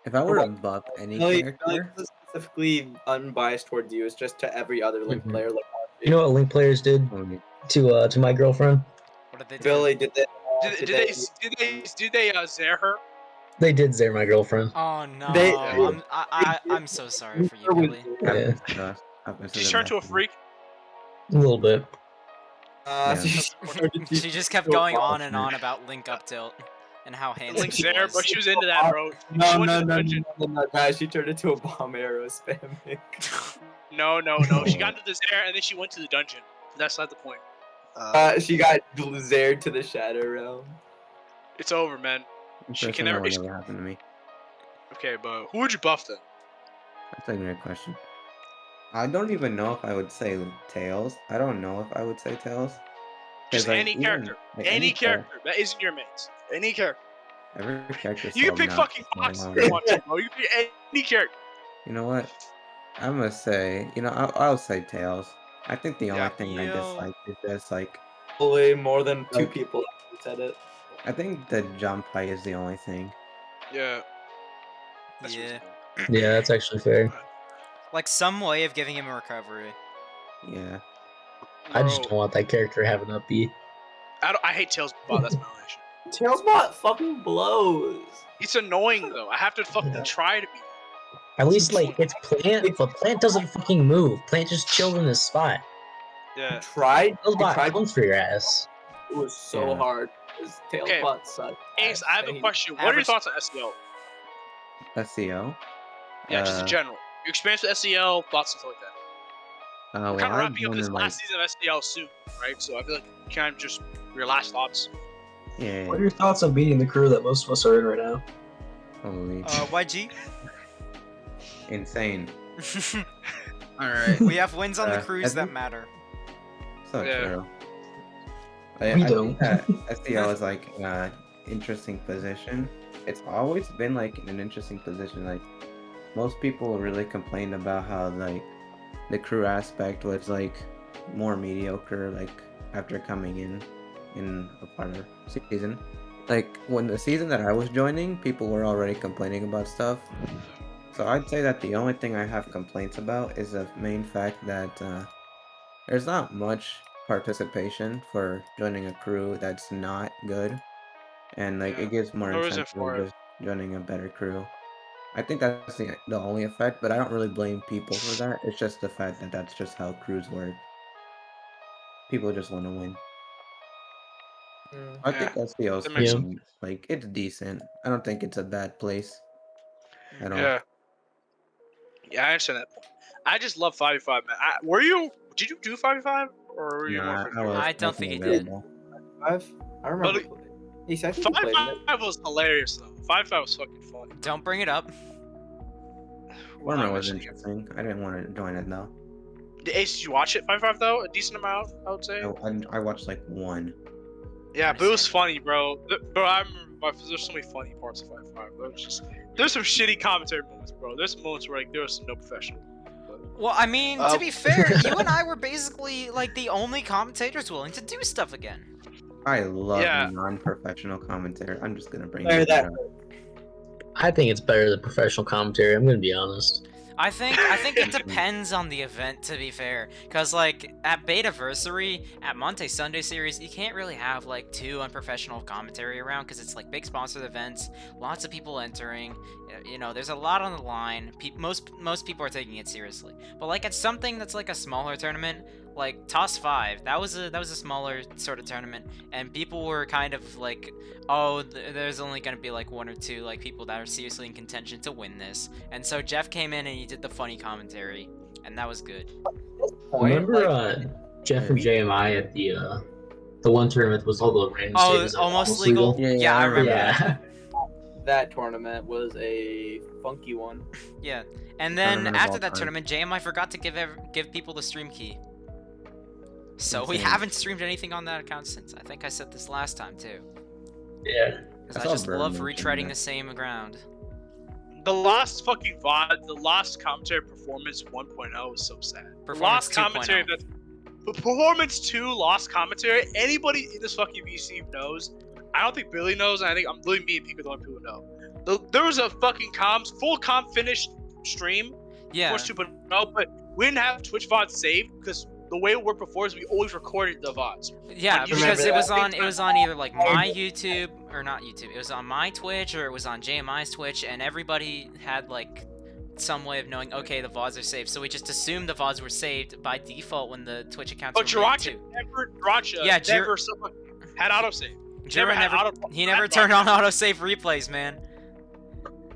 If I were to buff any character, Specifically unbiased towards you, it's just to every other Link Mhm. player. Like You know what Link players did only to my girlfriend? What did they do? Billy, did they? Did they Zare her? They did Zare my girlfriend. Oh no! They- I'm so sorry for you, Billy. Yeah, happens Did she the turn to a best. freak? a little bit. Yeah. She just kept going on and on about Link up tilt and how handsome Link he Zare, was. bro. She was into that, bro. No, She went no, to the no, dungeon. no, guys, she turned into a bomb arrow spamming. No. She got into the Zare and then she went to the dungeon. That's not the point. She got zared to the Shadow Realm. It's over, man. She can never. Personally, never happened to me. Okay, but who would you buff then? That's a great question. I don't even know if I would say Tails. I don't know if I would say Tails. 'Cause, Just like, any even- character. like, Any char- character that isn't your mates. Any character. Every character. You can pick fucking Fox if you want to, bro. You can pick any character. You know what? I'm gonna say. I'll say Tails. I think the only Yeah. thing I Yo. dislike is just like Probably more than two Like- people said it. I think the jump height is the only thing. Yeah. That's Yeah, reasonable. Yeah, that's actually fair. like some way of giving him a recovery. Yeah. I just Bro, don't want that character having up B. I I hate Tailsbot. That's my only issue. Tailsbot fucking blows. It's annoying though. I have to fucking try to be. At least like it's Plant, but Plant doesn't fucking move. Plant just chilled in his spot. Yeah. Tried. Tailsbot comes for your ass. It was so Yeah. hard. His Tailsbot sucked. Ace, I have a question. What are your thoughts on SEO? SEO. Yeah, just in general. Your experience with SEO, thoughts and stuff like that. Well, We're kind of I'm wrapping up this wondering, like, last season of SEO soon, right? So I feel like kind of just your last thoughts. yeah. What are your thoughts on beating the crew that most of us are in right now? Holy YG. insane. All right. We have wins on the I crews that think- matter. So Yeah. true. We I don't. think that SEO is like interesting position. It's always been like an interesting position. Like most people really complained about how like the crew aspect was like more mediocre. Like after coming in a part of season. Like when the season that I was joining, people were already complaining about stuff. So I'd say that the only thing I have complaints about is the main fact that there's not much participation for joining a crew that's not good, and like Yeah. it gives more No reason incentive for for it. just joining a better crew. I think that's the only effect, but I don't really blame people for that. It's just the fact that that's just how crews work. People just want to win. I think SEO's that makes pretty, like it's decent. I don't think it's a bad place at all. Yeah. Yeah, I understand that point. I just love 5v5, man. Did you do 5v5? Or were you Nah, more for I was I don't think wasn't he did. available. I remember. But He said he played in it. 5v5 was hilarious though. 5v5 was fucking fun. Don't bring it up. Warner was mentioning it. interesting. I didn't want to join it though. Ace, did you watch it 5v5 though? A decent amount, I would say. I watched like one. Yeah, but it was funny, bro. Bro, I remember there's so many funny parts of 5v5. There's some shitty commentary moments, bro. There's some moments where like there was no professional. Well, I mean, to be fair, you and I were basically like the only commentators willing to do stuff again. I love Yeah. non-professional commentary. I'm just gonna bring Better that that. up. I think it's better than professional commentary. I'm gonna be honest. I think it depends on the event, to be fair, because like at Betaversary, at Monte Sunday series, you can't really have like too unprofessional commentary around because it's like big sponsored events, lots of people entering. You know, there's a lot on the line. Most people are taking it seriously, but like at something that's like a smaller tournament, like Toss 5, that was a smaller sort of tournament, and people were kind of like, oh, there's only gonna be like one or two like people that are seriously in contention to win this, and so Jeff came in and he did the funny commentary, and that was good. Remember Jeff and JMI at the one tournament was all the random Oh, statements that were almost legal. Yeah, I I remember remember that. That tournament was a funky one. Yeah, and then Tournament of after all that time. tournament, JMI forgot to give people the stream key. So we Insane. haven't streamed anything on that account since. I think I said this last time too. Yeah. Because I I saw just Burn love mention retreading that. the same ground. The lost fucking VOD, the lost commentary performance 1.0 was so sad. The Performance lost 2.0. commentary that's performance 2 lost commentary. Anybody in this fucking VC knows. I don't think Billy knows, and I think I'm really me and Pika the only people who know. There was a fucking full comp finished stream. Yeah. Force 2.0, but we didn't have Twitch VOD saved because the way it worked before is we always recorded the VODs. Yeah, You because remember it was on either like my YouTube or not YouTube. It was on my Twitch or it was on JMI's Twitch, and everybody had like some way of knowing, okay, the VODs are saved. So we just assumed the VODs were saved by default when the Twitch accounts But were made Jirachi too. never had autosave. Jiro had never, he never turned on autosave replays, man.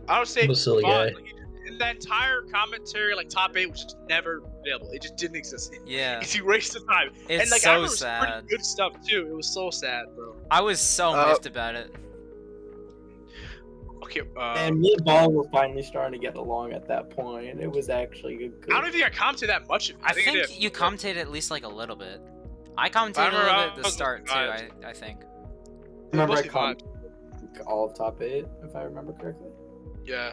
Autosave I'm a silly guy. VOD. And that entire commentary, like top 8, was just never available. It just didn't exist. Yeah. It's a waste of time. It's and like I so remember some sad. pretty good stuff too. It was so sad, bro. I was so miffed about it. Okay, And me and Ball were finally starting to get along at that point. It was actually good. I don't even think I commented that much of it. I think I did. think you commentated at least like a little bit. I commented a remember little I bit at the was start too, vibes. I think. remember I Mostly commented all of top 8, if I remember correctly. Yeah,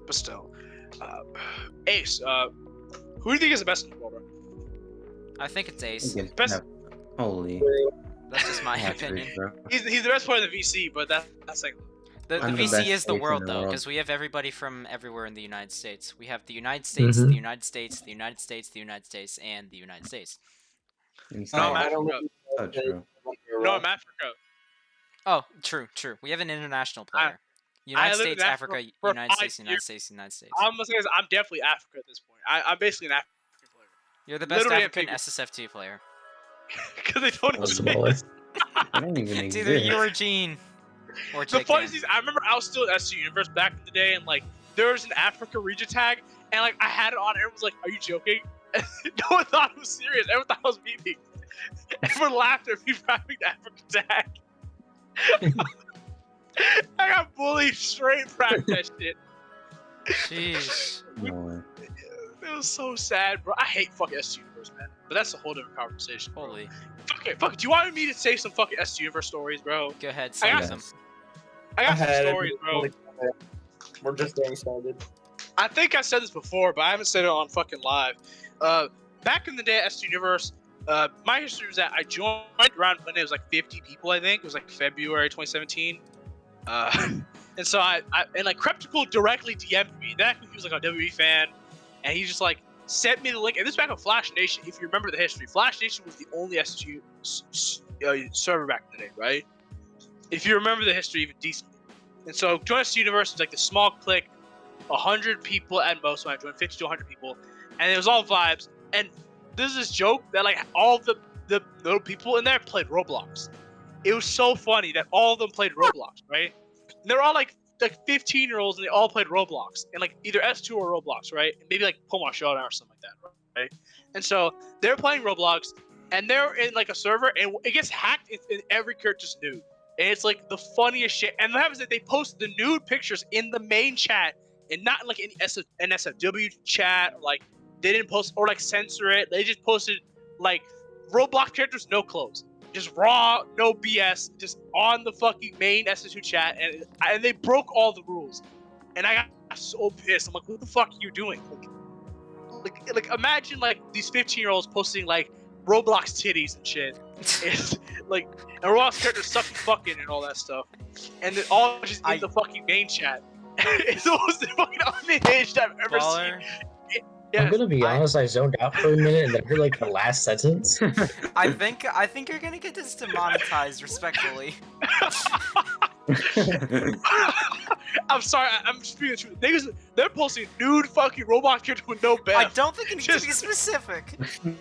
but still, Ace. Who do you think is the best in the world? Bro? I think it's I Ace. think it's Best- kind of- Holy. That's just my That's opinion. bro. He's the best player in the VC, but that's like The I'm the VC best is the ace in world the though, world. because we have everybody from everywhere in the United States. We have the United States, Mhm. the United States, the United States, the United States, and the United States. Insane. No, I don't bro. know So if they true. went No, I'm Africa. Oh, true. We have an international player. I United lived in States, Africa Africa, for United 5 States, United years. States, United States. I'm gonna say this, I'm definitely Africa at this point. I'm basically an African player. You're the best literally African ambiguous. SSF2 player. Because they don't That was even smaller. I don't even It's exist. either you or Gene. Or The Chicken. funniest thing is, I remember I was still at SU Universe back in the day, and like there was an Africa region tag, and like I had it on. Everyone was like, "Are you joking?" And no one thought it was serious. Everyone thought I was memeing. Everyone laughed at me for having the Africa tag. I got bullied straight for having that shit. Jeez. No way. It was so sad, bro. I hate fucking SU Universe, man. But that's a whole different conversation. Bro. Holy. Fuck it. Do you want me to say some fucking SU Universe stories, bro? Go ahead, I say got them. I got some Ahead. stories, bro. We're just getting started. I think I said this before, but I haven't said it on fucking live. Back in the day at SU Universe, my history was that I joined around when it was like 50 people, I think. It was like February 2017. And so and like Creptical directly DM'd me. That he was like a WWE fan, and he just like sent me the link. And this was back on Flash Nation. If you remember the history, Flash Nation was the only SSU server back in the day, right? If you remember the history even decently. And so join SSU Universe was like the small clique, 100 people at most. When I joined, 50 to 100 people, and it was all vibes. And there's this joke that like all the little people in there played Roblox. It was so funny that all of them played Roblox, right? And they're all like 15-year-olds, and they all played Roblox, and like either S2 or Roblox, right? And maybe like Pokemon Showdown or something like that, right? And so they're playing Roblox, and they're in like a server, and it gets hacked, and every character's nude, and it's like the funniest shit. And what happens is they post the nude pictures in the main chat, and not in like any NSFW chat, or like they didn't post or like censor it. They just posted like Roblox characters, no clothes. Just raw, no BS, just on the fucking main SS2 chat, and they broke all the rules, and I got so pissed. I'm like, what the fuck are you doing? Like imagine like these 15-year-olds posting like Roblox titties and shit, and like and Roblox characters sucking fucking and all that stuff, and it all just in the fucking main chat. It's the most fucking unhinged I've ever Baller. seen. Yes, I'm gonna be honest, I zoned out for a minute and then heard like the last sentence. I think you're gonna get this demonetized respectfully. I'm sorry, I'm just being the truth. Niggas, they're posting nude fucking Roblox characters with no I best. don't think you need to be specific.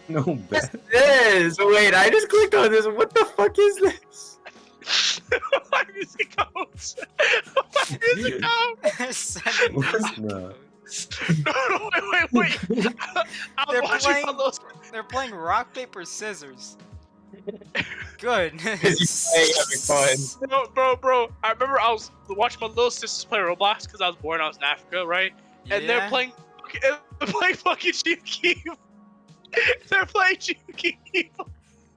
No bet. This. Wait, I just clicked on this. What the fuck is this? My music goes. My music goes. Send What? me No. No, wait. I'm They're watching playing- all those. They're playing rock, paper, scissors. Good. Hey, having fun. Bro. I remember I was watching my little sisters play Roblox because I was born. I was in Africa, right? And they're Yeah. playing fucking Chief Keef. They're playing Chief Keef.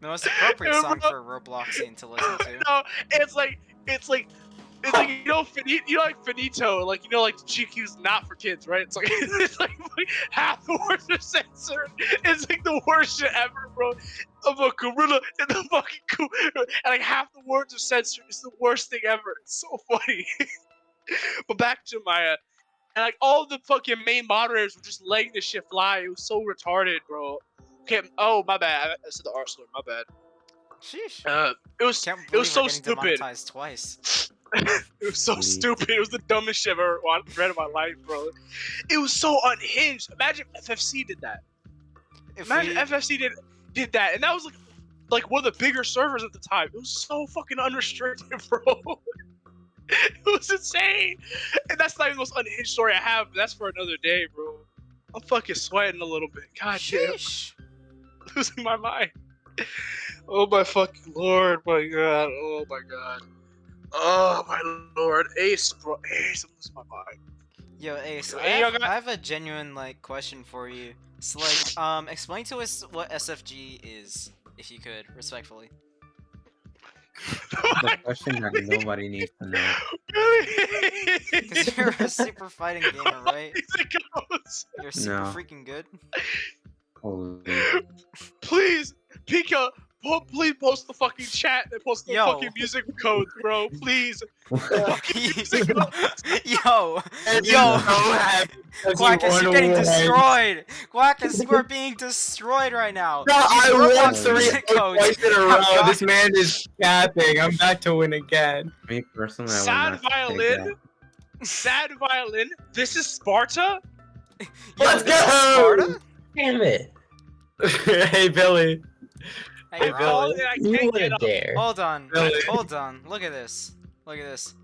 The most appropriate Yeah, song bro. for a Roblox scene to listen to. No, it's like you know, like finito, like you know, like GQ's not for kids, right? It's like half the words are censored. It's like the worst shit ever, bro. Of a gorilla in the fucking and like half the words are censored. It's the worst thing ever. It's so funny. But back to my and like all the fucking main moderators were just letting this shit fly. It was so retarded, bro. Okay, oh my bad. I said the R slur. My bad. Sheesh. It was Can't it believe was so we're getting stupid. demonetized twice. It was so Sweet. stupid. It was the dumbest shit I've ever read in my life, bro. It was so unhinged. Imagine FFC did that. If Imagine we, FFC did that, and that was like one of the bigger servers at the time. It was so fucking unrestricted, bro. It was insane. And that's not even the most unhinged story I have, but that's for another day, bro. I'm fucking sweating a little bit. God damn. sheesh. Losing my mind. Oh my fucking lord, my god. Oh my god. Oh my lord. Ace, bro. Ace, I'm losing my mind. Yo, Ace, Hey, yo, I have a genuine like question for you. So like, explain to us what SFG is, if you could, respectfully. The question that nobody needs to know. Because you're a super fighting gamer, right? It goes. You're super No. freaking good. Holy. Please, Pika, please post the fucking chat and post the Yo. fucking music codes, bro. Please. Yo, And yo, I'm so happy because you Quackus, won you're getting away. destroyed. Quackus, you are being destroyed right now. No, I Roblox won 3 music codes. twice in a Oh, row. God. This man is capping. I'm back to win again. Me personally, I would Sad not take violin. Sad violin. This is Sparta. Yo, Let's this is go! Sparta? Damn it! Hey, Billy. Hey, Hey, bro. Billy. Oh, I You can't get wouldn't up. dare. Hold on. Really? Hold on. Look at this. Look at this.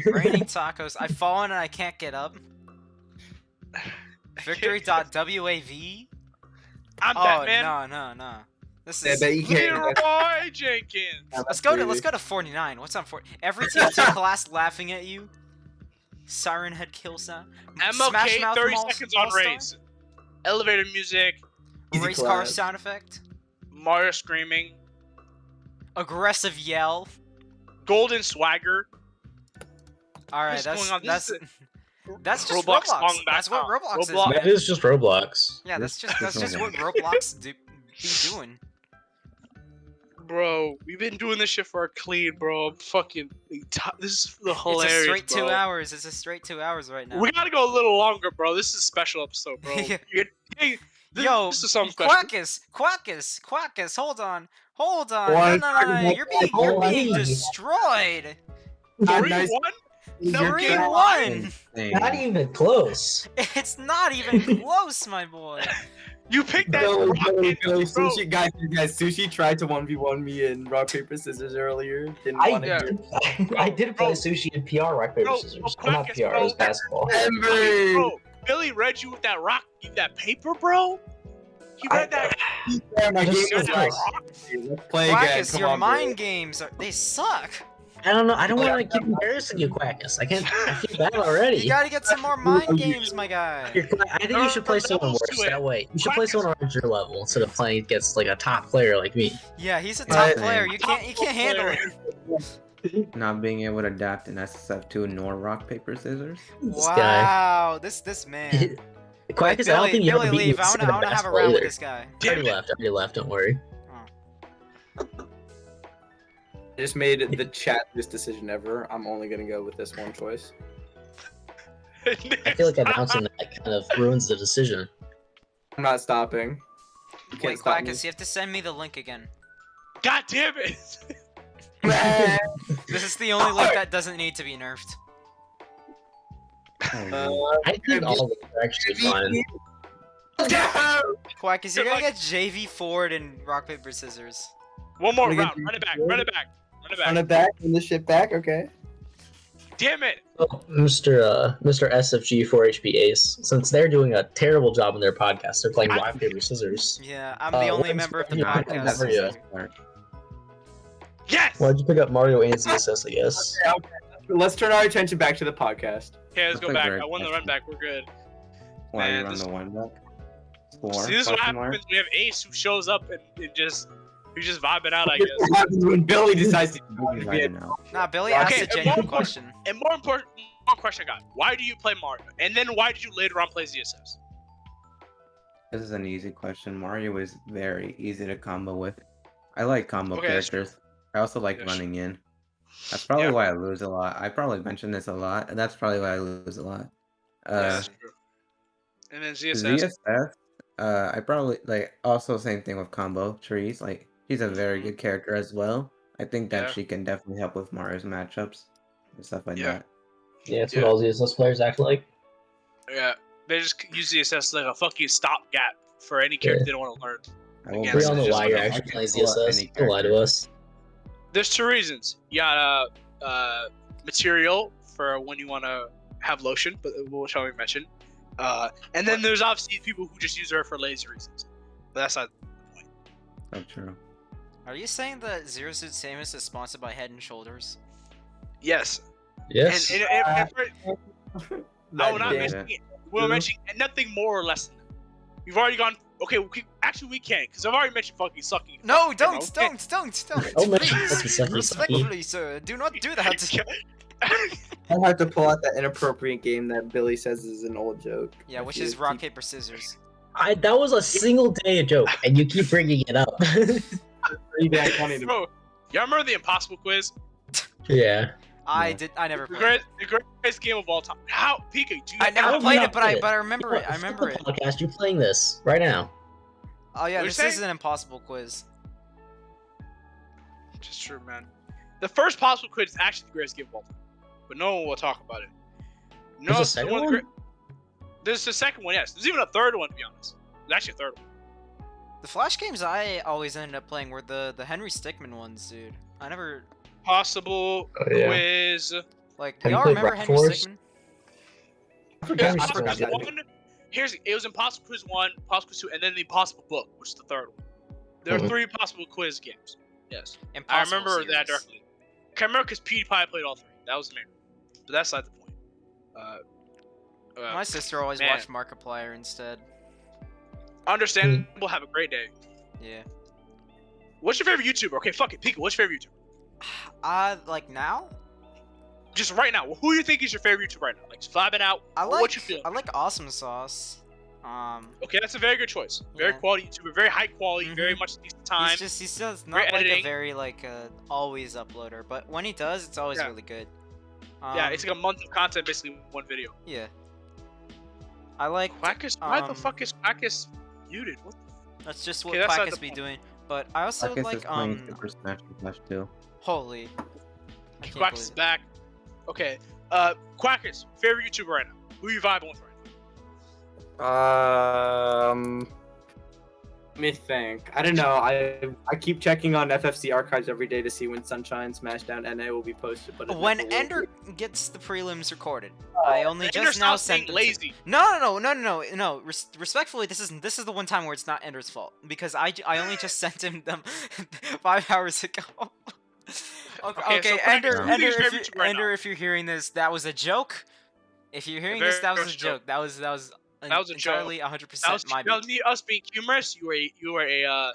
Raining tacos. I've fallen and I can't get up. Victory.wav. I'm Oh Batman. no. This Yeah, is. but you can't. Leroy Jenkins. Let's go to 49. What's on 40? Every TF2 class laughing at you. Siren head kill sound. Smash MLK Mouth 30 All- seconds on All-Star? race. Elevator music. Easy Race car class. sound effect. Mario screaming. Aggressive yell. Golden swagger. All right, What's that's going on? that's This that's just Roblox Roblox. long That's what back- Roblox is. Roblox- That Man. is just Roblox. Yeah, that's This just is what Roblox. Roblox be doing. Bro, we've been doing this shit for a clean, bro. I'm fucking. This is hilarious. It's a straight bro. 2 hours. It's a straight 2 hours right now. We gotta go a little longer, bro. This is a special episode, bro. Yeah. Hey, Yo, this is something special. Quackus, hold on. No, One- you're being destroyed. 3-1? No, You're 3-1. Not even close. It's not even close, my boy. You picked that Billy, rocket, bro. Sushi, guys, Sushi tried to 1v1 me in rock, paper, scissors earlier. Didn't want to yeah. do I did play Bro. sushi in PR rock paper Bro, scissors. bro, Not Quackus, PR, it was bro. basketball. Ember! Bro, Billy read you with that rock, that paper, bro. He read that. Yeah, my Just- game was that like, rock. let's play again. Quackus, Come your on, mind games they suck. I don't know. I don't want to keep embarrassing you, Quackus. I feel bad already. You gotta get some more mind games, my guy. I think you should play someone levels worse to it. that way. You should play someone around your level instead of playing against like a top player like me. Yeah, he's a top Right. player. You can't handle it. Not being able to adapt in SSF2 nor rock, paper, scissors. This guy. Wow, this man. Quackus, I don't think you Billy, ever beat leave. me I in wanna have a basketball round with either. this guy. Damn it. Already left, don't worry. I just made the chat decision ever. I'm only gonna go with this one choice. I feel like announcing that kind of ruins the decision. I'm not stopping. You can't Wait, stop me. Quackus, you have to send me the link again. God damn it. This is the only link that doesn't need to be nerfed. I think all of them are actually fine. Quackus, you're gonna get JV forward in rock paper scissors. One more Wanna get round. Run it back. you- Run it back. Run it Run back. it back, run this shit back, okay. Damn it. Oh, Mr. SFG 4HB Ace, since they're doing a terrible job on their podcast, they're playing rock paper scissors. Yeah, I'm the only what's- member of the yeah, podcast. for you. Yes. Why'd you pick up Mario and ZSS, I guess? Let's turn our attention back to the podcast. Okay, let's go That's a back. great I won the run question. back. We're good. Why Man, you run this- the one back? Four? See, this is what Question mark? happens. We have Ace who shows up and just he's just vibing out, I This guess. is what happens when Billy decides to Moving right now. Nah, Billy Okay, asked a and genuine more- question. And more important, one question I got: why do you play Mario? And then why did you later on play ZSS? This is an easy question. Mario is very easy to combo with. I like combo Okay, that's characters. I also like Yes. running in. That's probably Yeah. why I lose a lot. I probably mention this a lot, and that's probably why I lose a lot. Yeah, that's true. And then ZSS. ZSF, I probably like also same thing with combo trees. Like she's a very good character as well. I think that Yeah. she can definitely help with Mario's matchups and stuff like Yeah. that. Yeah, it's Yeah. what all ZSS players act like. Yeah, they just use ZSS like a fucking stopgap for any character Yeah. they don't want to learn. I will Again, We it's all know just why like you're a actually fucking playing pull up ZSS. any Don't lie to character. us. There's two reasons. You got material for when you want to have lotion, but we'll shall we mention. And then there's obviously people who just use her for lazy reasons. But that's not. So true. Are you saying that Zero Suit Samus is sponsored by Head and Shoulders? Yes. Yes. No, not damn. mentioning it. We're mentioning nothing more or less than that. We've already gone. Okay, actually we can't because I've already mentioned fucking sucking. No, You don't. Oh, man, Please. fucking sucky. Respectfully, sir, do not do that. I'll have to pull out that inappropriate game that Billy says is an old joke. Yeah, If which you is rock, keep- paper, scissors. That was a single day joke, and you keep bringing it up. pretty damn funny to me. Bro, y'all remember the Impossible Quiz? Yeah. I never played it. The greatest game of all time. How Pika? Do you I never I've played not it, but I played it. remember it. I remember it. Podcast, you playing this right now? Oh yeah, What'd you this say? is an impossible quiz. Just true, man. The first Possible Quiz is actually the greatest game of all time, but no one will talk about it. No, There's a it's second one of the one? There's the second one, yes. There's even a third one, to be honest. There's actually a third one. The Flash games I always ended up playing were the Henry Stickmin ones, dude. I never Possible Oh, yeah. Quiz. like. Have you Y'all played remember Rap Henry Force? Stickmin? Henry Possible Stickmin's Quiz good. 1. It was Impossible Quiz 1, Possible Quiz 2, and then the Impossible Book, which is the third one. There are Mhm. 3 Possible Quiz games. Yes. I Impossible remember that series. directly. I remember because PewDiePie played all 3. That was the main. But that's not the point. My sister always man. watched Markiplier instead. Understandable. Have a great day. Yeah. What's your favorite YouTuber? Okay, fuck it. Pika, what's your favorite YouTuber? Like now? Just right now. Who do you think is your favorite YouTuber right now? Like, vibing out. I what like you feel? I like Awesome Sauce. Okay, that's a very good choice. Very Yeah. quality YouTuber. Very high quality. Mhm. Very much decent time. He's just not Great like a editing. very like always uploader, but when he does, it's always Yeah. really good. Yeah, it's like a month of content, basically one video. Yeah. I like. Quackus? Why the um, fuck is Quackus muted? What the That's just what Okay, that's not Quackus the be point. doing. But I also Quackus like is playing Super Smash Bros. 2. holy. I can't Quackus believe is it. back. Okay. Quackus, favorite YouTuber right now. Who you vibing with right Let me think. I don't know. I keep checking on FFC archives every day to see when Sunshine Smashdown NA will be posted. But it When never will Ender be. gets the prelims recorded, I only now? just now Ender's sent being them. lazy. No. Respectfully, this is the one time where it's not Ender's fault because I only just sent him them 5 hours ago. Okay, so Ender, Quackus, who's your favorite YouTuber right Ender, if you're hearing this, that was a joke. If you're hearing this, that was a joke. That was That was a joke. entirely 100% my That was bad. me, us being humorous. You were a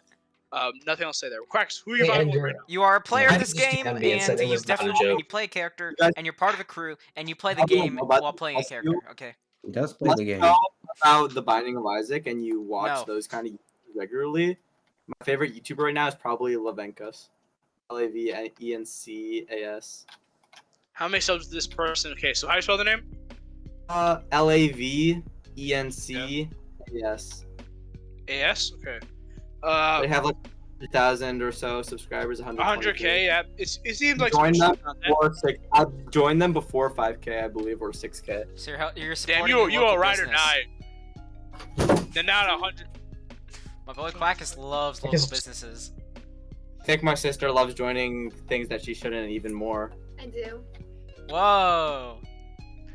nothing else to say there. Quackus, who you Hey, vibing with Ender. right now? You are a player I of this just game, DM'd me and said it and was not a and joke. you play a character, You guys- and you're part of a crew, and you play the I don't know game about while playing a us, character. you- Okay. He does play Let's the game. know about The Binding of Isaac and you watch No. those kind of YouTubers regularly. My favorite YouTuber right now is probably Lavenkas. LAVENCAS. How many subs does this person? Okay, so how do you spell the name? LAVENCAS. AS. Okay. They have like 100,000 or so subscribers. 100K. Yeah. It seems like Join some them shit on that. or 6. I've joined them before 5K, I believe, or 6K. So you're Damn, supporting you your local a ride or business. die. They're not 100. My boy Quackus loves local Quackus- businesses. I think my sister loves joining things that she shouldn't even more. I do. Whoa.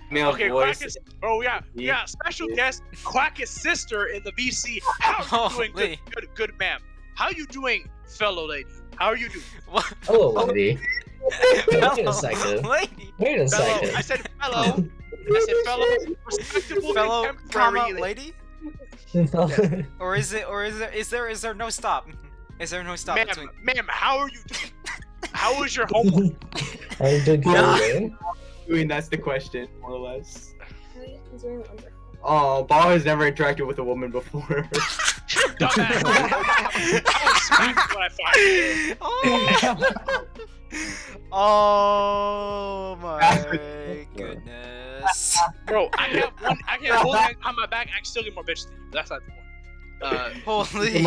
Male Okay, voice. Quackus. Oh, we got special Yeah. guest Quackus' sister in the VC. How are you doing, Holy. good ma'am? How you doing, fellow lady? How are you doing? What? Hello, lady. Wait a second. Lady. Wait a Fellow. second. I said fellow. I said fellow. Respectable Fellow, contemporary. lady? Or is there no stop? Is there no stop between? Ma'am, how are you doing? How is your homework? Are you doing good, man? I mean, that's the question, more or less. He's doing wonderful. Oh, Bao has never interacted with a woman before. Dumbass. I was smacked when I fired you. Oh my goodness. Bro, I have one hand on my back. I can still get more bitches than you. That's not the point. Holy.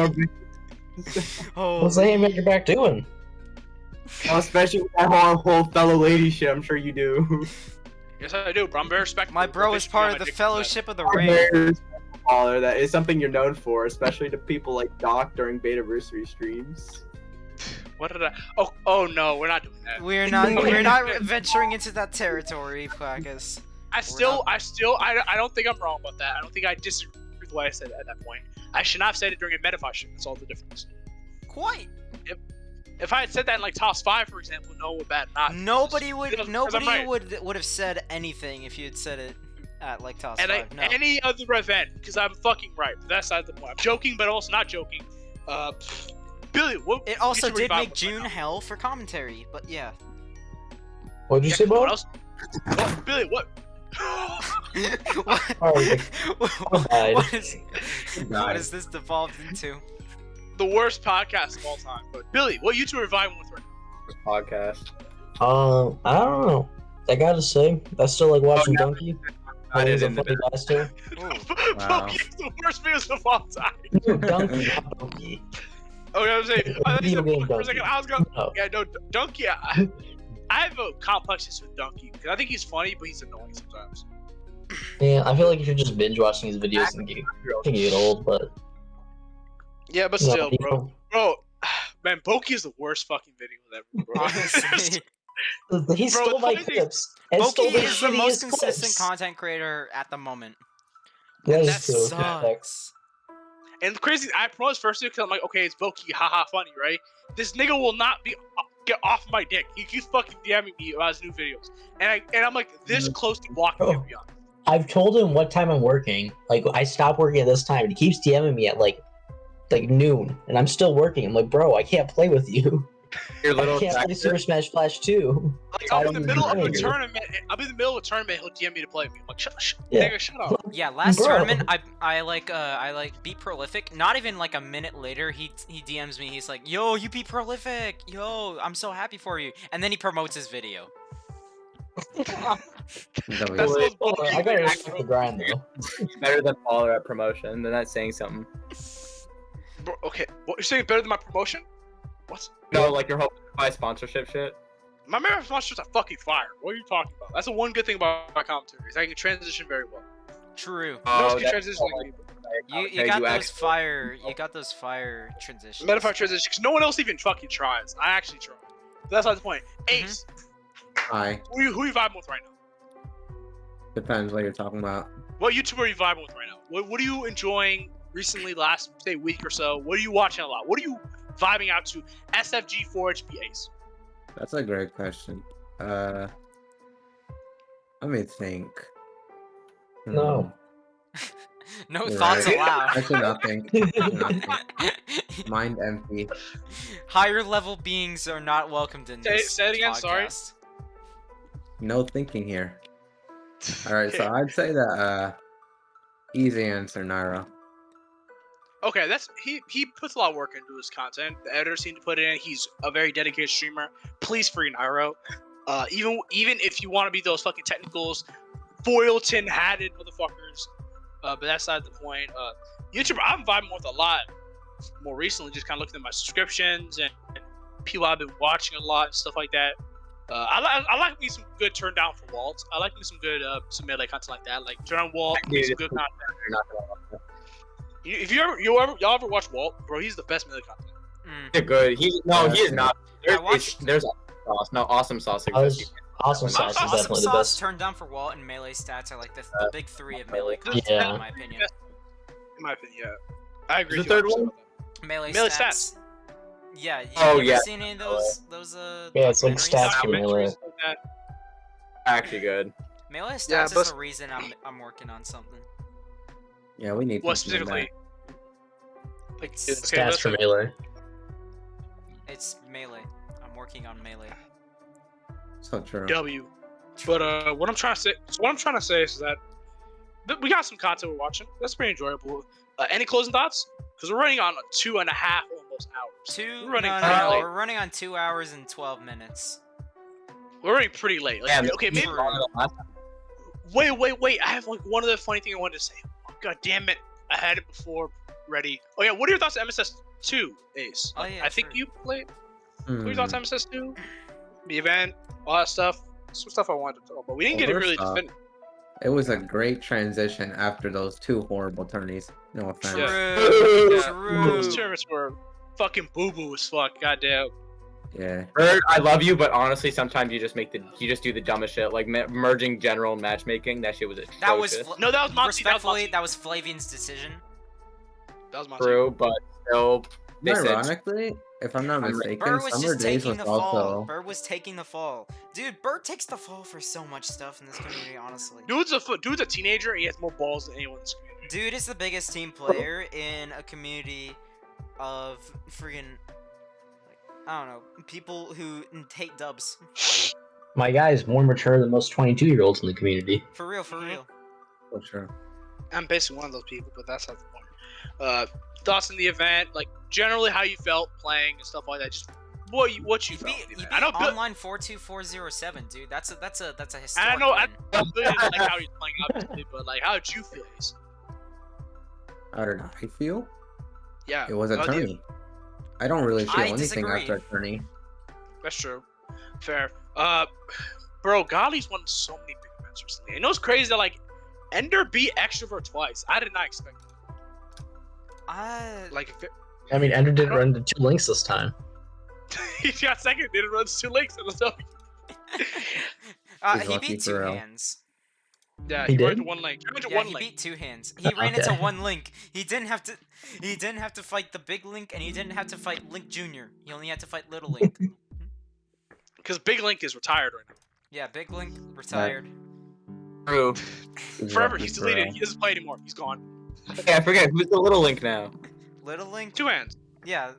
What's the hand at your back doing? Oh, especially with that whole fellow lady shit, I'm sure you do. Yes, I do, bro. I'm very respectful. My bro is part of the fellowship of the ring. Baller, that is something you're known for, especially to people like Doc during Betaversary streams. What did I? Oh no, we're not doing that. We're not venturing into that territory, Quackus. I don't think I'm wrong about that. I don't think I disagree with what I said at that point. I should not have said it during a Metafight. That's all the difference. Quite. If I had said that in like Toss 5, for example, no, we're bad. Not Nobody because I'm right. would have said anything if you had said it at like Toss And 5. No. any other event, because I'm fucking right. But that's not the point. I'm joking, but also not joking. Billy, what? It also YouTuber did vibe make right June now? hell for commentary, but yeah. What'd you say, What Bob? else? What? Billy, what? Oh, what, died. what is this devolved into? the worst podcast of all time. But Billy, what YouTuber are you vibing with right now? Podcast. I don't know. I gotta say, I still like watching no. Donkey. I He's a didn't. funny guy still. Wow. Pokey is the worst videos of all time. No, Donkey, not Donkey. Okay, I was saying, Video game for a second, Donkey. I was going, No. yeah, no, Donkey. I have a complex history with Donkey because I think he's funny, but he's annoying sometimes. Yeah, I feel like if you're just binge watching his videos, and you can get old, but Yeah, but you know, still, people- bro, man, Pokey is the worst fucking video ever, bro. Honestly, He Bro, stole my the funny thing- clips. And Pokey stole the is the most shittiest consistent clips. content creator at the moment. That That is true. sucks. And the crazy, I promoted his first video because I'm like, okay, it's Pokey, haha, funny, right? This nigga will not get off my dick. He keeps fucking DMing me about his new videos, and I'm like this close to blocking him. Beyond. I've told him what time I'm working. Like, I stopped working at this time, and he keeps DMing me at like noon, and I'm still working. I'm like, bro, I can't play with you. Your little I can't play tractor. Super Smash Flash 2. Like I'm in the middle of a Yeah. tournament. I'm in the middle of a tournament. He'll DM me to play with me. I'm like, Yeah. nigga, shut up. Yeah, last Bro. tournament I beat Prolific. Not even like a minute later, he DMs me. He's like, "Yo, you beat Prolific. Yo, I'm so happy for you." And then he promotes his video. That's Wait, the most Hold on, bullshit I gotta thing. respect the grind though. He's better than Baller at promotion. Then that's saying something. Bro, okay, what you're saying better than my promotion? What? No, like you're hoping to buy sponsorship shit. My member sponsors are fucking fire. What are you talking about? That's the one good thing about my commentary is I can transition very well. True. No Oh, one can that's transition all like me. You got those fire. You got those fire transitions. Metaphor transition because no one else even fucking tries. I actually try. But that's not the point. Ace, Hi. who you vibing with right now? Depends what you're talking about. What YouTuber are you vibing with right now? What are you enjoying recently, last say week or so? What are you watching a lot? What are you vibing out to? SFG 4HP Ace. That's a great question. Let me think. No. No You're thoughts right. allowed. Actually, nothing. Nothing. Mind empty. Higher level beings are not welcomed in this Say it again, podcast. sorry. No thinking here. Alright, so I'd say that easy answer, Nairo. Okay, that's he puts a lot of work into his content. The editors seem to put it in. He's a very dedicated streamer. Please free Nairo. Even if you want to be those fucking technicals, foil tin hatted motherfuckers. But that's not the point. YouTuber I'm vibing with a lot more recently. Just kind of looking at my subscriptions and people I've been watching a lot and stuff like that. I like me some good turn down for Walt. I like me some good some melee content like that. Like turn on Walt, Dude, some good content. You're not gonna love it. If y'all ever watch Walt, bro, he's the best melee content. They're good. He is not. I watched- There's awesome sauce. No, awesome sauce exists. Awesome sauce is Awesome definitely the sauce, best. turned down for Walt, and melee stats are like the big three of melee content, Yeah. in my opinion. In my opinion, yeah. I agree. The with you third 100% one? about that. Melee Melee stats. Yeah. You Oh, ever yeah. seen any of those Yeah, it's like documentaries? stats for melee. Documentaries like that. Actually good. Melee stats Yeah, is but- the reason I'm working on something. Yeah, we need What something like specifically? Like, It's okay, Stats let's for say- melee. It's melee. I'm working on melee. that. So true. W. But what I'm trying to say is that we got some content we're watching. That's pretty enjoyable. Any closing thoughts? Because we're running on 2.5 almost hours. We're running no, pretty no, late. we're running on 2 hours and 12 minutes. We're running pretty late. Like, Yeah, okay, maybe. True. Wait. I have like one other funny thing I wanted to say. God damn it! I had it before ready. Oh yeah, what are your thoughts on MSS2, Ace? Oh, yeah, I think sure. you played. What are your Hmm. thoughts on MSS2? The event, all that stuff. Some stuff I wanted to talk about. We didn't get it really First off, definitive. It was a great transition after those two horrible tourneys. No offense. True. Yeah. True. Those tournaments were fucking boo boo as fuck. Goddamn. Yeah. Bird, I love you, but honestly, sometimes you just do the dumbest shit, like merging general and matchmaking. That shit was atrocious. That was No, that was Monty. That was respectfully, Monty. that was Flavian's decision. That was Monty. true, but still, they said Ironically, if I'm not mistaken, Bird was Summer just Days taking was the fall. also. Bird was taking the fall. Dude, Bird takes the fall for so much stuff in this community, honestly. Dude's a teenager and he has more balls than anyone in this community. Dude is the biggest team player in a community of friggin', like, I don't know, people who take dubs. My guy is more mature than most 22-year-olds in the community. For real, for real. For sure. I'm basically one of those people, but that's not the point. thoughts in the event, like generally how you felt playing and stuff like that. Just what you felt. He beat I know online 42407, dude. That's a historic I know win. I didn't like how he's playing, obviously, but like, how did you feel? Ace? How did I feel? Yeah, It was a how did you- tourney. I don't really feel I anything disagree. after a tourney. That's true. Fair. Bro, Gottlieb's won so many big events recently. You know what's crazy? That like Ender beat Extrovert twice. I did not expect that. Like, I mean, Ender didn't run into 2 links this time. he got second, didn't run 2 links in the W. He's He lucky beat 2 for real. hands. Yeah, He he ran did? into 1 link. He ran into Yeah, 1 he link. beat 2 hands. He ran into Okay. 1 link. He didn't have to. He didn't have to fight the big link, and he didn't have to fight Link Junior. He only had to fight Little Link. Because Big Link is retired right now. Yeah, big link retired. True. He's Forever, lucky he's for deleted. real. He doesn't play anymore. He's gone. Okay, I forget who's the little Link now. Little Link. 2 hands. Yeah,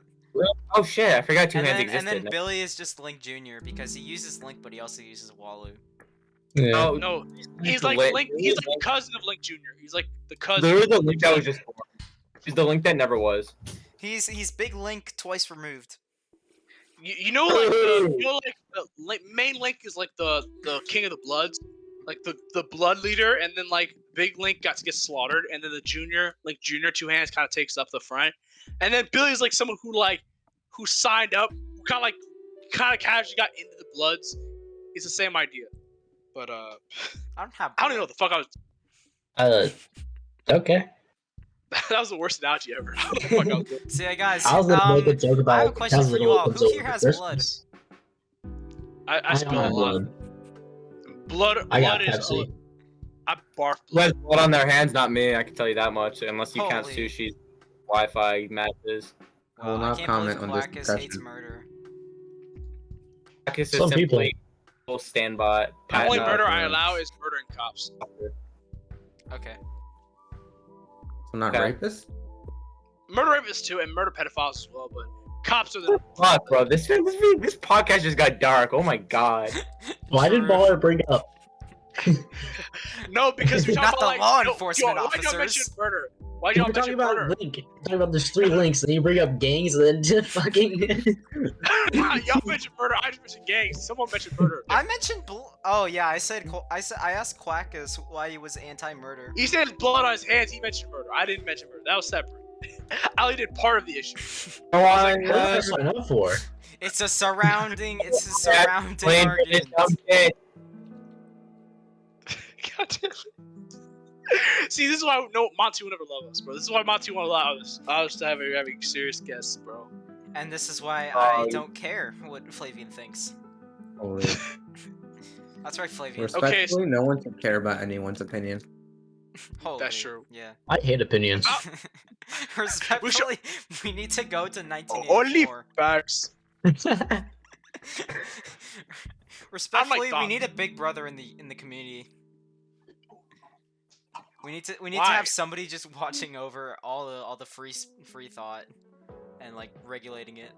Oh shit, I forgot 2 and hands then existed. Billy is just Link Junior because he uses Link, but he also uses Walu. Yeah. Oh No, he's like Link- Link. He's like cousin of Link Jr. He's like the cousin. There was a Link that was just born. He's the Link that never was. He's big Link twice removed. You know, like the main Link is like the king of the Bloods, like the blood leader, and then like Big Link got to get slaughtered, and then the Link Junior 2 hands kind of takes up the front, and then Billy's like someone who signed up, who kind of casually got into the Bloods. It's the same idea, but I don't have. I don't even know what the fuck I was. Okay. That was the worst analogy ever. I don't know what the fuck I was doing. So yeah, guys. I was gonna make a joke about I have a question Cousin for you all. comes Who over here for has Christmas. I I spilled don't a have lot. blood. I got Blood is. Pepsi. I barfed Who blood. has blood on their hands? Not me. I can tell you that much. Unless you count Holy. Sushi's Wi-Fi matches. I will I not can't comment believe on this Quackus hates discussion. murder. Marcus is Some people. simply full standby. The only not murder I doing- allow is murdering cops. Okay. I'm not Okay. rapists? Murder rapists too, and murder pedophiles as well, but cops are the. Fuck, bro. This podcast just got dark. Oh my god. Why did True. Baller bring up? No, because we're Not talking the about law like, enforcement why'd y'all mention officers. murder? Why'd You y'all were talking mention about murder? Link. You're talking about there's 3 links, and then you bring up gangs, and then fucking. Y'all mentioned murder. I just mentioned gangs. Someone mentioned murder. I mentioned Oh yeah, I asked Quackus why he was anti-murder. He said blood on his hands. He mentioned murder. I didn't mention murder. That was separate. I only did part of the issue. Come on, What did I sign up for? It's a surrounding. It's a surrounding Plain argument. dumb shit. God damn it. See, this is why Monty will never love us, bro. This is why Monty won't allow us to have having serious guests, bro. And this is why I Oh, don't care what Flavian thinks. Holy. That's right, Flavian. Respectfully, no one should care about anyone's opinion. Holy, That's true. Yeah. I hate opinions. Respectfully, we need to go to Only 1984. facts. Respectfully, we Dom. need a big brother in the community. We need to Why? have somebody just watching over all the free thought and like regulating it.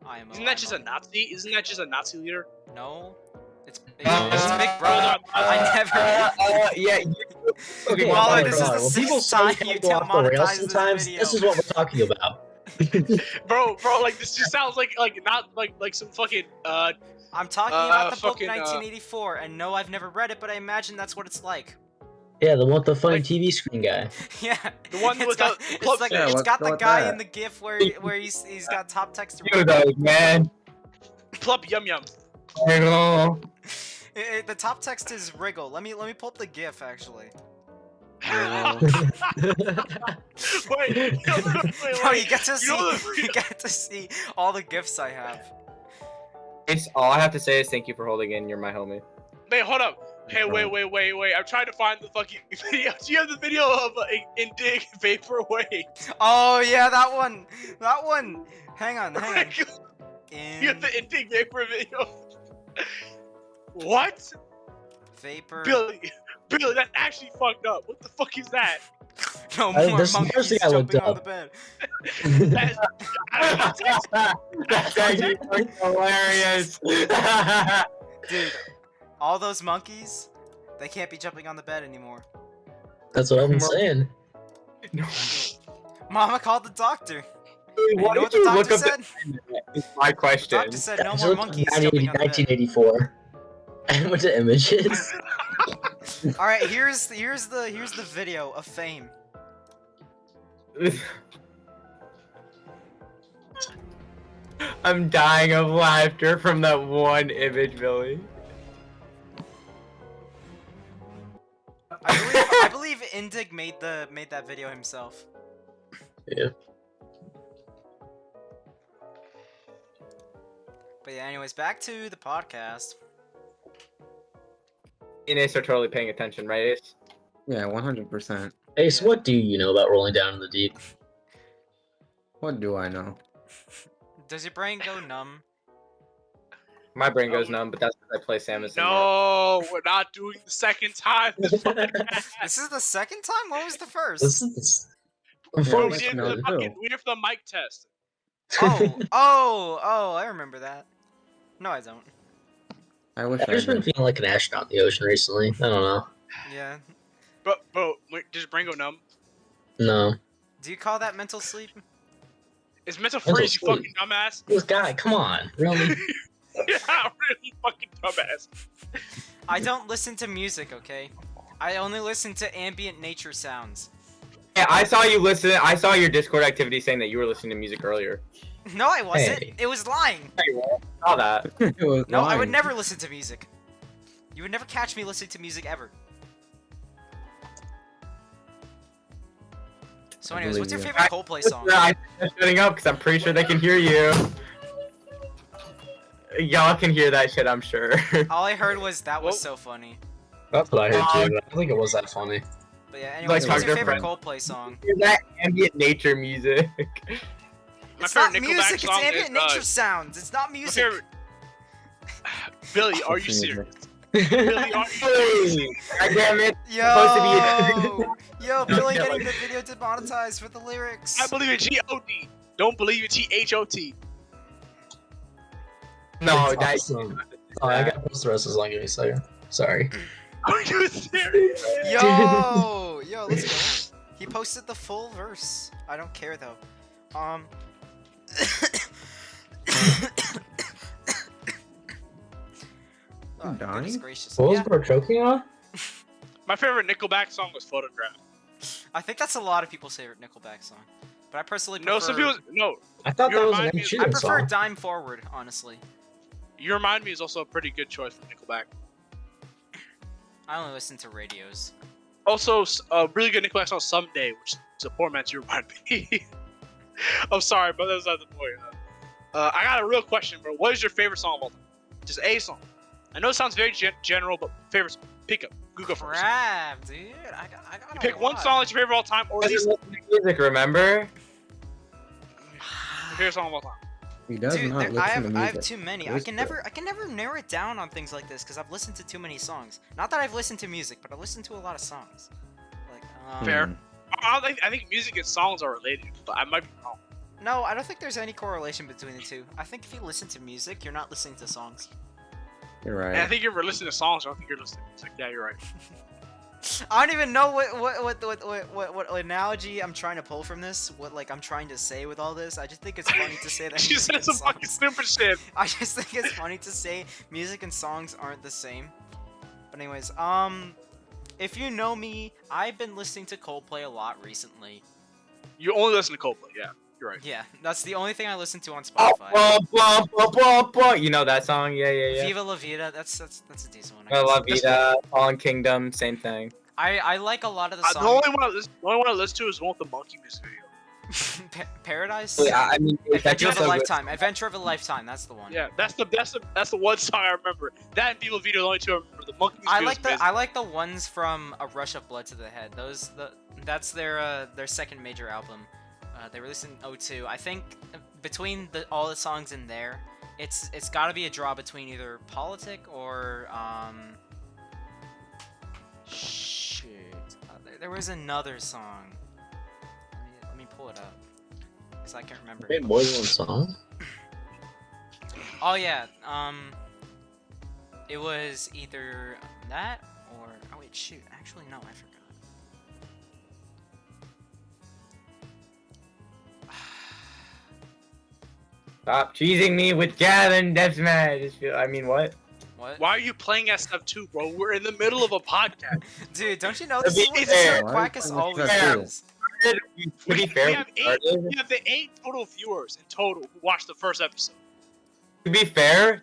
IMO. Isn't that just a Nazi? Isn't that just a Nazi leader? No? It's big brother. I never. Yeah. Okay, Well, well, this is the when people sixth time say you go off the rails demonetize this sometimes, video. this is what we're talking about. Bro, like this just sounds like not like some fucking I'm talking about the book fucking, 1984, and no, I've never read it, but I imagine that's what it's like. Yeah, the one with the funny Like- TV screen guy. Yeah, The one it's with got, the it's club like, Yeah, it's let's got go the with guy that. in the GIF where he's got top text. you those, man. Club Yum Yum. I know. The top text is Wriggle. Let me pull up the GIF actually. Wait, No, you get to see know the- you get to see all the GIFs I have. It's all I have to say is thank you for holding in. You're my homie. Wait, hold up. Hey, wait. I'm trying to find the fucking video. Do you have the video of Indig Vaporwave? Oh yeah, that one. That one. Hang on. You have the Indig Vapor video. What? Vapor. Billy, that's actually fucked up. What the fuck is that? No I- more this is the monkeys first thing I looked jumping on up. the bed. That's actually fucking hilarious. Dude, all those monkeys, they can't be jumping on the bed anymore. That's what I'm saying. Mama called the doctor. Why You know did what the you doctor look up said? Is my question. Doctor said no I more looked up monkeys jumping on the bed. 1984. And went to images. All right, here's the video of fame. I'm dying of laughter from that one image, Billy. I believe Indig made that video himself. Yeah. But yeah, anyways, back to the podcast. And Ace are totally paying attention, right, Ace? Yeah, 100%. Ace, Yeah. what do you know about rolling down in the deep? What do I know? Does your brain go numb? My brain goes numb, but that's because I play Samus. No, we're not doing the second time. This This is the second time? What was the first? This is Yeah, Bro, we we did did know the too. fucking we did for the mic test. Oh, I remember that. No, I don't. I wish I've I just been did. feeling like an astronaut in the ocean recently. I don't know. Yeah. Bro, wait, does your brain go numb? No. Do you call that mental sleep? It's mental Mental freeze, you sleep. fucking dumbass. This guy, come on. Really? Yeah, really fucking dumbass. I don't listen to music, okay? I only listen to ambient nature sounds. Yeah, I saw you listen. I saw your Discord activity saying that you were listening to music earlier. No, I wasn't. Hey. It was lying. I saw that. It was No, I would lying. never listen to music. You would never catch me listening to music ever. So I anyways, what's your believe favorite Coldplay song? I'm shutting up because I'm pretty sure they can hear you. Y'all can hear that shit, I'm sure. All I heard was that was Whoa. so funny. That's what I heard too, but I don't think it was that funny. But yeah, anyways, Like what's your Dr. favorite Friend. Coldplay song? Hear that ambient nature music. My It's favorite not Nickelback music, it's song ambient is, nature sounds. It's not my music. favorite. Billy, are you Music. serious? Billy, are you serious? Hey, God damn it. Yo, supposed yo, Billy Yeah, getting like- the video demonetized for the lyrics. I believe in G-O-D. Don't believe in T-H-O-T. No, It's that. awesome. Oh, I gotta post the rest of the song. Give me a second. Sorry. Are you serious? Yo, let's go. He posted the full verse. I don't care though. Oh, dying? goodness gracious. What was Yeah, bro choking on? My favorite Nickelback song was Photograph. I think that's a lot of people's favorite Nickelback song. But I personally prefer. No, some people. No, I thought You that was an remind me- I shooting prefer song. Dime Forward, honestly. You Remind Me is also a pretty good choice for Nickelback. I only listen to radios. Also, a really good Nickelback song, Someday, which is a poor man's You Remind Me. I'm sorry, but that's not the point. I got a real question, bro. What is your favorite song of all time? Just a song. I know it sounds very general, but favorite song. Pick up. Google first. Crap, dude. I got You a pick one lot. song that's your favorite of all time, or at least Doesn't listen to music, remember? your favorite song of all time. He does Dude, not there- listen I to have music. too many. It I is can true. never narrow it down on things like this because I've listened to too many songs. Not that I've listened to music, but I listen to a lot of songs. Like Fair. Hmm. I think music and songs are related, but I might be wrong. No, I don't think there's any correlation between the two. I think if you listen to music, you're not listening to songs. You're And I right. think you're listening to songs. I don't think you're listening to music. Yeah, you're right. I don't even know what analogy I'm trying to pull from this. What like I'm trying to say with all this. I just think it's funny to say that. She music said and some fucking songs- stupid shit. I just think it's funny to say music and songs aren't the same. But anyways, if you know me, I've been listening to Coldplay a lot recently. You only listen to Coldplay. Yeah, you're right. Yeah, that's the only thing I listen to on Oh, Spotify. blah, blah, blah, blah, blah. You know that song? Yeah. Viva La Vida, that's a decent one. I I, love guess. Vida, Fallen Kingdom, same thing. I like a lot of the The songs. only one I listen to is one with the monkey music video. Paradise. Yeah, I mean, that's Adventure of just a so good. Lifetime. Adventure of a Lifetime. That's the one. Yeah, that's the one song I remember. That and Viva La Vida are the only two I remember. The monkey music video is I like the ones from A Rush of Blood to the Head. That's their second major album. They released in 2002. I think between all the songs in there, it's got to be a draw between either Politic or shit. There was another song. Let me pull it up because I can't remember. Wait, more than one song? Oh yeah, it was either that or oh wait, shoot. Actually, no, I forgot. Stop teasing me with Gavin Deathmatch. I mean, what? What? Why are you playing SF2, bro? We're in the middle of a podcast. Dude, don't you know To this be is what fair, Quackus always fair. does? To be fair, we have the 8 total viewers in total who watched the first episode. To be fair,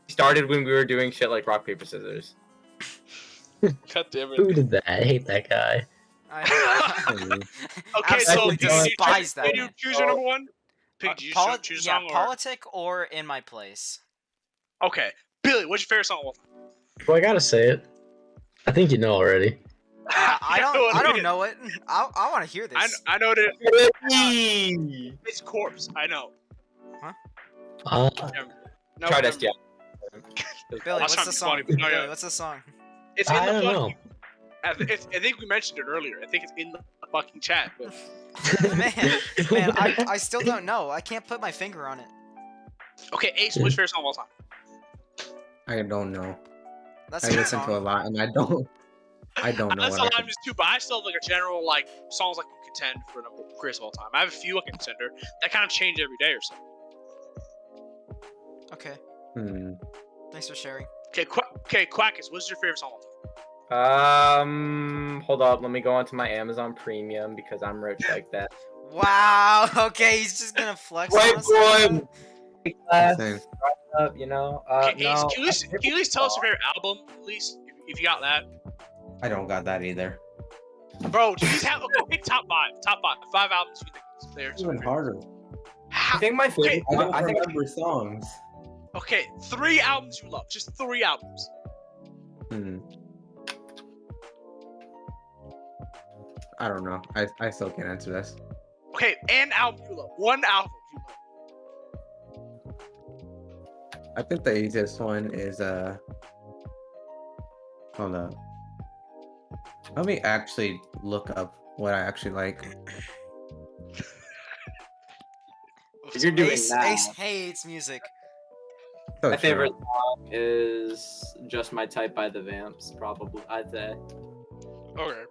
we started when we were doing shit like rock paper scissors. God damn Who did that? I hate that guy. Okay, so Absolutely do you despise that Can you man. choose your number one? Pig, do you choose a Yeah, song? politic or in my place. Or... Okay, Billy, what's your favorite song of all time? Well, I gotta say it. I think you know already. I don't know it. I want to hear this. I know it. It's Corpse. I know. Uh, No, Try this, yeah. Billy, I'll try what's to the be song? funny, but no, Billy, yeah. what's the song? It's in I the don't know. fucking. I think we mentioned it earlier. I think it's in the fucking chat. But... man, I still don't know. I can't put my finger on it. Okay, Ace, what's your favorite song of all time? I don't know. That's I a good listen song. to a lot, and I don't know. I What listen I to a lot could- of music too, but I still have like a general like songs I can contend for the greatest of all time. I have a few I can contender that kind of change every day or so. Okay, Hmm. thanks for sharing. Okay, Quackus, what's your favorite song of all time? Hold up. Let me go onto my Amazon Premium because I'm rich like that. Wow. Okay, he's just gonna flex White on us. like boy. that? Same. Up, you know. Okay, Ace, No. can you at least tell us your favorite album, at least if you got that? I don't got that either. Bro, do you have pick top five albums you think they're It's even harder. I think my favorite. I don't I think remember songs. Okay, 3 albums you love, just 3 albums. Hmm. I don't know. I still can't answer this. Okay, an album you love, 1 album you love. I think the easiest one is hold up. Let me actually look up what I actually like. You're doing Ace, that. Ace hates music. So My true. favorite song is "Just My Type" by the Vamps. Probably, I'd say. Okay.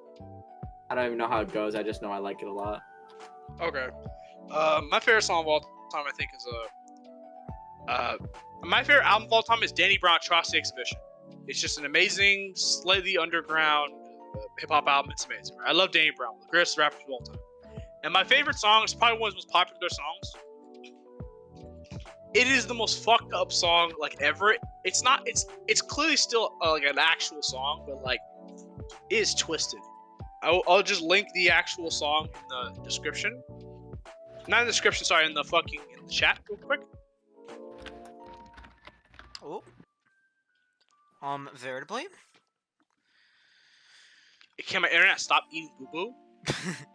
I don't even know how it goes. I just know I like it a lot. Okay. My favorite song of all time, I think, is my favorite album of all time is Danny Brown Atrocity Exhibition. It's just an amazing, slightly underground hip hop album. It's amazing. I love Danny Brown, the greatest rapper of all time. And my favorite song is probably one of his most popular songs. It is the most fucked up song like ever. It's not. It's clearly still like an actual song, but like it is twisted. I'll just link the actual song in the description. Not in the description, sorry, in the chat real quick. Oh. Veritably? Can my internet stop eating boo boo?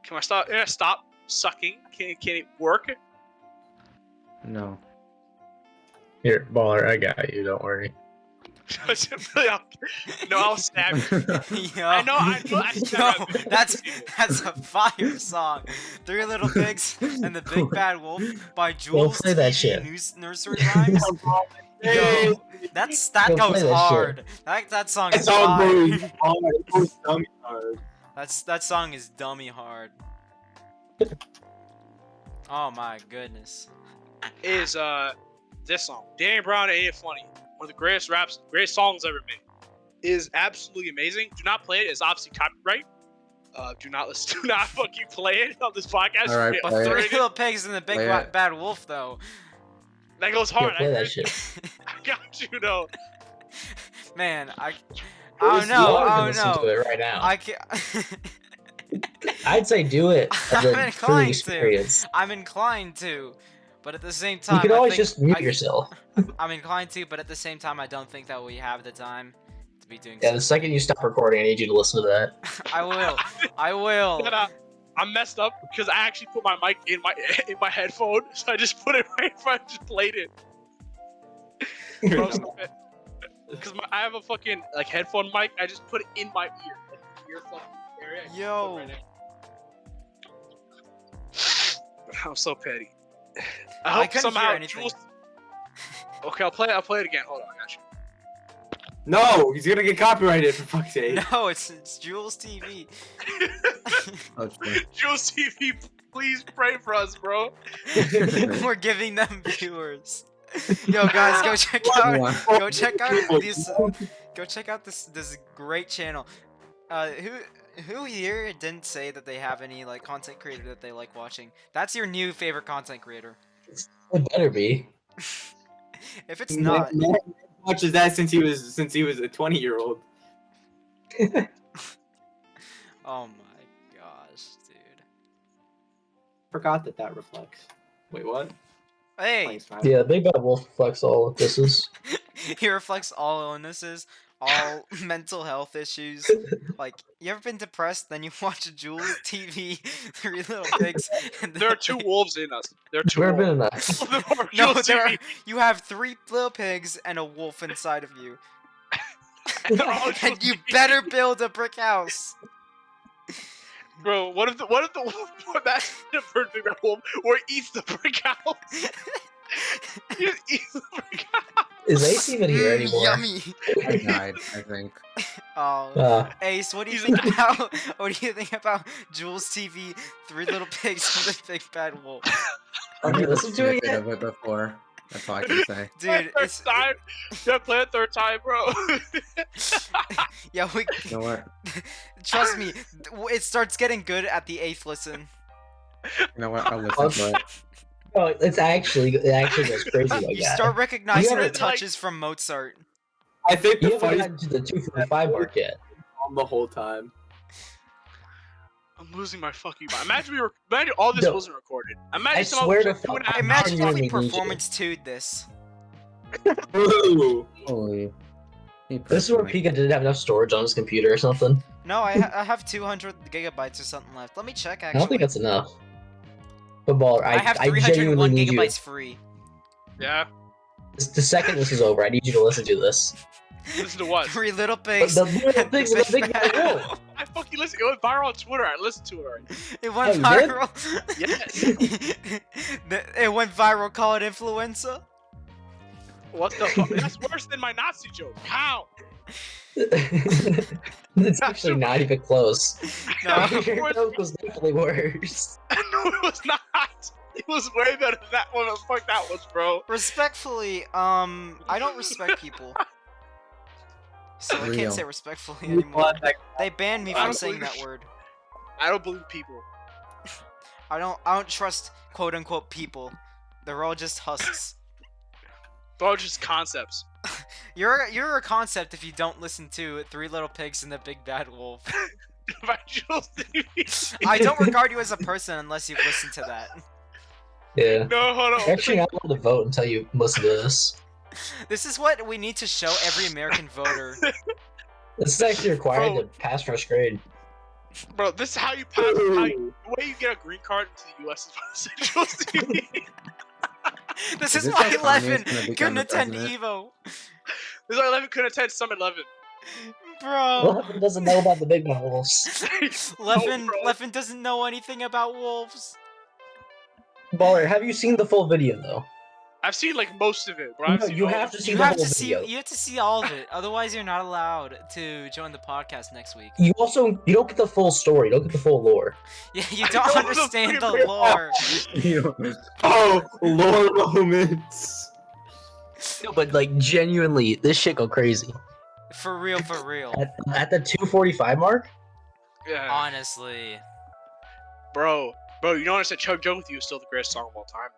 Can my internet stop sucking? Can it work? No. Here, baller, I got you. Don't worry. No, I'll stab you. Yo, I know. I yo, stab you. that's a fire song. 3 Little Pigs and the Big Bad Wolf by Jules play that TV shit. Nursery Rhymes. Yo, that Go goes play that hard. That song is It's all fire. really hard. It goes dummy hard. That song is dummy hard. Oh my goodness. Is this song? Danny Brown Ain't It Funny. One of the greatest songs ever made. Is absolutely amazing. Do not play it. It's obviously copyright. Do not fucking play it on this podcast. All right, You get play it. 3 threatened. Little Pigs and the Big Play it. Bad Wolf though. That goes Here, hard. play I that agree. shit. I got you though. Man, I Listen, don't know. you are I gonna don't listen to know. it right now. I can't. I'd say do it as I'm a inclined true to. experience. I'm inclined to, but at the same time, You can I always think just mute yourself. I'm inclined to, but at the same time, I don't think that we have the time to be doing. Yeah, the second you stop recording, I need you to listen to that. I will. I will. But, I'm messed up because I actually put my mic in my headphone, so I just put it right in front. Just played it. Because I have a fucking like headphone mic. I just put it in my ear, like ear fucking area. I just Yo. put it right there. I'm so petty. I hope couldn't somehow hear anything. Jules. Okay, I'll play it again. Hold on, I got you. No, he's gonna get copyrighted for fuck's sake. No, it's Jules TV. Oh, true. Jules TV Please pray for us, bro. We're giving them viewers. Yo, guys, go check out. Go check out this. Go check out this great channel. Who here didn't say that they have any like content creator that they like watching? That's your new favorite content creator. It better be. If it's not, Matt watches that since he was a 20-year-old. oh my gosh, dude. Forgot that reflects. Wait, what? Hey, Playing Smash. Yeah, Big Bad Wolf reflects all of this is. he reflects all illnesses, all mental health issues. Like, you ever been depressed? Then you watch Jules TV, Three Little Pigs. And There are two wolves in us. There are two We're been wolves. enough. There are No, Jules there are, TV. you have 3 little pigs and a wolf inside of you. They're all Jules And you TV. better build a brick house. Bro, what if the wolf? Imagine a perfect wolf where it eats the brick house. It eats the brick house. Is Ace even here anymore? Yummy. I died, I think. Oh, Ace, what do you think about? What do you think about Jules TV, Three Little Pigs, and the Big Bad Wolf? Have you listened to it Snippet yet? of it before. That's all I can say. Dude, Third it's time. You gotta play it third time, bro. yeah. We You know what? trust me, it starts getting good at the 8th listen. You know what? I'll listen to it. No, it actually goes crazy like You that. start recognizing the haven't, like- touches from Mozart. I think You the haven't funniest gotten to the 245 mark yet. on the whole time. I'm losing my fucking mind. Imagine all this No. wasn't recorded. Imagine I some swear of to the 2.5 fuck. Imagine hours. if we genuinely need you. performance 2'd this. Ooh. Holy. This is where Pika didn't have enough storage on his computer or something. No, I have 200 gigabytes or something left. Let me check I actually. don't think that's enough. But Baller, I have I genuinely 301 need you. gigabytes free. Yeah. The second this is over, I need you to listen to this. Listen to what? Three Little Pigs. The Little and Pigs and the Big Bad Wolf. I fucking listen. It went viral on Twitter. I listened to it already. It went Oh, you did? viral. Yes. It went viral. Call it influenza. What the fuck? That's worse than my Nazi joke. How? It's actually not even close. No. Your joke was definitely worse. No, it was not. It was way better than that one. The fuck that was, bro. Respectfully, I don't respect people. So I Real. can't say respectfully anymore. They banned me I from don't saying believe- that word. I don't believe people. I don't trust quote unquote people. They're all just husks. They're all just concepts. You're a concept if you don't listen to Three Little Pigs and the Big Bad Wolf. By Jules TV. I don't regard you as a person unless you've listened to that. Yeah. No, hold on. You're actually not allowed to vote until you listen to this. This is what we need to show every American voter. This is actually required Bro. to pass first grade. Bro, this is how you pass. The way you get a green card into the U.S. is by Jules TV. This Is is this why how Kanye's 11 gonna become couldn't the attend president? Evo. This is why 11 couldn't attend Summit 11. Bro. Levin doesn't know about the Big Bad Wolves. Levin, bro. Levin doesn't know anything about wolves. Baller, have you seen the full video though? I've seen like most of it, bro. I've No, seen you all have of it. to see You the have whole to see. video. You have to see all of it. Otherwise, you're not allowed to join the podcast next week. You don't get the full story. You don't get the full lore. Yeah, you I don't don't understand the fucking- lore. Oh, lore moments. No, but like genuinely, this shit go crazy. For real, for real. At the 245 mark, Yeah. Honestly. Bro, you don't understand. Chug Jug with You is still the greatest song of all time.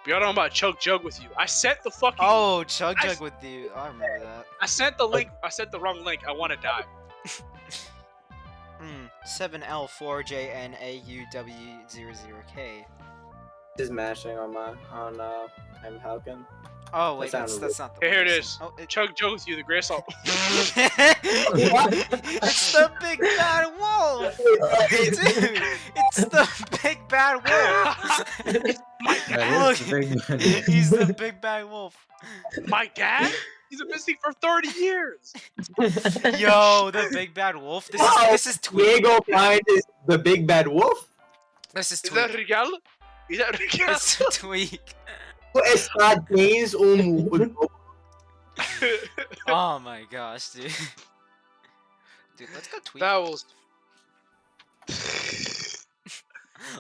But y'all don't know about Chug Jug with You. I sent the fucking. Oh, Chug Jug with you. I remember that. I sent the link. I sent the wrong link. I want to die. 7L4JNAUW00K. Is mashing on I'm Falcon. Oh wait, That that's sounded not the. Here it one. is. Oh, it... Chug Jug with You, the greatest song. It's the big bad wolf, dude. It's the big bad wolf. That is the big one. He's the big bad wolf. My dad? He's been missing for 30 years. Yo, the big bad wolf. This is tweak. Diego Pine is the big bad wolf. This is Is that tweak. regal? Is that regal? This is tweak. Está tens Oh my gosh, dude. Dude, let's go tweet. That was.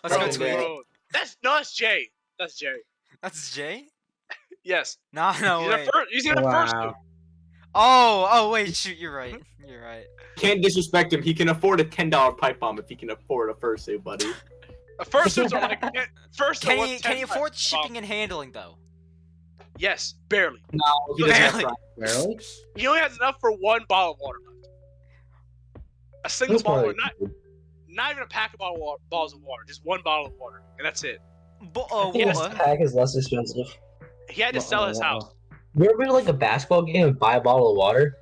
Let's go Bro, tweet. man. That's Jay. That's Jay. That's Jay? Yes. Nah, no way. He's in the first Wow. two. Oh, wait, shoot, you're right. You're right. Can't disrespect him. He can afford a $10 pipe bomb if he can afford a fursuit, buddy. First ones are like first. Can one, he 10 afford bucks. shipping and handling though? Yes, barely. No, he doesn't have Barely. fries. Really? He only has enough for one bottle of water left. A single That's bottle, probably not even a pack of bottles of water, just one bottle of water, and that's it. I think this What? pack is less expensive. He had to sell his house. You ever been to like a basketball game and buy a bottle of water?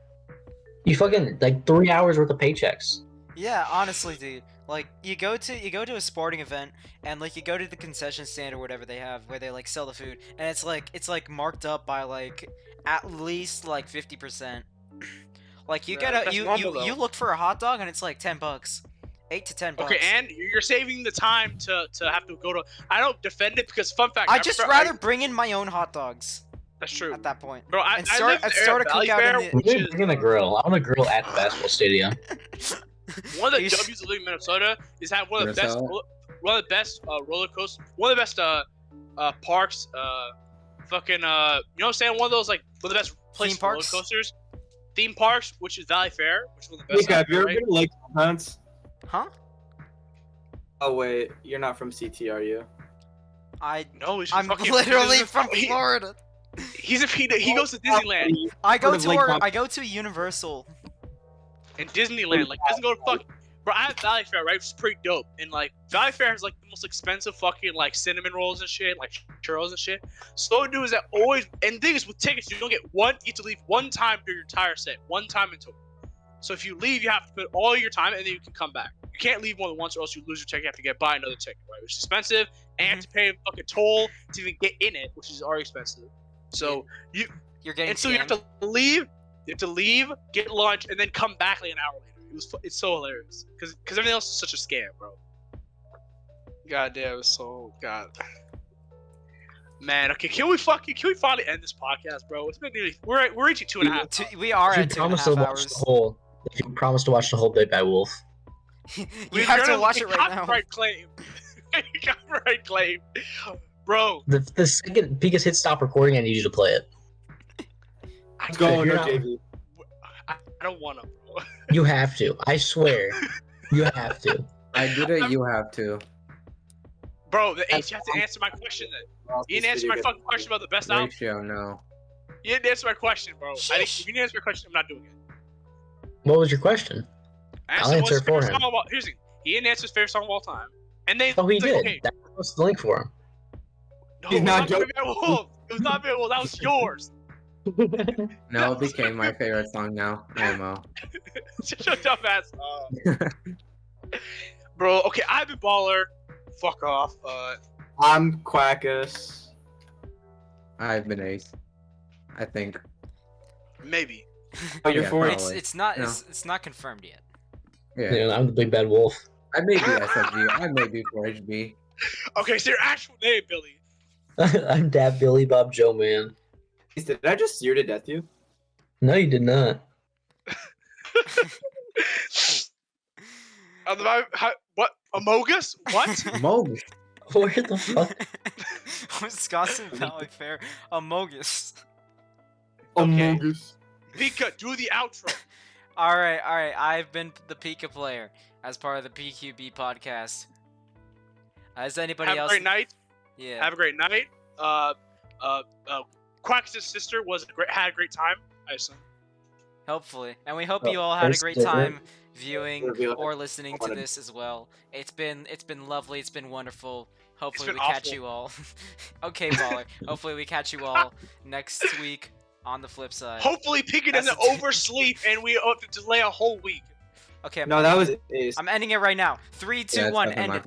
You fucking like 3 hours worth of paychecks. Yeah, honestly, dude. Like you go to a sporting event and like you go to the concession stand or whatever they have where they like sell the food and it's like marked up by like at least like 50%. Like you Yeah, get a that's you normal, though. you look for a hot dog and it's like $10. $8 to $10. Okay, and you're saving the time to have to go to. I don't defend it because fun fact. I just remember rather bring in my own hot dogs that's true, at that point. bro. and start lived in start a Valley cookout Fair, in the- We which need is to bring a grill. I want to grill at the basketball stadium. one of the You s- W's of living in Minnesota is have one of the Minnesota? best roller coasters, one of the best parks. Fucking you know what I'm saying? One of those like one of the best places for roller parks? coasters, theme parks, which is Valley Fair, which is one of the best. Pika, out have you there, ever right? been to Lake Hunts? Huh? Oh wait, you're not from CT, are you? No, he's I'm fucking, literally he's from he- Florida. He goes to Disneyland. I go Sort of to like I go to Universal. In Disneyland, like doesn't go to fuck. Bro, I have Valley Fair, right? Which is pretty dope. And like Valley Fair has like the most expensive fucking like cinnamon rolls and shit, like churros and shit. So what I do is that always and the thing is with tickets, you don't get one. You get to leave one time during your entire set, one time in total. So if you leave, you have to put all your time and then you can come back. You can't leave more than once or else you lose your ticket. You have to buy another ticket, right? Which is expensive, and you have to pay a fucking toll to even get in it, which is already expensive. So You're getting and so you have scammed. to leave. You have to leave, get lunch, and then come back like an hour later. It's so hilarious because everything else is such a scam, bro. God damn, it's so god. Man, okay, can we finally end this podcast, bro? It's been nearly we're reaching 2.5. We are You at 2.5 promised to watch hours. the whole. You promised to watch the whole Big Bad Wolf. You have to watch it right now. Copyright claim. Copyright claim, bro. The second Pika's hit stop recording, I need you to play it. Let's go, You're no not- JV. I don't want to, bro. You have to. I swear. You have to. I did it. You have to. Bro, the H, you have to answer my question then. You didn't answer my fucking question about the best album. Ratio, no. You didn't answer my question, bro. Sheesh. If you didn't answer my question, I'm not doing it. What was your question? I I'll asked him answer what's his it for favorite him. song of all. Here's the thing. He didn't answer his favorite song of all time. And then Oh, he it's like, did. okay, That was the link for him. no, He's it was not not joking. Big Bad Wolf. It was not Big Bad Wolf. That was yours. No, it became my favorite song now. IMO. Shut your dumb ass up. Bro, okay, I've been baller. Fuck off. I'm Quackus. I've been ace. I think. Maybe. Oh, you're Yeah, for probably. It's not No. it's not confirmed yet. Yeah. Yeah, I'm the Big Bad Wolf. I may be SFG. I may be 4HB. Okay, so your actual name, Billy. I'm datbillybobjoeman. Did I just sear to death you? No, you did not. What? Amogus? What? Mogus. Where the fuck? Wisconsin Valley Fair, Amogus. Okay. Amogus. Pika, do the outro. All right. I've been the Pika player as part of the PQB podcast. Has anybody Have a else? great night. Yeah. Have a great night. Quackus' sister had a great time, I assume. Hopefully, and we hope Oh, you all had a first great favorite. time viewing Reveal it. or listening to this as well. It's been lovely. It's been wonderful. Hopefully been we catch awful. you all. Okay, baller. Hopefully we catch you all next week on the flip side. Hopefully, Pika That's doesn't the- oversleep and we have to delay a whole week. Okay, No, that was Ace. I'm ending it right now. 3, 2, Yeah, it's 1, definitely end my it.